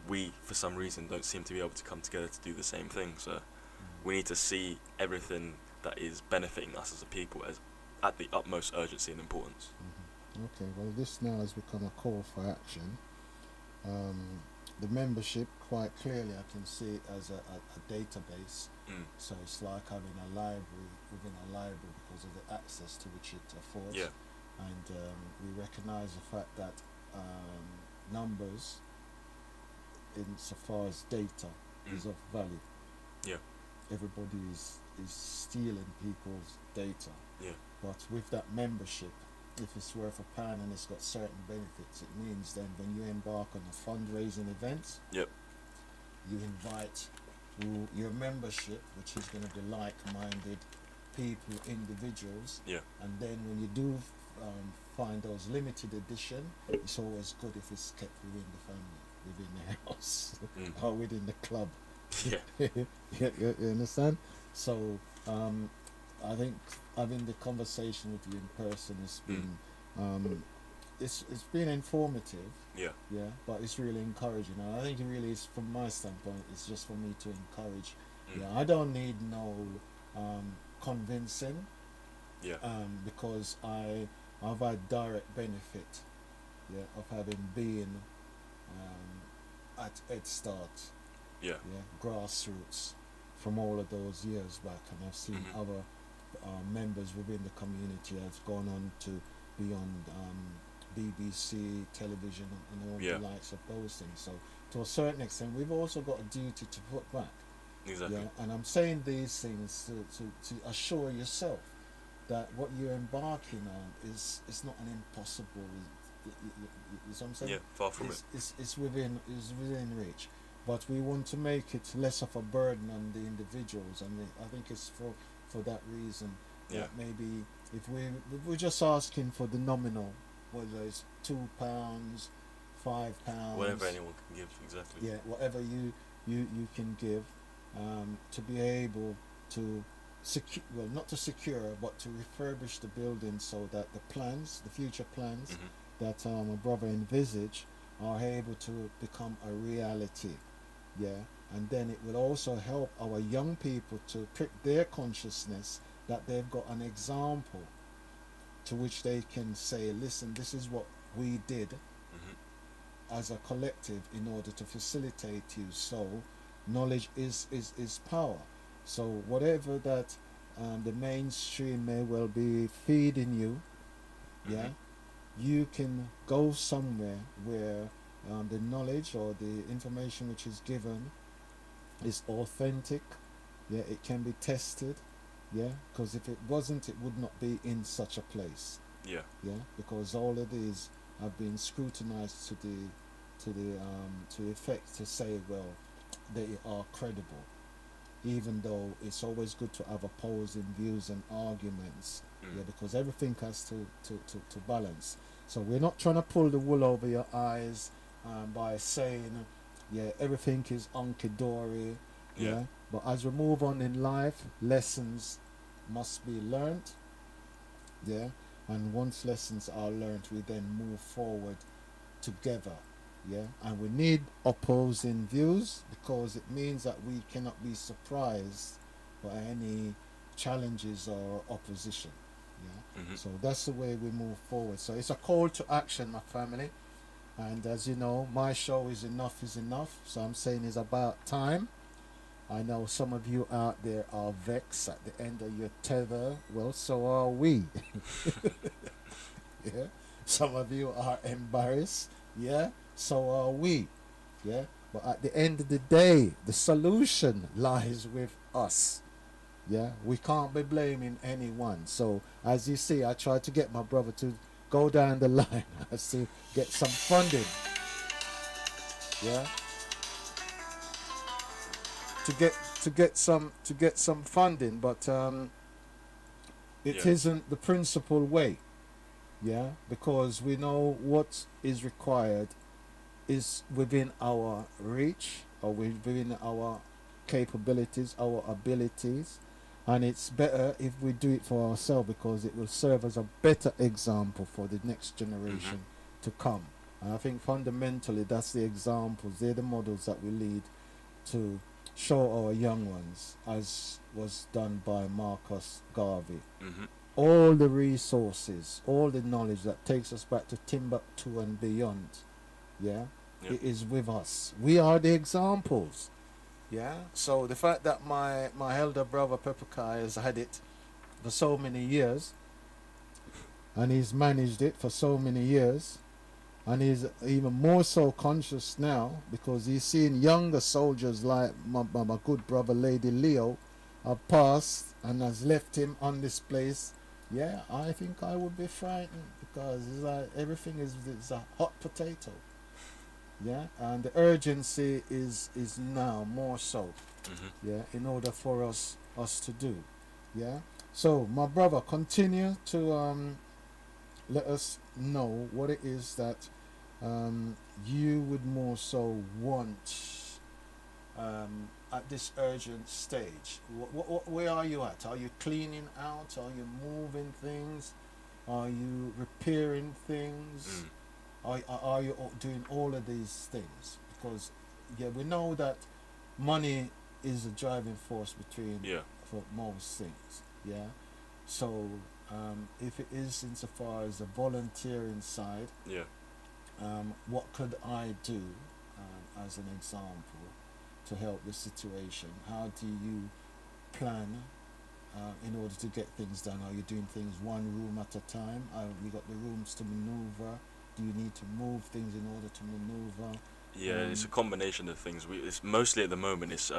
We, for some reason, don't seem to be able to come together to do the same thing, so we need to see everything that is benefiting us as a people as at the utmost urgency and importance. Okay, well this now has become a call for action. The membership, quite clearly I can see it as a database, so it's like having a library within a library because of the access to which it affords. And we recognise the fact that numbers insofar as data is of value. Everybody is stealing people's data, but with that membership, if it's worth £1 and it's got certain benefits, it means then when you embark on the fundraising events, you invite your membership, which is going to be like-minded people, individuals, and then when you do find those limited edition, it's always good if it's kept within the family, within the house, or within the club. Yeah. You understand? So I think having the conversation with you in person has been it's been informative. Yeah. Yeah, but it's really encouraging. And I think it really is, from my standpoint, it's just for me to encourage. Yeah, I don't need no convincing. Yeah. Because I've had direct benefit, yeah, of having been at Head Start, Yeah. grassroots, from all of those years back, and I've seen other members within the community has gone on to be on BBC television and all the likes of those things. So to a certain extent, we've also got a duty to put back. Exactly. Yeah, and I'm saying these things to assure yourself that what you're embarking on is not an impossible. You know what I'm saying? Yeah, far from it. It's within reach, but we want to make it less of a burden on the individuals, and I think it's for that reason. Yeah. That maybe if we're just asking for the nominal, whether it's £2, £5, Whatever anyone can give, exactly. yeah, whatever you can give, to be able to not to secure, but to refurbish the building so that the future plans that my brother envisage are able to become a reality. Yeah, and then it will also help our young people to prick their consciousness that they've got an example to which they can say, listen, this is what we did as a collective in order to facilitate you. So knowledge is power. So whatever that the mainstream may well be feeding you, yeah, you can go somewhere where the knowledge or the information which is given is authentic. Yeah, it can be tested. Yeah, because if it wasn't, it would not be in such a place. Yeah. Yeah, because all of these have been scrutinized to the effect to say, well, they are credible, even though it's always good to have opposing views and arguments. Yeah, because everything has to balance. So we're not trying to pull the wool over your eyes by saying, yeah, everything is hunky-dory. Yeah. But as we move on in life, lessons must be learnt. Yeah. And once lessons are learnt, we then move forward together. Yeah. And we need opposing views, because it means that we cannot be surprised by any challenges or opposition. Yeah. So that's the way we move forward. So it's a call to action, my family. And as you know, my show is enough is enough. So I'm saying it's about time. I know some of you out there are vexed at the end of your tether. Well, so are we. Yeah. Some of you are embarrassed. Yeah. So are we. Yeah. But at the end of the day, the solution lies with us. Yeah. We can't be blaming anyone. So as you see, I tried to get my brother to go down the line as to get some funding. Yeah. To get some funding, but it isn't the principal way. Yeah, because we know what is required is within our reach, or within our capabilities, our abilities, and it's better if we do it for ourselves, because it will serve as a better example for the next generation to come. And I think fundamentally that's the examples, they're the models that we lead to show our young ones, as was done by Marcus Garvey. All the resources, all the knowledge that takes us back to Timbuktu and beyond, it is with us. We are the examples. Yeah. So the fact that my elder brother Pepperkai has had it for so many years, and he's managed it for so many years, and he's even more so conscious now, because he's seeing younger soldiers like my good brother Lady Leo have passed and has left him on this place. Yeah, I think I would be frightened, because it's like everything is a hot potato. Yeah, and the urgency is now more so. Yeah, in order for us to do. Yeah. So my brother, continue to let us know what it is that you would more so want at this urgent stage. Where are you at? Are you cleaning out? Are you moving things? Are you repairing things? Are you doing all of these things? Because we know that money is a driving force between for most things. Yeah. So if it is insofar as the volunteering side, what could I do as an example to help the situation? How do you plan in order to get things done? Are you doing things one room at a time? Have you got the rooms to maneuver? Do you need to move things in order to maneuver? Yeah, it's a combination of things. It's mostly at the moment it's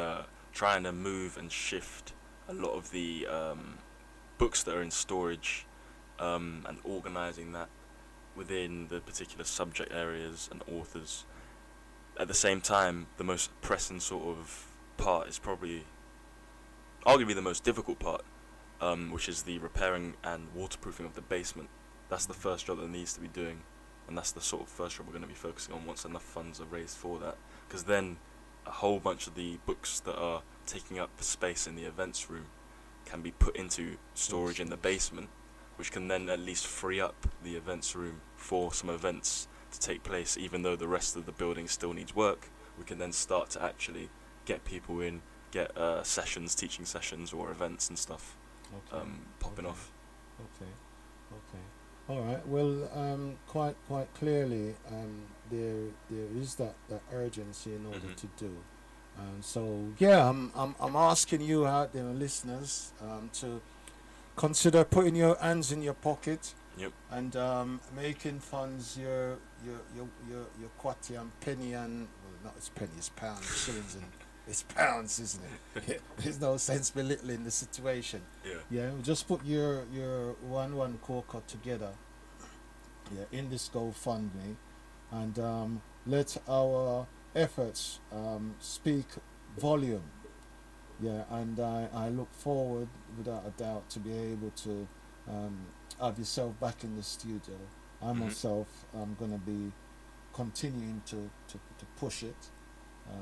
trying to move and shift a lot of the books that are in storage and organising that within the particular subject areas and authors. At the same time, the most pressing sort of part is probably arguably the most difficult part, which is the repairing and waterproofing of the basement. That's the first job that needs to be doing, and that's the sort of first job we're going to be focusing on once enough funds are raised for that, because then a whole bunch of the books that are taking up space in the events room can be put into storage in the basement, which can then at least free up the events room for some events to take place. Even though the rest of the building still needs work, we can then start to actually get people in, get sessions, teaching sessions or events and stuff popping off. Okay. All right. Well, quite clearly, there is that urgency in order to do. So yeah, I'm asking you out there, listeners, to consider putting your hands in your pocket. Yep. And making funds your quarter and penny and not it's penny, it's pounds, shillings, and it's pounds, isn't it? There's no sense belittling the situation. Yeah. Just put your one quokka together. Yeah, in this GoFundMe, and let our efforts speak volume. Yeah, and I look forward, without a doubt, to be able to have yourself back in the studio. I myself am going to be continuing to push it.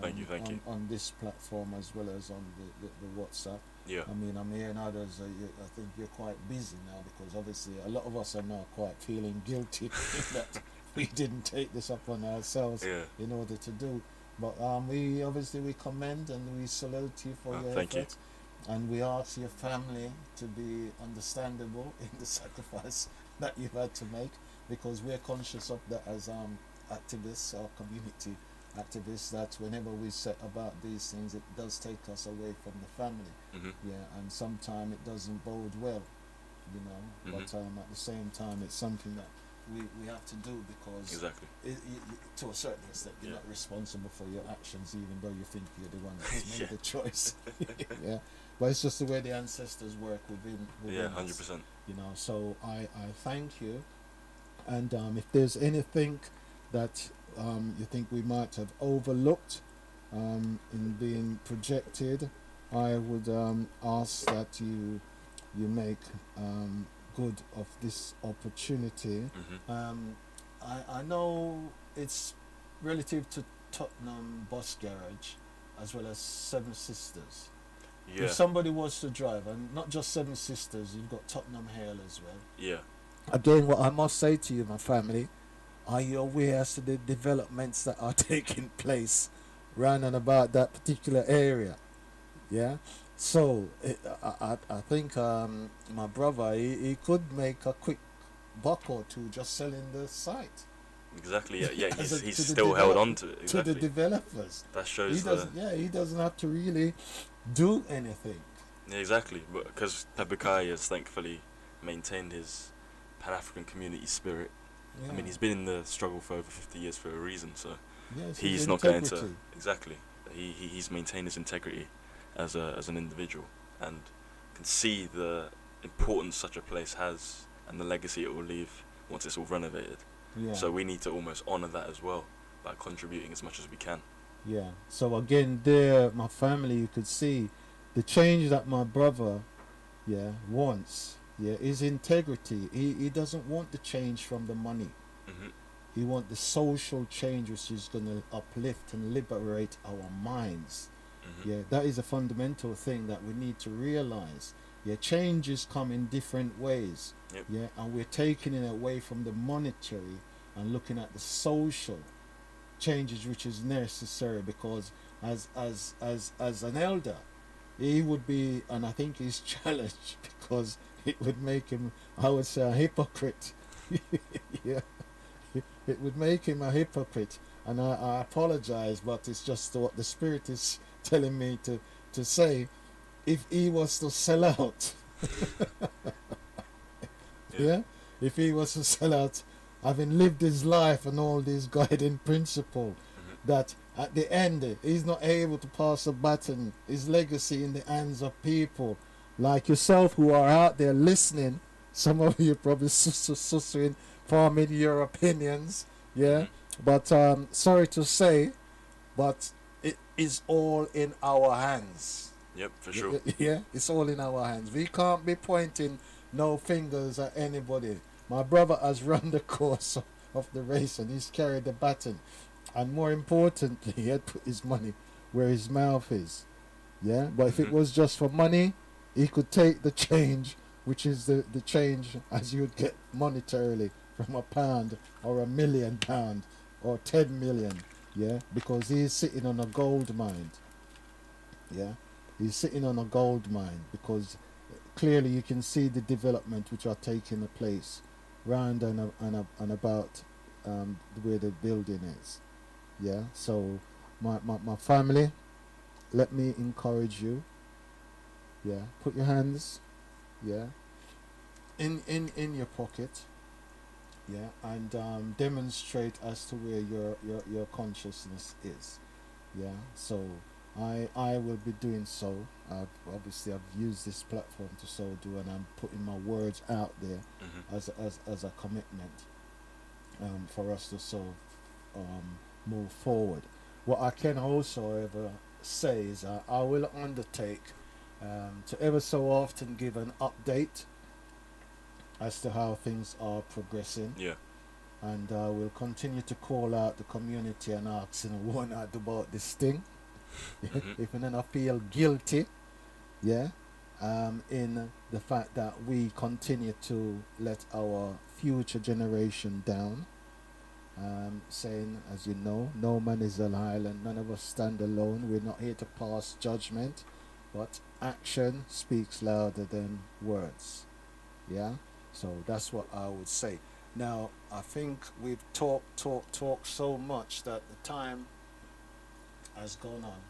Thank you. On this platform as well as on the WhatsApp. Yeah. I mean, I'm hearing others. I think you're quite busy now, because obviously a lot of us are now quite feeling guilty that we didn't take this upon ourselves in order to do. But we commend and we salute you for your efforts. And we ask your family to be understandable in the sacrifice that you've had to make, because we're conscious of that as activists or community activists, that whenever we set about these things, it does take us away from the family. And sometimes it doesn't bode well, but at the same time it's something that we have to do, because to a certain extent you're not responsible for your actions, even though you think you're the one that's made the choice. But it's just the way the ancestors work within 100%. us, so I thank you. And if there's anything that you think we might have overlooked in being projected, I would ask that you make good of this opportunity. I know it's relative to Tottenham Bus Garage as well as Seven Sisters. If somebody was to drive, and not just Seven Sisters, you've got Tottenham Hale as well. Again, what I must say to you, my family, are you aware as to the developments that are taking place round and about that particular area? So I think my brother, he could make a quick buck or two just selling the site. Exactly. He's still held on to it. Exactly. To the developers. That shows he doesn't have to really do anything. Yeah, exactly. Because Tabukai has thankfully maintained his Pan-African community spirit. I mean, he's been in the struggle for over 50 years for a reason, so he's not going to... Exactly. He's maintained his integrity as an individual, and can see the importance such a place has and the legacy it will leave once it's all renovated. So we need to almost honour that as well by contributing as much as we can. So again, there, my family, you could see the change that my brother wants Yeah, his integrity. He doesn't want the change from the money. Mhm. He wants the social change, which is going to uplift and liberate our minds. Yeah, that is a fundamental thing that we need to realize. Yeah, changes come in different ways. Yep. Yeah, and we're taking it away from the monetary and looking at the social changes, which is necessary, because as an elder, he would be, and I think he's challenged because it would make him, I would say, a hypocrite. Yeah, it would make him a hypocrite, and I apologize, but it's just what the Spirit is telling me to say. If he was to sell out, yeah, if he was to sell out, having lived his life and all these guiding principles, that at the end he's not able to pass a baton, his legacy in the hands of people like yourself who are out there listening. Some of you probably sussing, forming your opinions, yeah. But sorry to say, but it is all in our hands. Yep, for sure. Yeah, it's all in our hands. We can't be pointing no fingers at anybody. My brother has run the course of the race and he's carried the baton. And more importantly, he had put his money where his mouth is. Yeah, but if it was just for money, he could take the change, which is the change as you'd get monetarily from £1 or £1,000,000 or 10 million. Yeah, because he's sitting on a gold mine. Yeah, he's sitting on a gold mine because clearly you can see the development which are taking place round and about where the building is. Yeah, so my family, let me encourage you. Yeah, put your hands, yeah, in your pocket. Yeah, and demonstrate as to where your consciousness is. Yeah, so I will be doing so. Obviously, I've used this platform to so do, and I'm putting my words out there as a commitment for us to so move forward. What I can also ever say is I will undertake to ever so often give an update as to how things are progressing. Yeah. And we'll continue to call out the community and ask one out about this thing. If you don't feel guilty, yeah, in the fact that we continue to let our future generation down, saying, as you know, no man is an island, none of us stand alone. We're not here to pass judgment, but action speaks louder than words. Yeah, so that's what I would say. Now, I think we've talked so much that the time has gone on.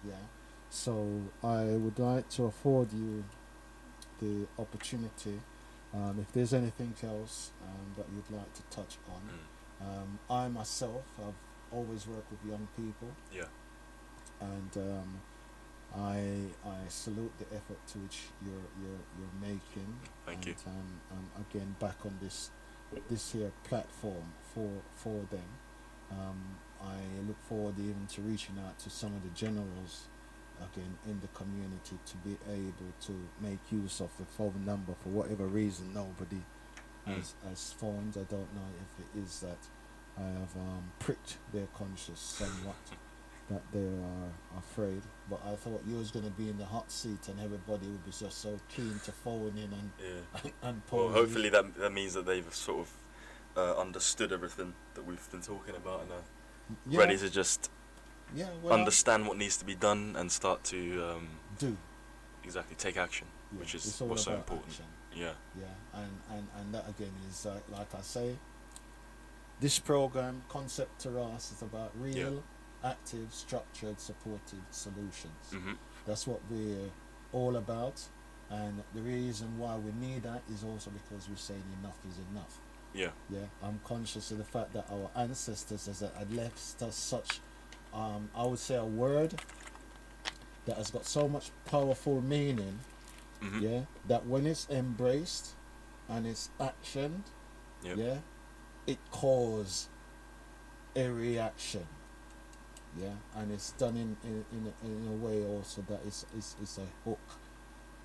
Yeah, so I would like to afford you the opportunity, if there's anything else that you'd like to touch on. I myself have always worked with young people. Yeah. And I salute the effort to which you're making. Thank you. And again, back on this here platform for them. I look forward even to reaching out to some of the generals again in the community to be able to make use of the phone number. For whatever reason, nobody has phones. I don't know if it is that I have pricked their conscience somewhat that they are afraid. But I thought you was going to be in the hot seat and everybody would be just so keen to phone in and pose. Well, hopefully that means that they've sort of understood everything that we've been talking about and are ready to just understand what needs to be done and start to do exactly take action, which is what's so important. Action. Yeah, and that again is like I say, this program concept to us is about real, active, structured, supportive solutions. That's what we're all about, and the reason why we need that is also because we're saying enough is enough. Yeah, I'm conscious of the fact that our ancestors had left us such, I would say, a word that has got so much powerful meaning. Yeah, that when it's embraced and it's actioned, it causes a reaction. Yeah, and it's done in a way also that it's a hook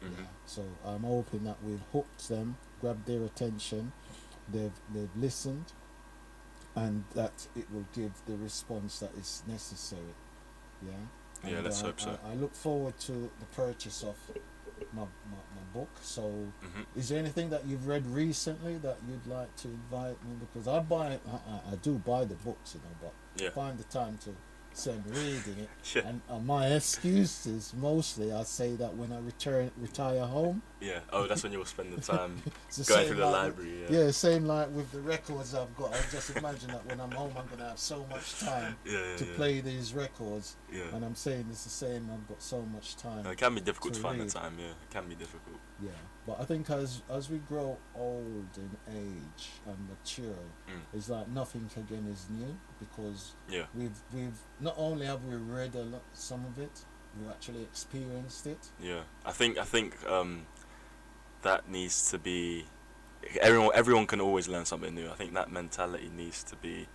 Yeah. So I'm hoping that we've hooked them, grabbed their attention, they've listened, and that it will give the response that is necessary. Yeah. Yeah, And, let's hope so. I look forward to the purchase of my book. So, is there anything that you've read recently that you'd like to invite me? Because I do buy the books, but Yeah. find the time to say I'm reading it. Yeah. And my excuses mostly, I say that when I retire home. Yeah. Oh, that's when you'll spend the time It's the going same through the like library. yeah, same like with the records I've got. I just imagine that when I'm home, I'm gonna have so much time to play these records. Yeah. And I'm saying it's the same. I've got so much time. It can be difficult to find read. the time. Yeah, it can be difficult. Yeah, but I think as we grow old in age and mature, it's like nothing again is new, because we've not only have we read some of it, we've actually experienced it. Yeah, I think that needs to be everyone can always learn something new. I think that mentality needs to be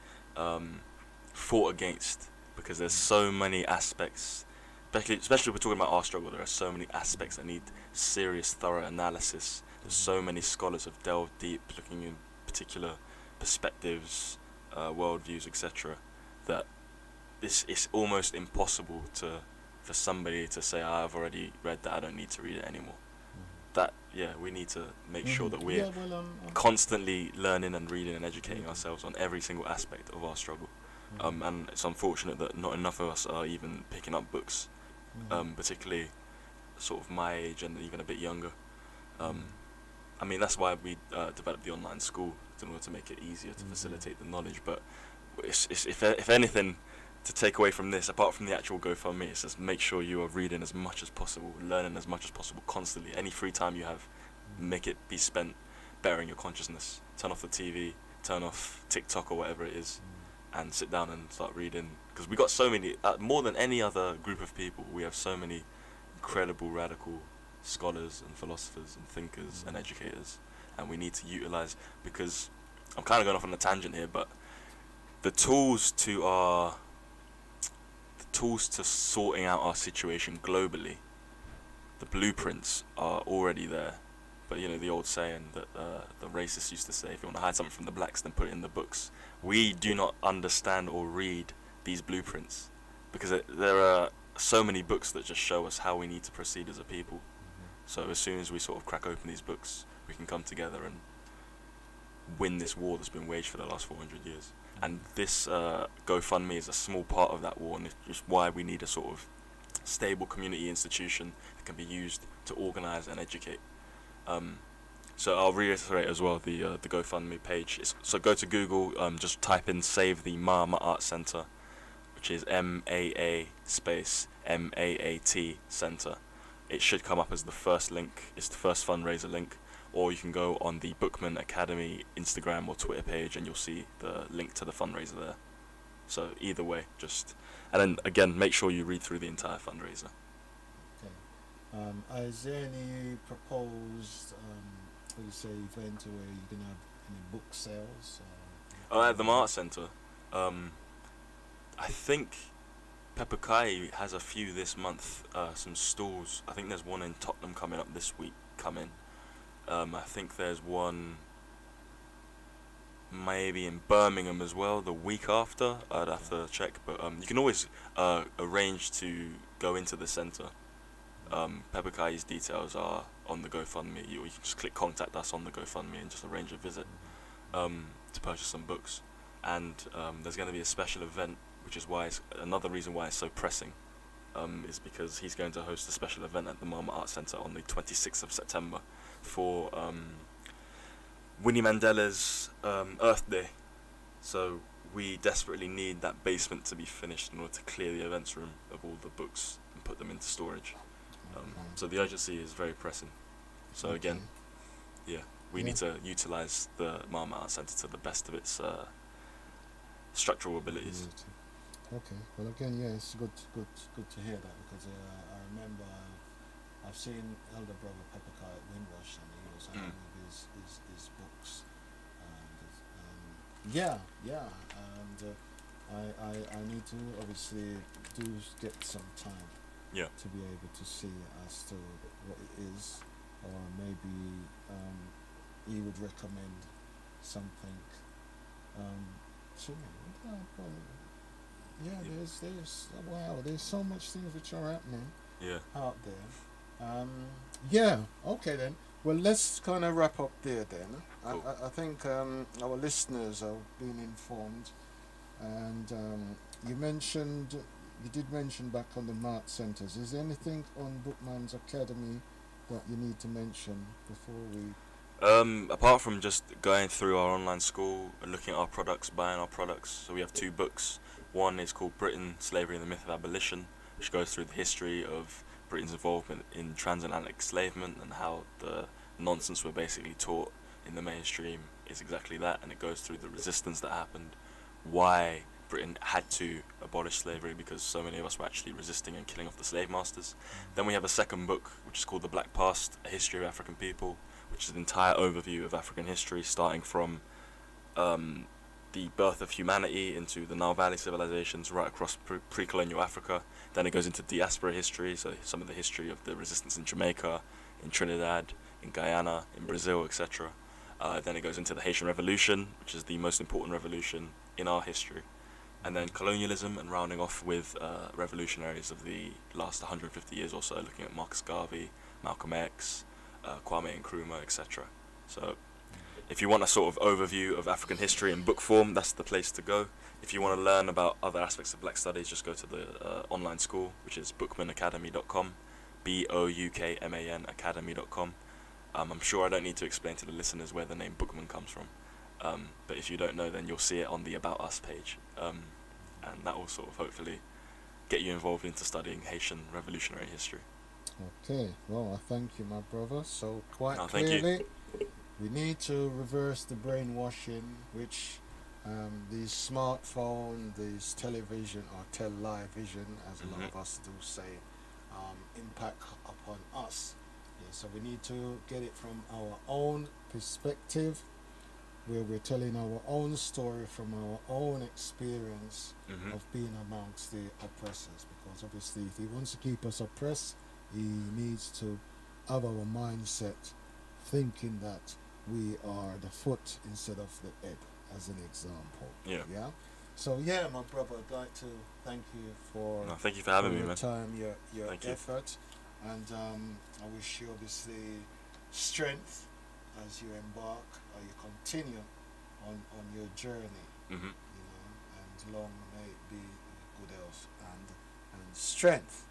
fought against, because there's so many aspects, especially if we're talking about our struggle. There are so many aspects that need serious, thorough analysis. There's so many scholars have delved deep, looking in particular perspectives, worldviews, etc. That it's almost impossible for somebody to say, I've already read that, I don't need to read it anymore. That we need to make sure that we're constantly learning and reading and educating ourselves on every single aspect of our struggle. And it's unfortunate that not enough of us are even picking up books, particularly sort of my age and even a bit younger. I mean, that's why we developed the online school, in order to make it easier to facilitate the knowledge. But it's if anything to take away from this, apart from the actual GoFundMe, it's just make sure you are reading as much as possible, learning as much as possible constantly. Any free time you have, make it be spent bettering your consciousness. Turn off the TV, turn off TikTok or whatever it is, and sit down and start reading. Because we got so many, more than any other group of people, we have so many incredible, radical scholars and philosophers and thinkers and educators, and we need to utilize, because I'm kind of going off on a tangent here, but the tools to sorting out our situation globally, the blueprints are already there. But you know the old saying that the racists used to say, if you want to hide something from the blacks, then put it in the books. We do not understand or read these blueprints, because there are so many books that just show us how we need to proceed as a people. So as soon as we sort of crack open these books, we can come together and win this war that's been waged for the last 400 years. And this GoFundMe is a small part of that war, and it's just why we need a sort of stable community institution that can be used to organise and educate. So I'll reiterate as well the GoFundMe page. So go to Google, just type in Save the Mama Art Centre, which is MAA space MAAT Centre. It should come up as the first link. It's the first fundraiser link. Or you can go on the Boukman Academy Instagram or Twitter page, and you'll see the link to the fundraiser there. So either way, and then again, make sure you read through the entire fundraiser. Okay. Is there any proposed, event where you can have any book sales? At the Art Centre, I think Pepper Kai has a few this month. Some stalls. I think there's one in Tottenham coming up this week. I think there's one maybe in Birmingham as well the week after. I'd have to check, but you can always arrange to go into the centre. Pepper Kai's details are on the GoFundMe. You can just click contact us on the GoFundMe and just arrange a visit to purchase some books. And there's going to be a special event, which is why another reason why it's so pressing, is because he's going to host a special event at the Mama Art Centre on the 26th of September for Winnie Mandela's Earth Day. So we desperately need that basement to be finished in order to clear the events room of all the books and put them into storage. So the urgency is very pressing. So again, we need to utilise the Mama Art Centre to the best of its structural abilities. Okay. Well, again, it's good to hear that, because I remember I've seen elder brother Pepper Kai at Windrush, and he was hanging with his books. And I need to obviously do get some time Yeah. to be able to see as to what it is, or maybe he would recommend something to me. Yeah, there's wow, there's so much things which are happening Yeah. out there. Yeah, okay then. Well, let's kind of wrap up there then. Cool. I think our listeners are being informed, and you did mention back on the Mart Centres. Is there anything on Boukman's Academy that you need to mention before we? Apart from just going through our online school and looking at our products, buying our products, so we have 2 books. One is called Britain, Slavery and the Myth of Abolition, which goes through the history of Britain's involvement in transatlantic enslavement and how the nonsense we're basically taught in the mainstream is exactly that, and it goes through the resistance that happened, why Britain had to abolish slavery because so many of us were actually resisting and killing off the slave masters. Then we have a second book which is called The Black Past, A History of African People, which is an entire overview of African history, starting from the birth of humanity into the Nile Valley civilizations right across pre-colonial Africa. Then it goes into diaspora history, so some of the history of the resistance in Jamaica, in Trinidad, in Guyana, in Brazil, etc. Then it goes into the Haitian Revolution, which is the most important revolution in our history. And then colonialism, and rounding off with revolutionaries of the last 150 years or so, looking at Marcus Garvey, Malcolm X, Kwame Nkrumah, etc. So if you want a sort of overview of African history in book form, that's the place to go. If you want to learn about other aspects of Black Studies, just go to the online school, which is boukmanacademy.com, Boukman academy.com. I'm sure I don't need to explain to the listeners where the name Boukman comes from. But if you don't know, then you'll see it on the About Us page. And that will sort of hopefully get you involved into studying Haitian revolutionary history. Okay, well, I thank you, my brother. So quite thank you. clearly, we need to reverse the brainwashing, which these smartphone, these television or television, as a lot of us do say, impact upon us. Yeah, so we need to get it from our own perspective, where we're telling our own story from our own experience of being amongst the oppressors. Because obviously, if he wants to keep us oppressed, he needs to have our mindset thinking that we are the foot instead of the head, as an example. Yeah. So yeah, my brother, I'd like to thank you for thank you for having me, your man. time, your Thank you. effort, and I wish you obviously strength as you embark or you continue on your journey. You know, and long may it be good health and strength.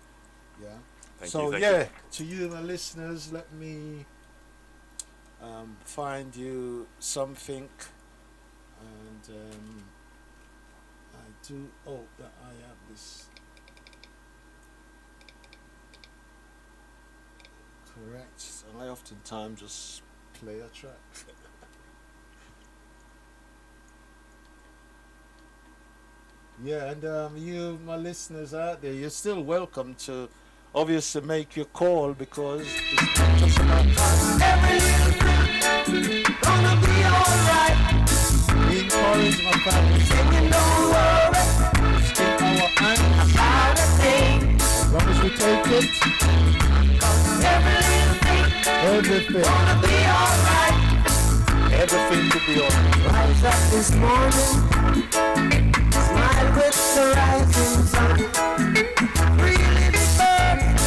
Yeah. Thank So you. yeah, to you, my listeners, let me find you something, and I do hope that I have this correct. And I oftentimes just play a track. Yeah, and you, my listeners out there, you're still welcome to obviously make your call, because it's not just about time. Everything gonna be alright. We encourage my family, singing don't worry. Let's keep our hands about a thing. As long as we take it, everything gonna be alright. Everything will be alright. Rise up this morning, smile with the rising sun. Really be burning.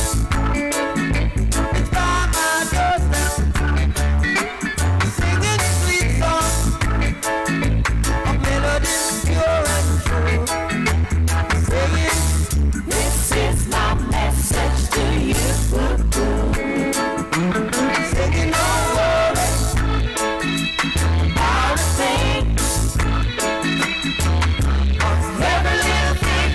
It's by my doorstep, singing sweet songs of melodies pure and true. Saying, this is my message to you. Singing, don't worry about a thing, 'cause every little thing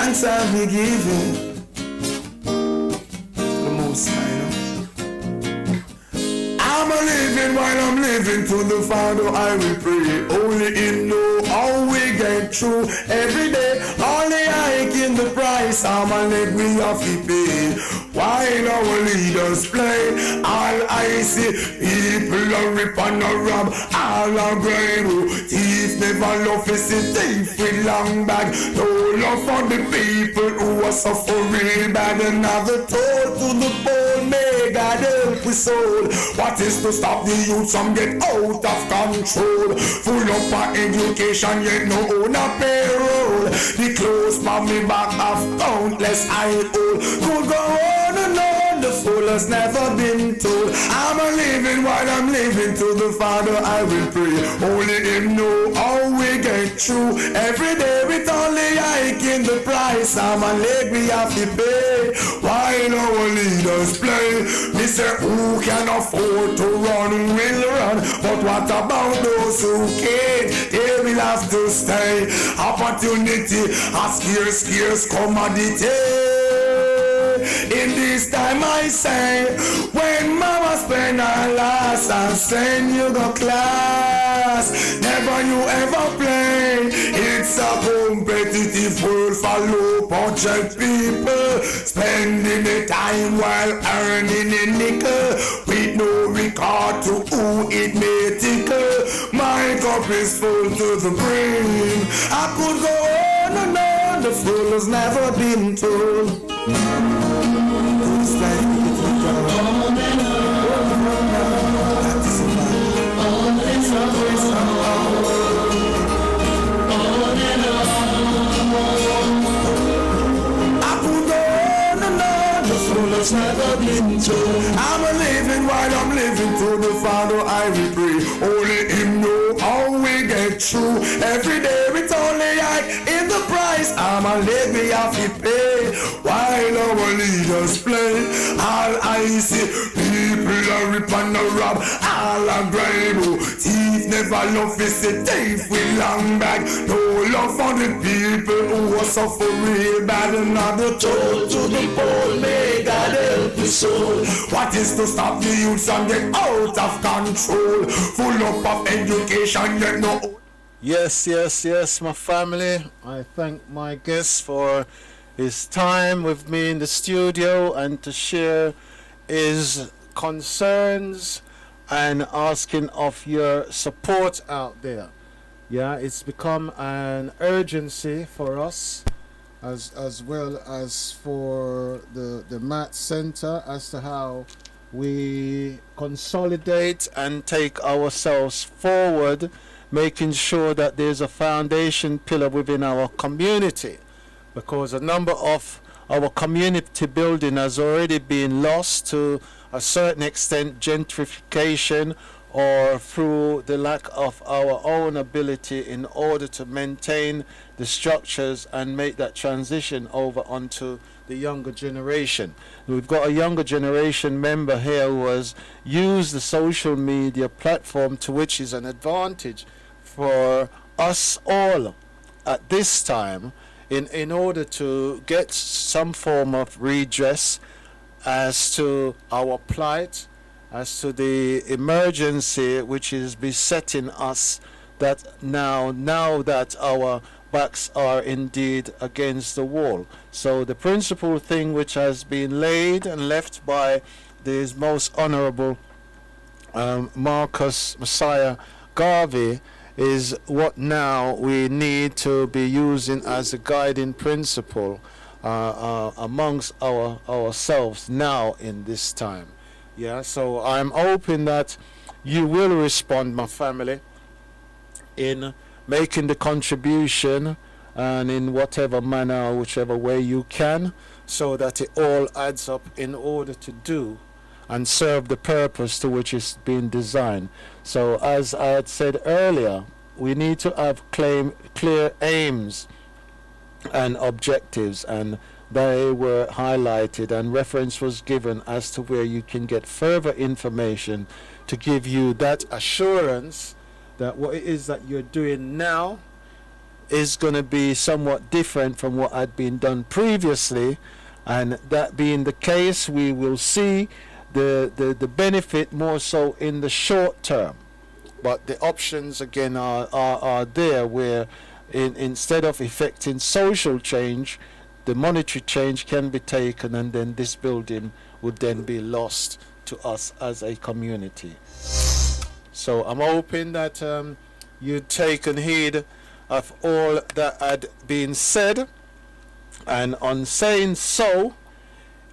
thanks I'll be giving the most high. I'm a living while I'm living to the Father I will pray. Only Him know how we get through every day. Only I in the price I'm a let we have to pay. While our leaders play, all I see people are rip and a rob. All are great. Thief never love is a thief with long bag. No love for the people who are suffering bad. Another toll to the poor, may God help with soul. What is to stop the youth from get out of control? Full up of education yet no own a payroll. The clothes from me back of countless I owe. Could go on and on, the fool has never been told. I'm a living while I'm living to the Father I will pray. Only Him know how we get through every day with only I in the price. I'm a leg we have to pay. While our leaders play, me say who can afford to run will run, but what about those who can't? They will have to stay. Opportunity a scarce commodity. In this time I say, when mama spend her last and send you go class, never you ever play. It's a competitive world for low budget people, spending the time while earning a nickel, with no regard to who it may tickle. My cup is full to the brim. I could go on and on, the fool has never been told. It's like on and I could go on and on, the fool has never been told. I'm a living while I'm living to the Father I will pray. Only Him know how we get through every day with only I in the price. I'm a living have to pay. While our leaders play, all I see people are rip and a rob. All are grave. Thief never love is a thief with long bag. No love for the people who are suffering real bad. Another toll to the poor, may God help the soul. What is to stop the youth from get out of control? Full up of education yet no. Yes, my family. I thank my guest for his time with me in the studio and to share his concerns and asking of your support out there. Yeah, it's become an urgency for us as well as for the Math Center as to how we consolidate and take ourselves forward, making sure that there's a foundation pillar within our community, because a number of our community building has already been lost to a certain extent, gentrification, or through the lack of our own ability in order to maintain the structures and make that transition over onto the younger generation. We've got a younger generation member here who has used the social media platform, to which is an advantage for us all at this time in order to get some form of redress as to our plight, as to the emergency which is besetting us, that now that our backs are indeed against the wall. So the principal thing which has been laid and left by the most honorable Marcus Messiah Garvey is what now we need to be using as a guiding principle amongst ourselves now in this time. Yeah, so I'm hoping that you will respond, my family, in making the contribution and in whatever manner or whichever way you can, so that it all adds up in order to do and serve the purpose to which it's been designed. So as I had said earlier, we need to have clear aims and objectives, and they were highlighted and reference was given as to where you can get further information to give you that assurance that what it is that you're doing now is going to be somewhat different from what had been done previously, and that being the case, we will see the benefit more so in the short term. But the options again are there, where instead of effecting social change, the monetary change can be taken, and then this building would then be lost to us as a community. So I'm hoping that you'd taken heed of all that had been said, and on saying so,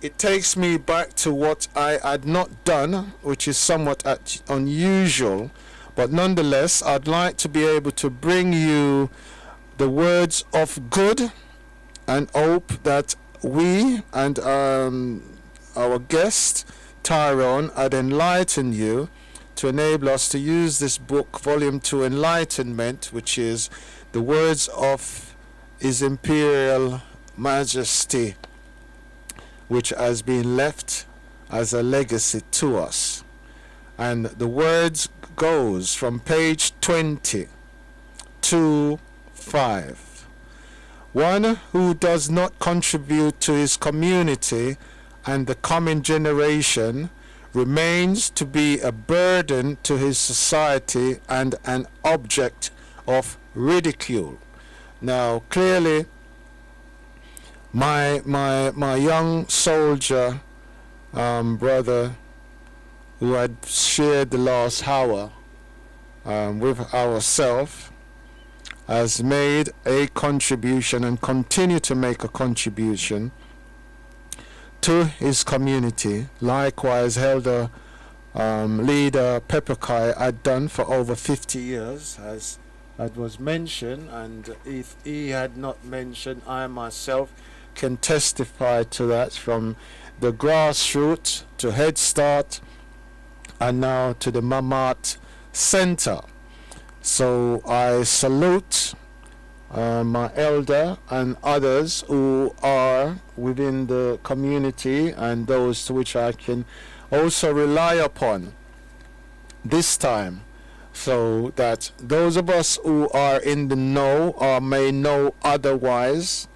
it takes me back to what I had not done, which is somewhat unusual, but nonetheless I'd like to be able to bring you the words of good, and hope that we and our guest Tyrone had enlightened you, to enable us to use this book, Volume 2, Enlightenment, which is the words of His Imperial Majesty, which has been left as a legacy to us. And the words goes from page 20 to 5. One who does not contribute to his community and the coming generation remains to be a burden to his society and an object of ridicule. Now, clearly, my young soldier brother, who had shared the last hour with ourselves, has made a contribution and continue to make a contribution to his community. Likewise, Elder Leader Pepperkai had done for over 50 years, as that was mentioned, and if he had not mentioned, I myself can testify to that, from the grassroots to Head Start and now to the Mamat Center. So I salute my elder and others who are within the community, and those to which I can also rely upon this time, so that those of us who are in the know or may know otherwise,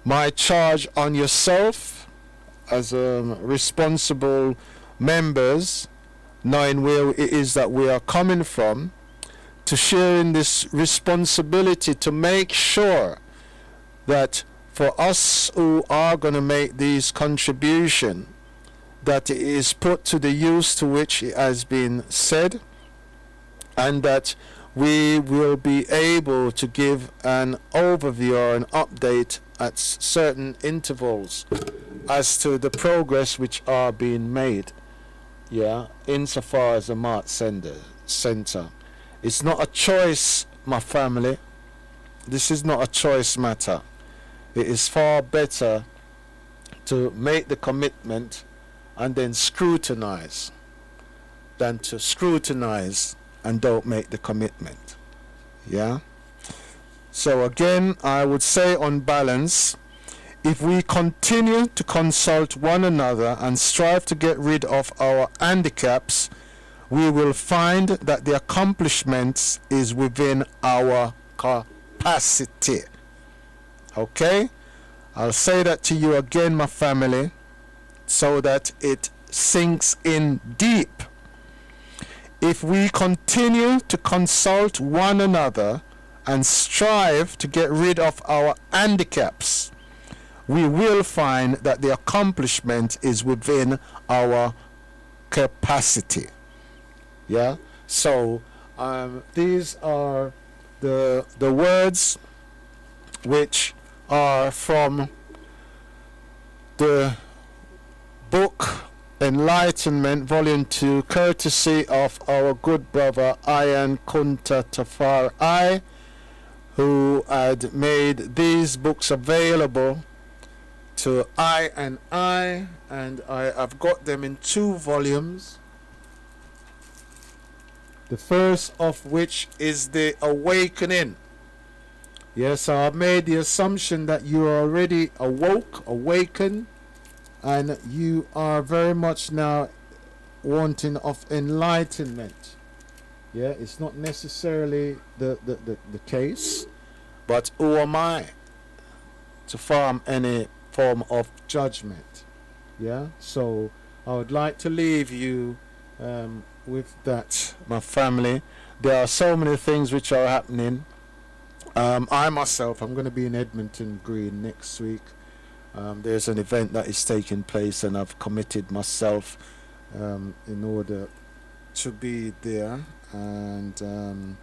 my charge on yourself as responsible members, knowing where it is that we are coming from, to share in this responsibility to make sure that for us who are going to make these contributions, that it is put to the use to which it has been said, and that we will be able to give an overview or an update at certain intervals as to the progress which are being made, insofar as the Mart Center. It's not a choice, my family. This is not a choice matter. It is far better to make the commitment and then scrutinize than to scrutinize and don't make the commitment. So again, I would say on balance, if we continue to consult one another and strive to get rid of our handicaps, we will find that the accomplishments is within our capacity. Okay? I'll say that to you again, my family, so that it sinks in deep. If we continue to consult one another and strive to get rid of our handicaps, we will find that the accomplishment is within our capacity. So these are the words which are from the book Enlightenment, Volume 2, courtesy of our good brother Ayan Kunta Tafari, who had made these books available to I, and I have got them in 2 volumes. The first of which is The Awakening. Yes, I've made the assumption that you are already awakened, and you are very much now wanting of enlightenment. It's not necessarily the case. But who am I to form any form of judgment? Yeah, so I would like to leave you with that, my family. There are so many things which are happening. I myself, I'm going to be in Edmonton Green next week. There's an event that is taking place, and I've committed myself in order to be there. And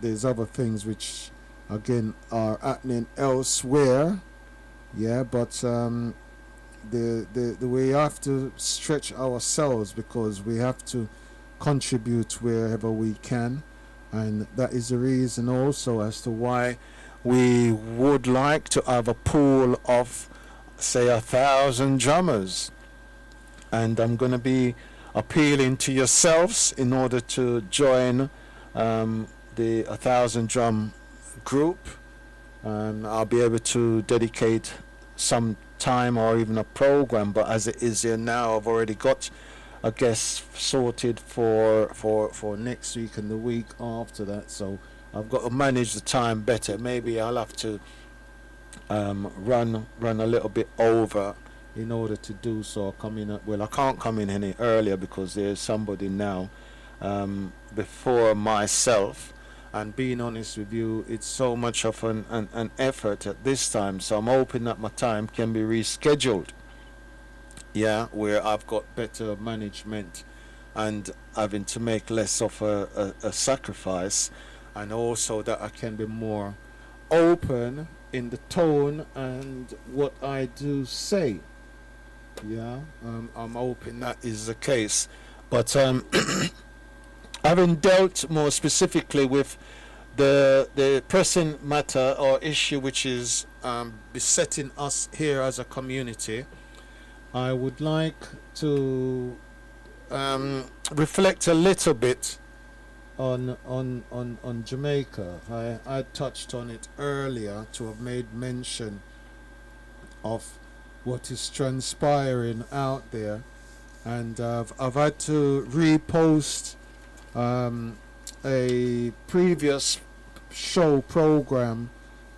there's other things which, again, are happening elsewhere. Yeah, but the we have to stretch ourselves, because we have to contribute wherever we can. And that is the reason also as to why we would like to have a pool of, say, 1,000 drummers. And I'm going to be appealing to yourselves in order to join the 1,000 drum group. I'll be able to dedicate some time or even a program, but as it is here now, I've already got a guest sorted for next week and the week after that, so I've got to manage the time better. Maybe I'll have to run a little bit over in order to do so. I can't come in any earlier because there's somebody now before myself. And being honest with you, it's so much of an effort at this time, so I'm hoping that my time can be rescheduled. Yeah, where I've got better management and having to make less of a sacrifice, and also that I can be more open in the tone and what I do say. Yeah, I'm hoping that is the case. But having dealt more specifically with the pressing matter or issue which is besetting us here as a community, I would like to reflect a little bit on Jamaica. I touched on it earlier to have made mention of what is transpiring out there, and I've had to repost a previous show program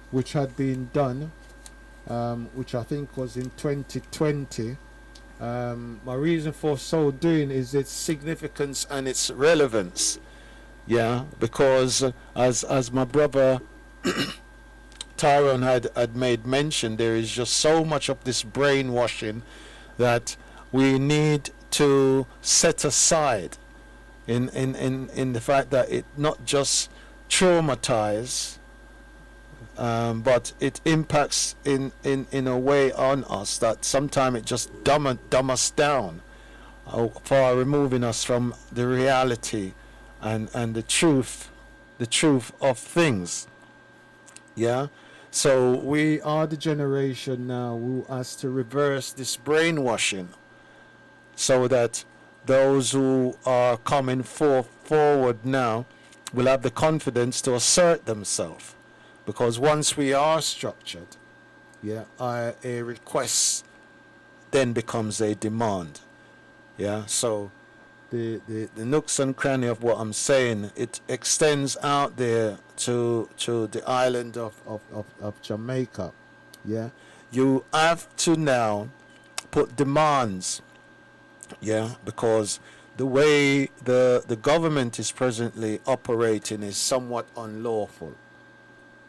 which had been done, which I think was in 2020. My reason for so doing is its significance and its relevance. Yeah, because as my brother Tyrone had made mention, there is just so much of this brainwashing that we need to set aside in the fact that it not just traumatize, but it impacts in a way on us that sometimes it just dumb us down, far removing us from the reality and the truth of things. Yeah, so we are the generation now who has to reverse this brainwashing, so that those who are coming forward now will have the confidence to assert themselves. Because once we are structured, yeah, a request then becomes a demand. Yeah, so the nooks and cranny of what I'm saying, it extends out there to the island of Jamaica. Yeah, you have to now put demands. Yeah, because the way the government is presently operating is somewhat unlawful.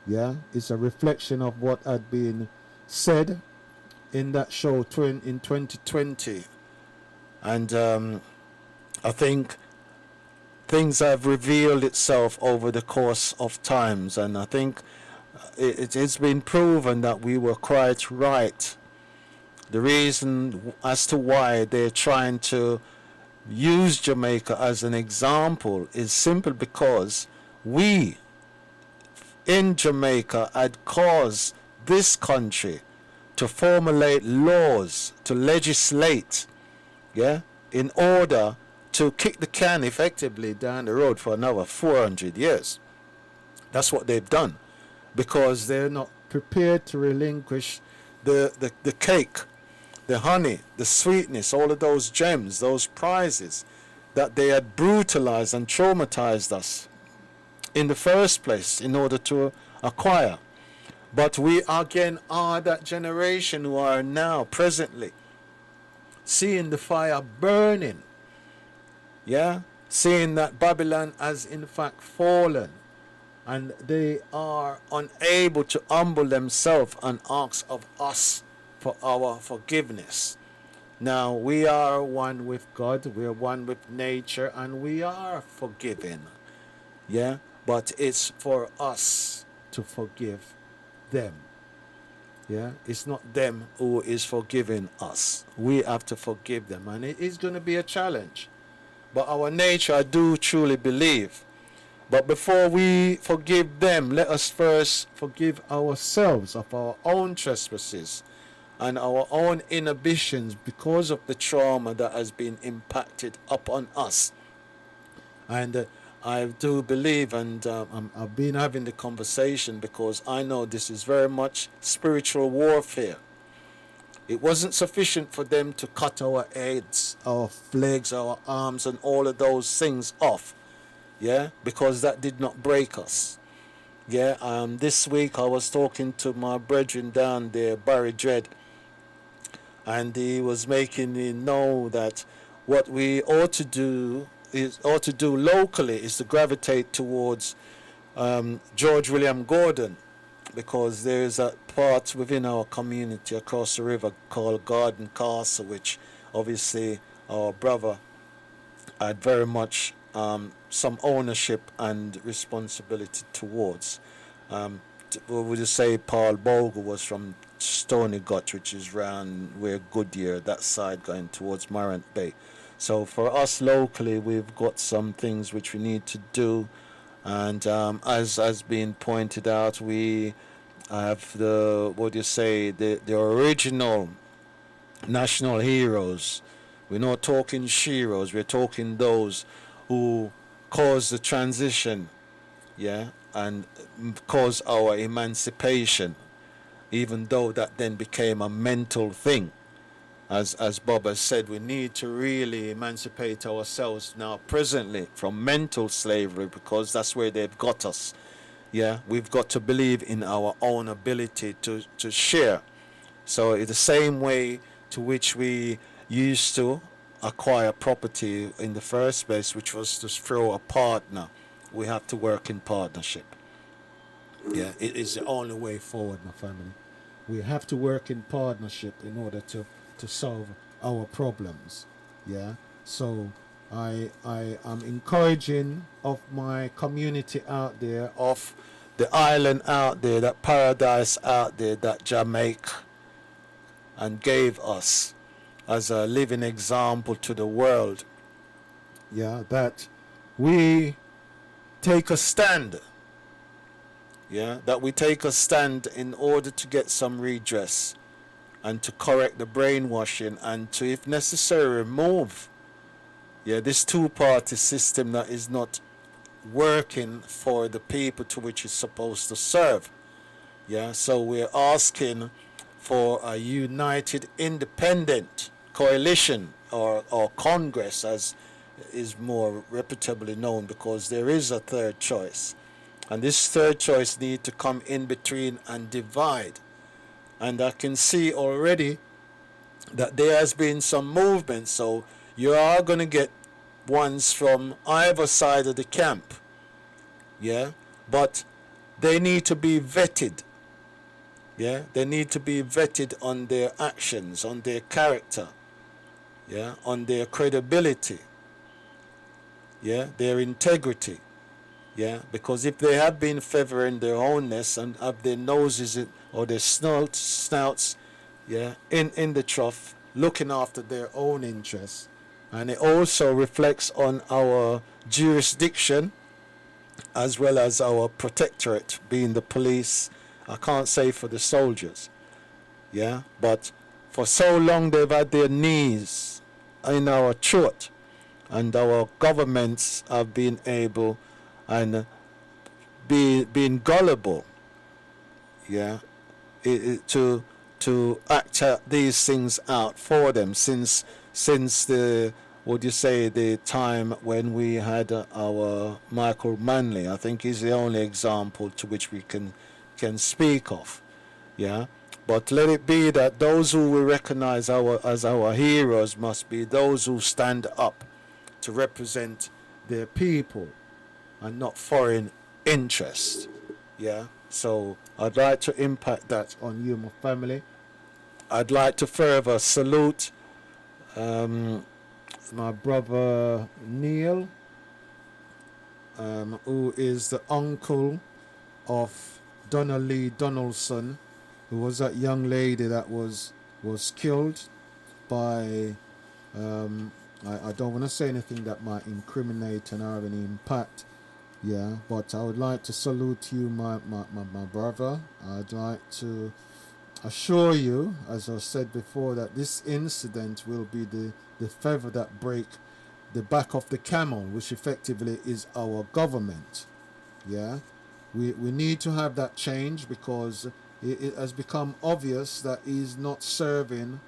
Yeah, it's a reflection of what had been said in that show in 2020. And I think things have revealed itself over the course of times, and I think it has been proven that we were quite right. The reason as to why they're trying to use Jamaica as an example is simply because we in Jamaica had caused this country to formulate laws, to legislate, yeah, in order to kick the can effectively down the road for another 400 years. That's what they've done, because they're not prepared to relinquish the cake, the honey, the sweetness, all of those gems, those prizes that they had brutalized and traumatized us in the first place in order to acquire. But we again are that generation who are now presently seeing the fire burning, yeah, seeing that Babylon has in fact fallen, and they are unable to humble themselves and ask of us for our forgiveness. Now we are one with God, we are one with nature, and we are forgiven, yeah, but it's for us to forgive them. Yeah, it's not them who is forgiving us. We have to forgive them, and it is going to be a challenge. But our nature, I do truly believe. But before we forgive them, let us first forgive ourselves of our own trespasses and our own inhibitions because of the trauma that has been impacted upon us. And I do believe, and I've been having the conversation because I know this is very much spiritual warfare. It wasn't sufficient for them to cut our heads, our legs, our arms, and all of those things off, yeah, because that did not break us. Yeah, this week I was talking to my brethren down there, Barry Dredd, and he was making me know that what we ought to do locally is to gravitate towards George William Gordon, because there's a part within our community across the river called Garden Castle, which obviously our brother had very much some ownership and responsibility towards. What would you say Paul Bogle was from Stony Gut, which is round where Goodyear, that side going towards Morant Bay. So for us locally, we've got some things which we need to do, and as has been pointed out, we have the original national heroes. We're not talking sheroes, we're talking those who caused the transition, yeah, and caused our emancipation, even though that then became a mental thing. As Bob has said, we need to really emancipate ourselves now presently from mental slavery, because that's where they've got us. Yeah, we've got to believe in our own ability to share. So in the same way to which we used to acquire property in the first place, which was to throw a partner, we have to work in partnership. Yeah, it is the only way forward, my family. We have to work in partnership in order to solve our problems. Yeah, so I am encouraging of my community out there, of the island out there, that paradise out there that Jamaica and gave us as a living example to the world. Yeah, that we take a stand. Yeah, that we take a stand in order to get some redress and to correct the brainwashing, and to, if necessary, remove this two-party system that is not working for the people to which it's supposed to serve. Yeah, so we're asking for a united independent coalition, or Congress, as is more reputably known, because there is a third choice. And this third choice needs to come in between and divide. And I can see already that there has been some movement, so you are going to get ones from either side of the camp, yeah, but they need to be vetted. Yeah, they need to be vetted on their actions, on their character, yeah, on their credibility, yeah, their integrity, yeah, because if they have been feathering their ownness and have their noses or their snouts, yeah, in the trough, looking after their own interests, and it also reflects on our jurisdiction as well as our protectorate, being the police. I can't say for the soldiers, yeah, but for so long they've had their knees in our throat, and our governments have been able and being gullible, yeah, to act these things out for them since the the time when we had our Michael Manley. I think he's the only example to which we can can speak of. Yeah. But let it be that those who we recognize as our heroes must be those who stand up to represent their people and not foreign interest. Yeah. So I'd like to impact that on you, my family. I'd like to further salute my brother Neil, who is the uncle of Donna Lee Donaldson, who was that young lady that was killed by I don't want to say anything that might incriminate and have any impact. Yeah, but I would like to salute you, my brother. I'd like to assure you, as I said before, that this incident will be the feather that break the back of the camel, which effectively is our government. Yeah, we need to have that change, because it has become obvious that he's not serving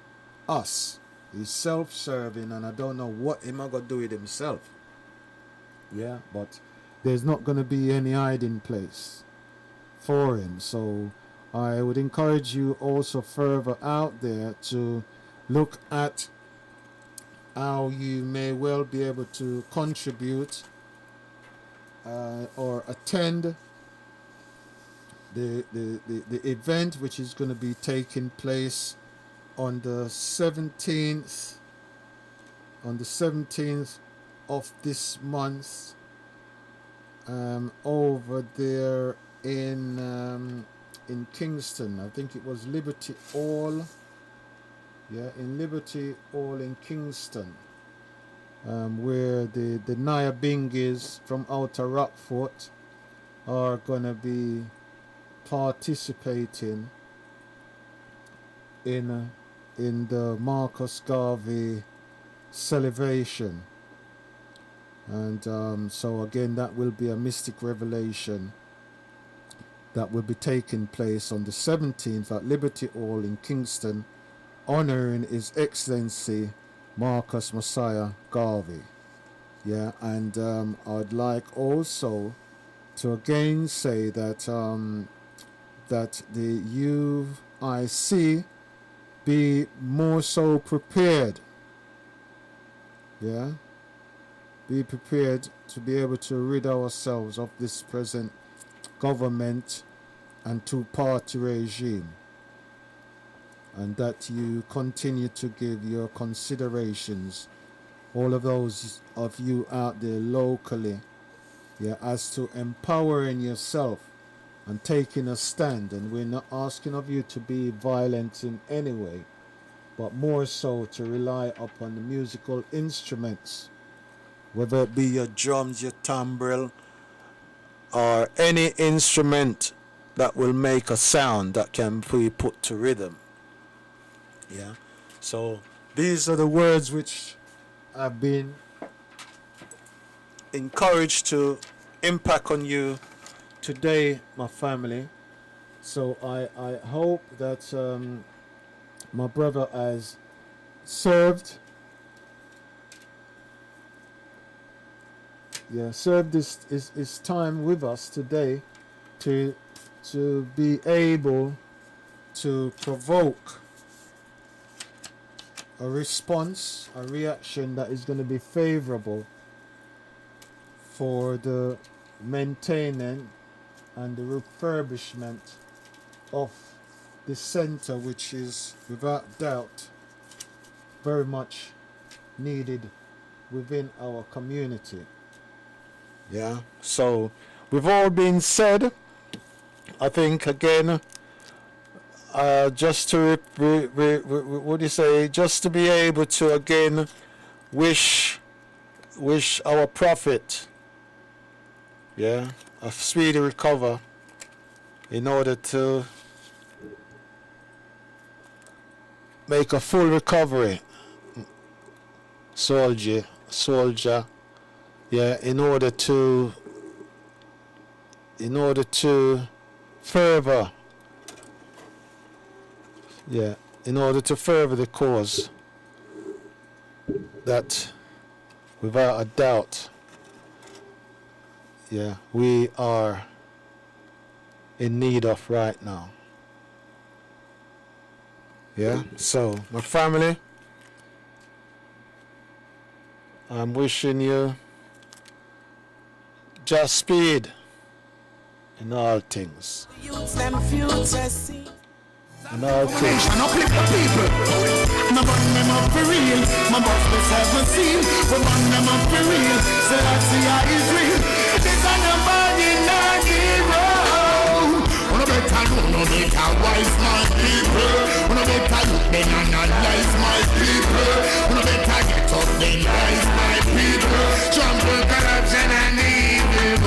us. He's self-serving, and I don't know what him going to do with himself. Yeah, but there's not going to be any hiding place for him. So I would encourage you also further out there to look at how you may well be able to contribute or attend the event, which is going to be taking place on the 17th of this month, over there in Kingston. I think it was Liberty Hall. Yeah, in Liberty Hall in Kingston, where the Nyabingis from Outer Rockfort are gonna be participating in the Marcus Garvey celebration. And so again, that will be a mystic revelation that will be taking place on the 17th at Liberty Hall in Kingston, honoring His Excellency Marcus Messiah Garvey. Yeah, and I'd like also to again say that that the UIC be more so prepared. Yeah, be prepared to be able to rid ourselves of this present government and two-party regime, and that you continue to give your considerations, all of those of you out there locally, yeah, as to empowering yourself and taking a stand. And we're not asking of you to be violent in any way, but more so to rely upon the musical instruments, whether it be your drums, your tambourine, or any instrument that will make a sound that can be put to rhythm. Yeah. So these are the words which have been encouraged to impact on you today, my family. So I hope that my brother has served this time with us today to be able to provoke a response, a reaction that is going to be favorable for the maintaining and the refurbishment of the center, which is without doubt very much needed within our community. Yeah, so with all being said, I think again, just to what do you say? Just to be able to again wish our prophet, yeah, a speedy recover, in order to make a full recovery, soldier, yeah, in order to further, yeah, in order to further the cause that, without a doubt, yeah, we are in need of right now. Yeah, so my family, I'm wishing you just speed in all things. In all things. And uplift the people. My bun them up for real. My boss me seven seal. We bun them up for real. So that's the eye is real. This a nobody not hero. Wanna better know, no better wise my people. Wanna better look then analyze my people. Wanna better get up then rise my people. Trample corruption and evil.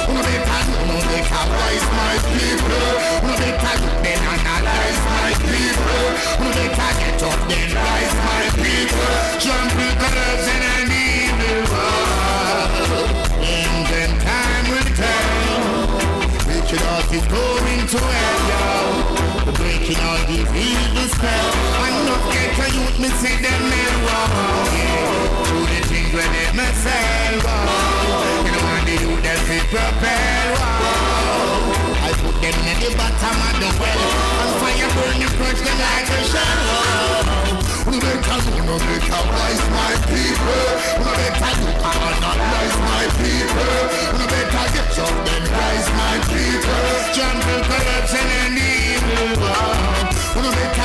Wanna better know, no better wise my people. Wanna better look then analyze my people. Wanna better get up then rise my people. Trample corruption and evil. And then time will tell. Wicked heart is going to hell, yo. Breaking all these evil spells. And not get a youth, me see them men walk. Do the things where they must sell, wow. You know when the youth them fit propel, wow. I put them in the bottom of the well. And fire burn you, crush them like a shell, wow. No better wise my people. No better look and analyze my people. No better get up then rise my people. Trample corruption and evil. No better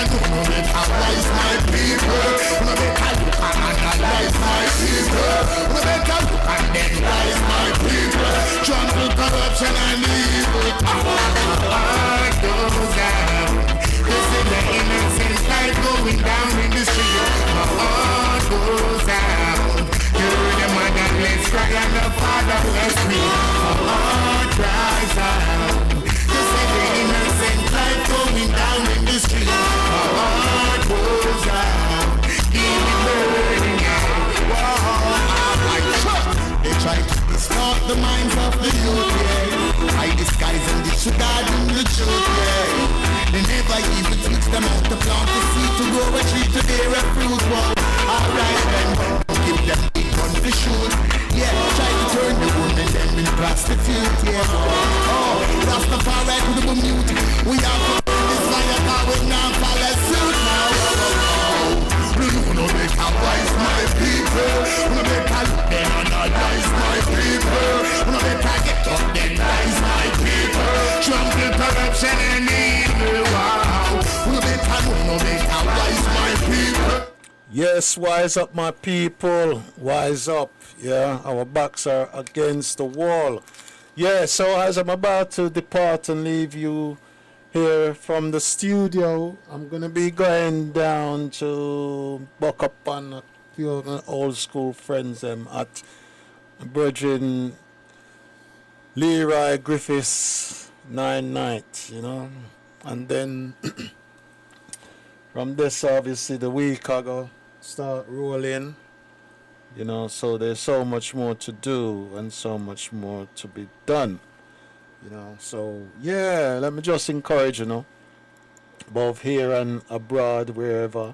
wise my people. No better look and analyze my people. No better look and then rise my people. Trample corruption and evil. Heart goes down. This is the innocent life going down in the street. My heart goes out. You're the motherless cry and the fatherless weep. My heart cries out. This is the innocent life going down in the street. My heart goes out. Keep it burning out. They try to distort the minds of the youth, yeah. I disguise and disregard in the truth, yeah. They never even teach them how to plant the seed, to grow a tree, to bear a fruit. Well, alright then, don't give them big gun to shoot. Yeah, try to turn the women them in prostitute, yeah. Oh, Rastafari to the mute. We have to burn this fire, cause we now follow suit now. No better wise my people. No better look then analyze my people. No better get up then rise my people. Trample corruption and evil. Wow. No better wise my people. Yes, wise up my people. Wise up. Yeah, our backs are against the wall. Yeah, so as I'm about to depart and leave you here from the studio, I'm gonna be going down to buck up on a few of my old school friends at Virgin Leroy Griffiths 9 night, you know, and then from this obviously the week I go start rolling, you know, so there's so much more to do and so much more to be done. You know, so yeah, let me just encourage, you know, both here and abroad, wherever,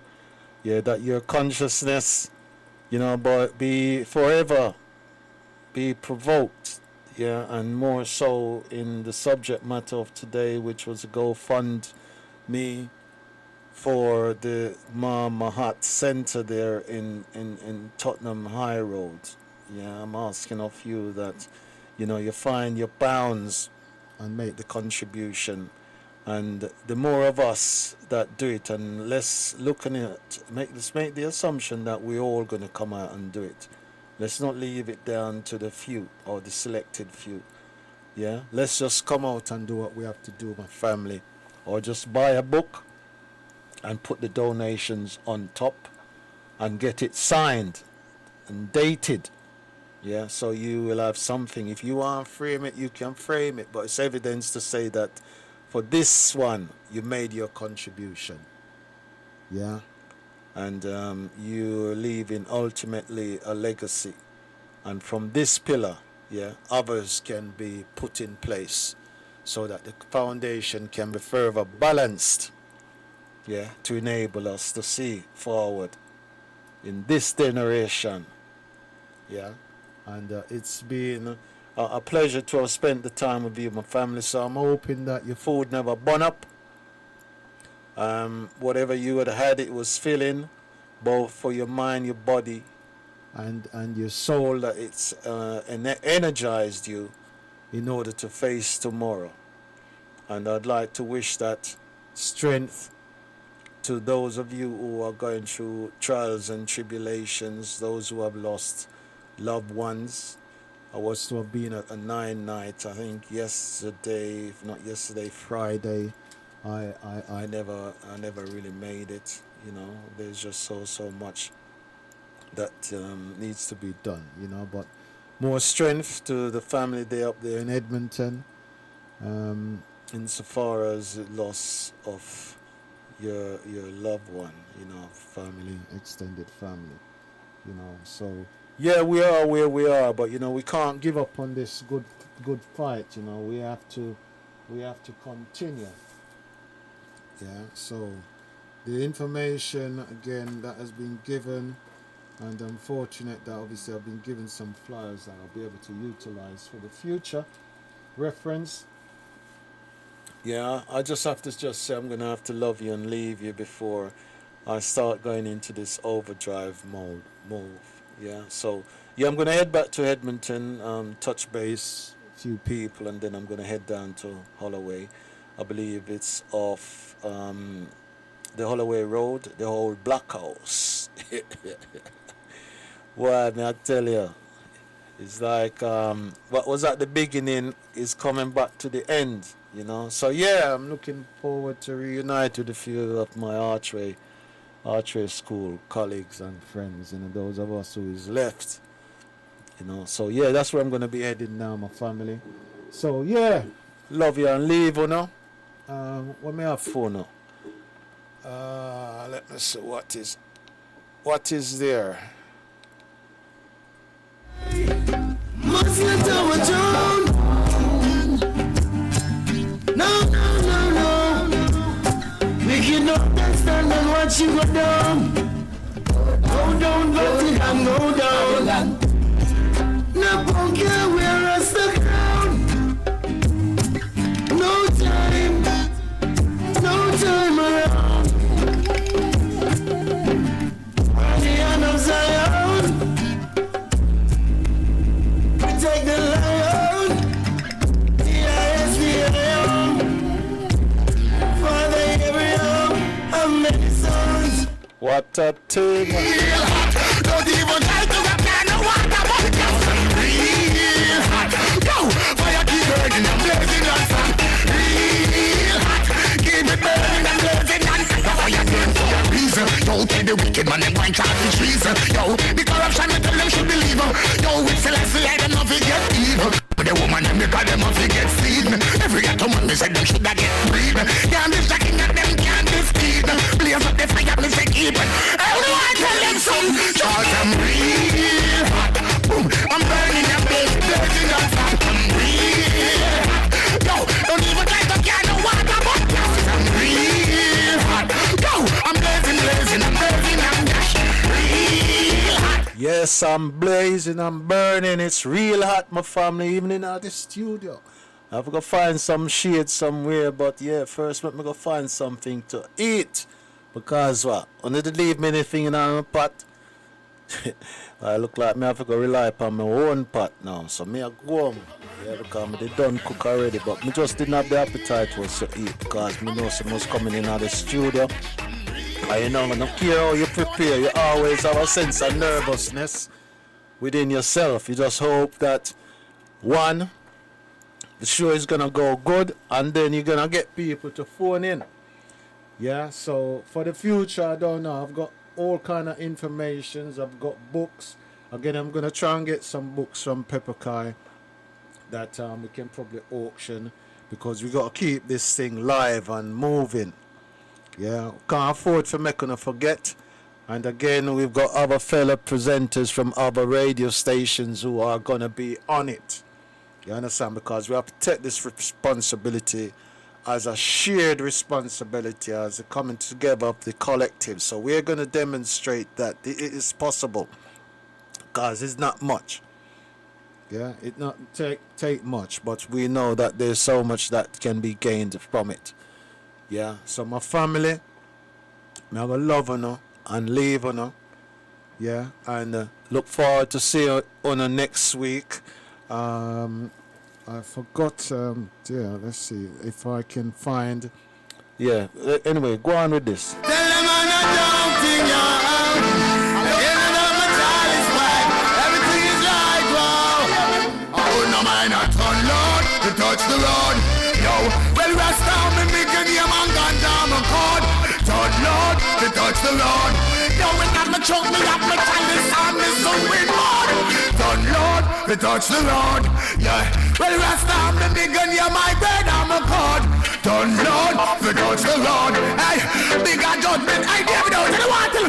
yeah, that your consciousness, you know, but be forever be provoked, yeah, and more so in the subject matter of today, which was a GoFundMe for the Mahat Center there in Tottenham High Road. Yeah, I'm asking of you that, you know, you find your pounds and make the contribution, and the more of us that do it, and let's make the assumption that we're all going to come out and do it. Let's not leave it down to the few or the selected few. Yeah, let's just come out and do what we have to do, my family, or just buy a book and put the donations on top and get it signed and dated. Yeah, so you will have something. If you want to frame it, you can frame it, but it's evidence to say that for this one, you made your contribution. Yeah, and you're leaving ultimately a legacy. And from this pillar, yeah, others can be put in place so that the foundation can be further balanced, yeah, to enable us to see forward in this generation. Yeah. And it's been a pleasure to have spent the time with you, my family. So I'm hoping that your food never burn up. Whatever you had, it was filling, both for your mind, your body, and your soul. That it's energized you in order to face tomorrow. And I'd like to wish that strength to those of you who are going through trials and tribulations, those who have lost loved ones. I was to have been at a 9 night, I think yesterday, if not yesterday, Friday. I never really made it. There's just so much that needs to be done. But more strength to the family there up there in Edmonton. Insofar as the loss of your loved one, family, extended family, So yeah, we are where we are, but we can't give up on this good fight. We have to continue. Yeah. So the information again that has been given, and I'm fortunate that obviously I've been given some flyers that I'll be able to utilize for the future reference. Yeah, I just have to say I'm going to have to love you and leave you before I start going into this overdrive move. Yeah, so yeah, I'm going to head back to Edmonton, touch base, a few people, and then I'm going to head down to Holloway. I believe it's off the Holloway Road, the old Black House. Why, may I tell you? It's like what was at the beginning is coming back to the end. So yeah, I'm looking forward to reunite with a few of my archery school colleagues and friends, those of us who is left. So yeah, that's where I'm gonna be heading now, my family. So yeah, love you and leave, What may I have for now? Let me see what is there. Must let our tone. No. We cannot stand and watch you go down. Go down, Vatican, go down. No punk here, wear us the crown. No time around. On the hand of Zion, we take the lion. What a team! Don't even try to get down the water, but just real hot. Go, fire keep burning and blazing on sun. Real hot, keep it burning and blazing on sun. The fire burn for a reason. Don't tell the wicked man them going charging treason. Yo, the corruption me tell them should believe. Yo, with Celeste I don't know if it get evil. But the woman them because them off it get seed. Every gentleman me say them should have get breed. Can't be stacking at them, can't be speed. Blaze up the fire, me say keep it. Everyone tell them some, cause I'm real hot. Boom, I'm burning your place, blazing on top. I'm real hot. Yo, don't even try to get no water, but cause I'm real hot. Yo, I'm blazing, I'm burning, I'm dash. Real hot. Yes, I'm blazing, I'm burning. It's real hot, my family, even in the studio. I've got to find some shade somewhere, but yeah, first let me go find something to eat. Because what? I need to leave me anything in my pot. I look like me have to go rely upon my own pot now. So me I go home. Yeah, because they done cook already. But me just didn't have the appetite was to eat. Because me know someone's coming in out the studio. And I don't care how you prepare. You always have a sense of nervousness within yourself. You just hope that, one, the show is going to go good. And then you're going to get people to phone in. Yeah, so for the future, I don't know. I've got all kind of informations. I've got books. Again, I'm going to try and get some books from Pepper Kai that we can probably auction, because we got to keep this thing live and moving. Yeah, can't afford for me to forget. And again, we've got other fellow presenters from other radio stations who are going to be on it. You understand? Because we have to take this responsibility as a shared responsibility, as a coming together of the collective. So we're going to demonstrate that it is possible, because it's not much. Yeah, it not take much, but we know that there's so much that can be gained from it. Yeah, so my family, me I gonna love you and leave you. Yeah, and look forward to see you on next week. I forgot. Yeah, let's see if I can find. Yeah. Anyway, go on with this. Tell them I'm not doubting you. Even though my child is white, everything is right, wow. I would not mind a ton, Lord, to touch the road. Yo, well, rest down me, big and your man gone down my cord. Touch, Lord, to touch the road. Yo, we got me choke, me up, me chalice, and me so win, Lord. Touch, Lord, to touch the road. Yeah, well, rest down me, big and your my bread and my cord. Touch, Lord, to touch the road. Hey, bigger judgment, I give it out to the water.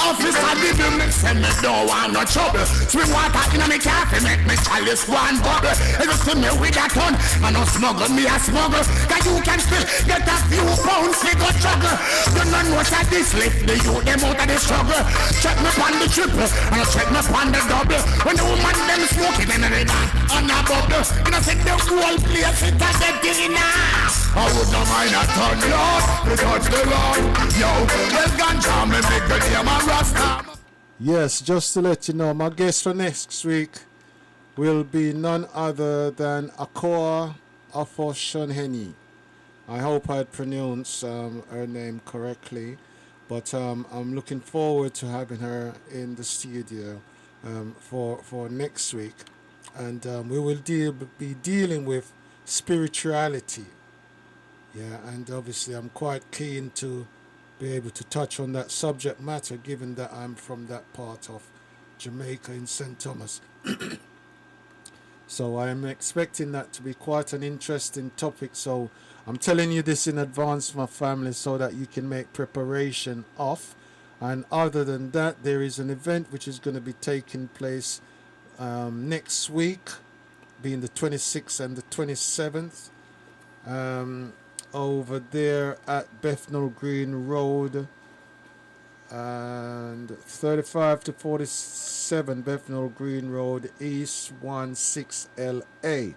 Officer, did you mix and me don't want no trouble. Swim water in me coffee, make me chalice one bubble. You see me with a ton, I no smuggle, me a smuggle. Cause you can still get a few pounds, we go struggle. You know what I this lift, the youth, them out of the struggle. Check me on the triple, and check me on the double. When the woman them smoking, then they dance on a bubble. You know, see the whole place, it has a dinner. I would not mind a ton, Lord, to touch the road. Yo, well, ganja, me make the name of Rasta. Yes, just to let you know, my guest for next week will be none other than Akoa Afoshanheni. I hope I pronounced her name correctly, but I'm looking forward to having her in the studio for next week, and we will be dealing with spirituality. Yeah, and obviously I'm quite keen to be able to touch on that subject matter, given that I'm from that part of Jamaica in St. Thomas. So I am expecting that to be quite an interesting topic. So I'm telling you this in advance, my family, so that you can make preparation of. And other than that, there is an event which is going to be taking place next week, being the 26th and the 27th, over there at Bethnal Green Road and 35 to 47 Bethnal Green Road East 16LA,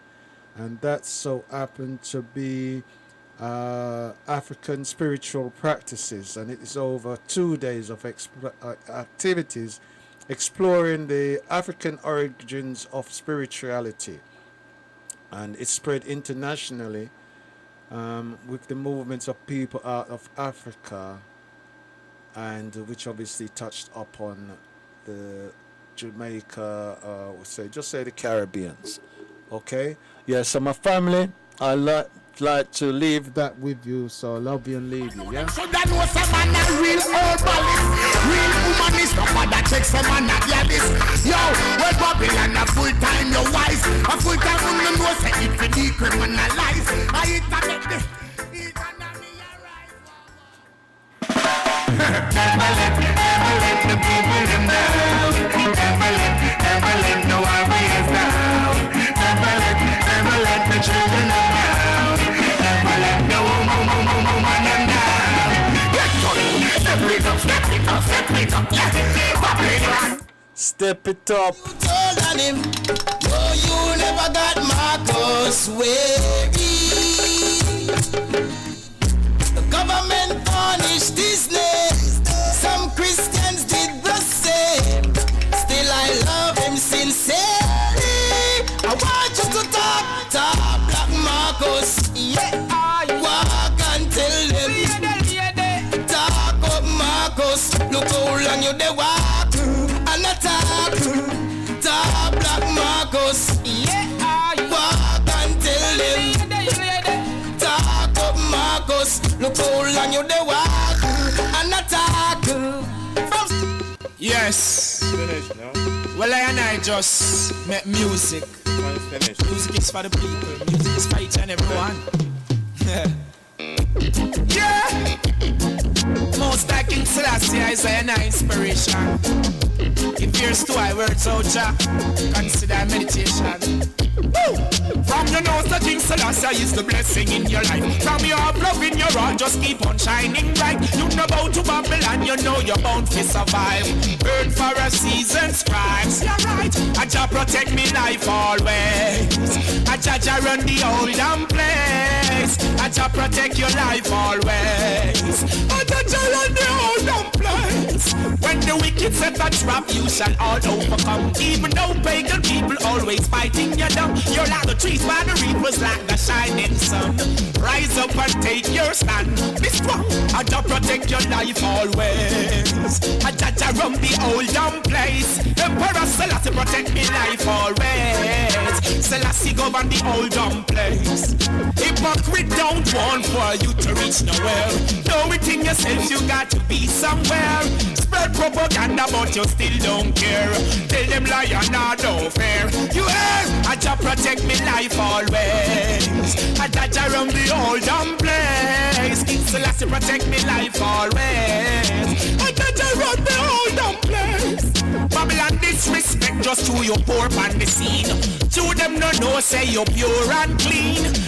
and that so happened to be African spiritual practices, and it is over 2 days of activities exploring the African origins of spirituality, and it's spread internationally with the movements of people out of Africa, and which obviously touched upon the Jamaica, just say the Caribbeans. Okay, yeah. So my family, I like to leave that with you. So I love you and leave you. Yeah. So that know some man a real herbalist, real humanist. Nobody takes some man a realist. Yo, well Babylon a full time your wise, a full time woman know say it for decriminalize. I eat a make the eat and a me a rise. Never let the people them down. Never let no warriors down. Never let the children down. Never let no woman them down. Yes, step it up, step it up, step it up. Yeah, Babylon. Step it up. Told on him, no, you never got Marcus weary. The government punished Disney. Some Christians did the same. Still I love him sincerely. I want you to talk Black Marcus. Yeah, walk and tell them. Talk up Marcus. Look how long you they walk and attack. Talk Black Marcus. Yeah, walk and tell them. Talk up Marcus. Look how long you they walk and attack. Yes. Finish now. Well, I just make music. Finish. Music is for the people. Music is for each and everyone. Yeah. Most like King Selassie is an inspiration. If yours to I words out, consider meditation. From your nose to King Selassie is the blessing in your life. From your love in your heart, just keep on shining bright. You know about to Babylon, you know you're bound to survive. Burn for a season, scribes, you're right. I just protect me life always. I just run the old damn place. I just protect your life always. I just run the old damn place. When the wicked set a trap, you shall all overcome. Even though pagan people always fighting you down, you're like the trees by the reapers, like the shining sun. Rise up and take your stand. Be strong, I just protect your life always. I just run the old damn place. Emperor Selassie protect me life always. Selassie govern the old damn place. Hypocrite don't want for you to reach nowhere. Know it in yourself, you got to be somewhere. Spread propaganda but you still don't care. Tell them liar, not no fair. You hear? I just protect me life always. I just run the old damn place. King Selassie protect me life always. I just run the old damn place. Babylon disrespect just to your poor on the scene. To them no say you're pure and clean.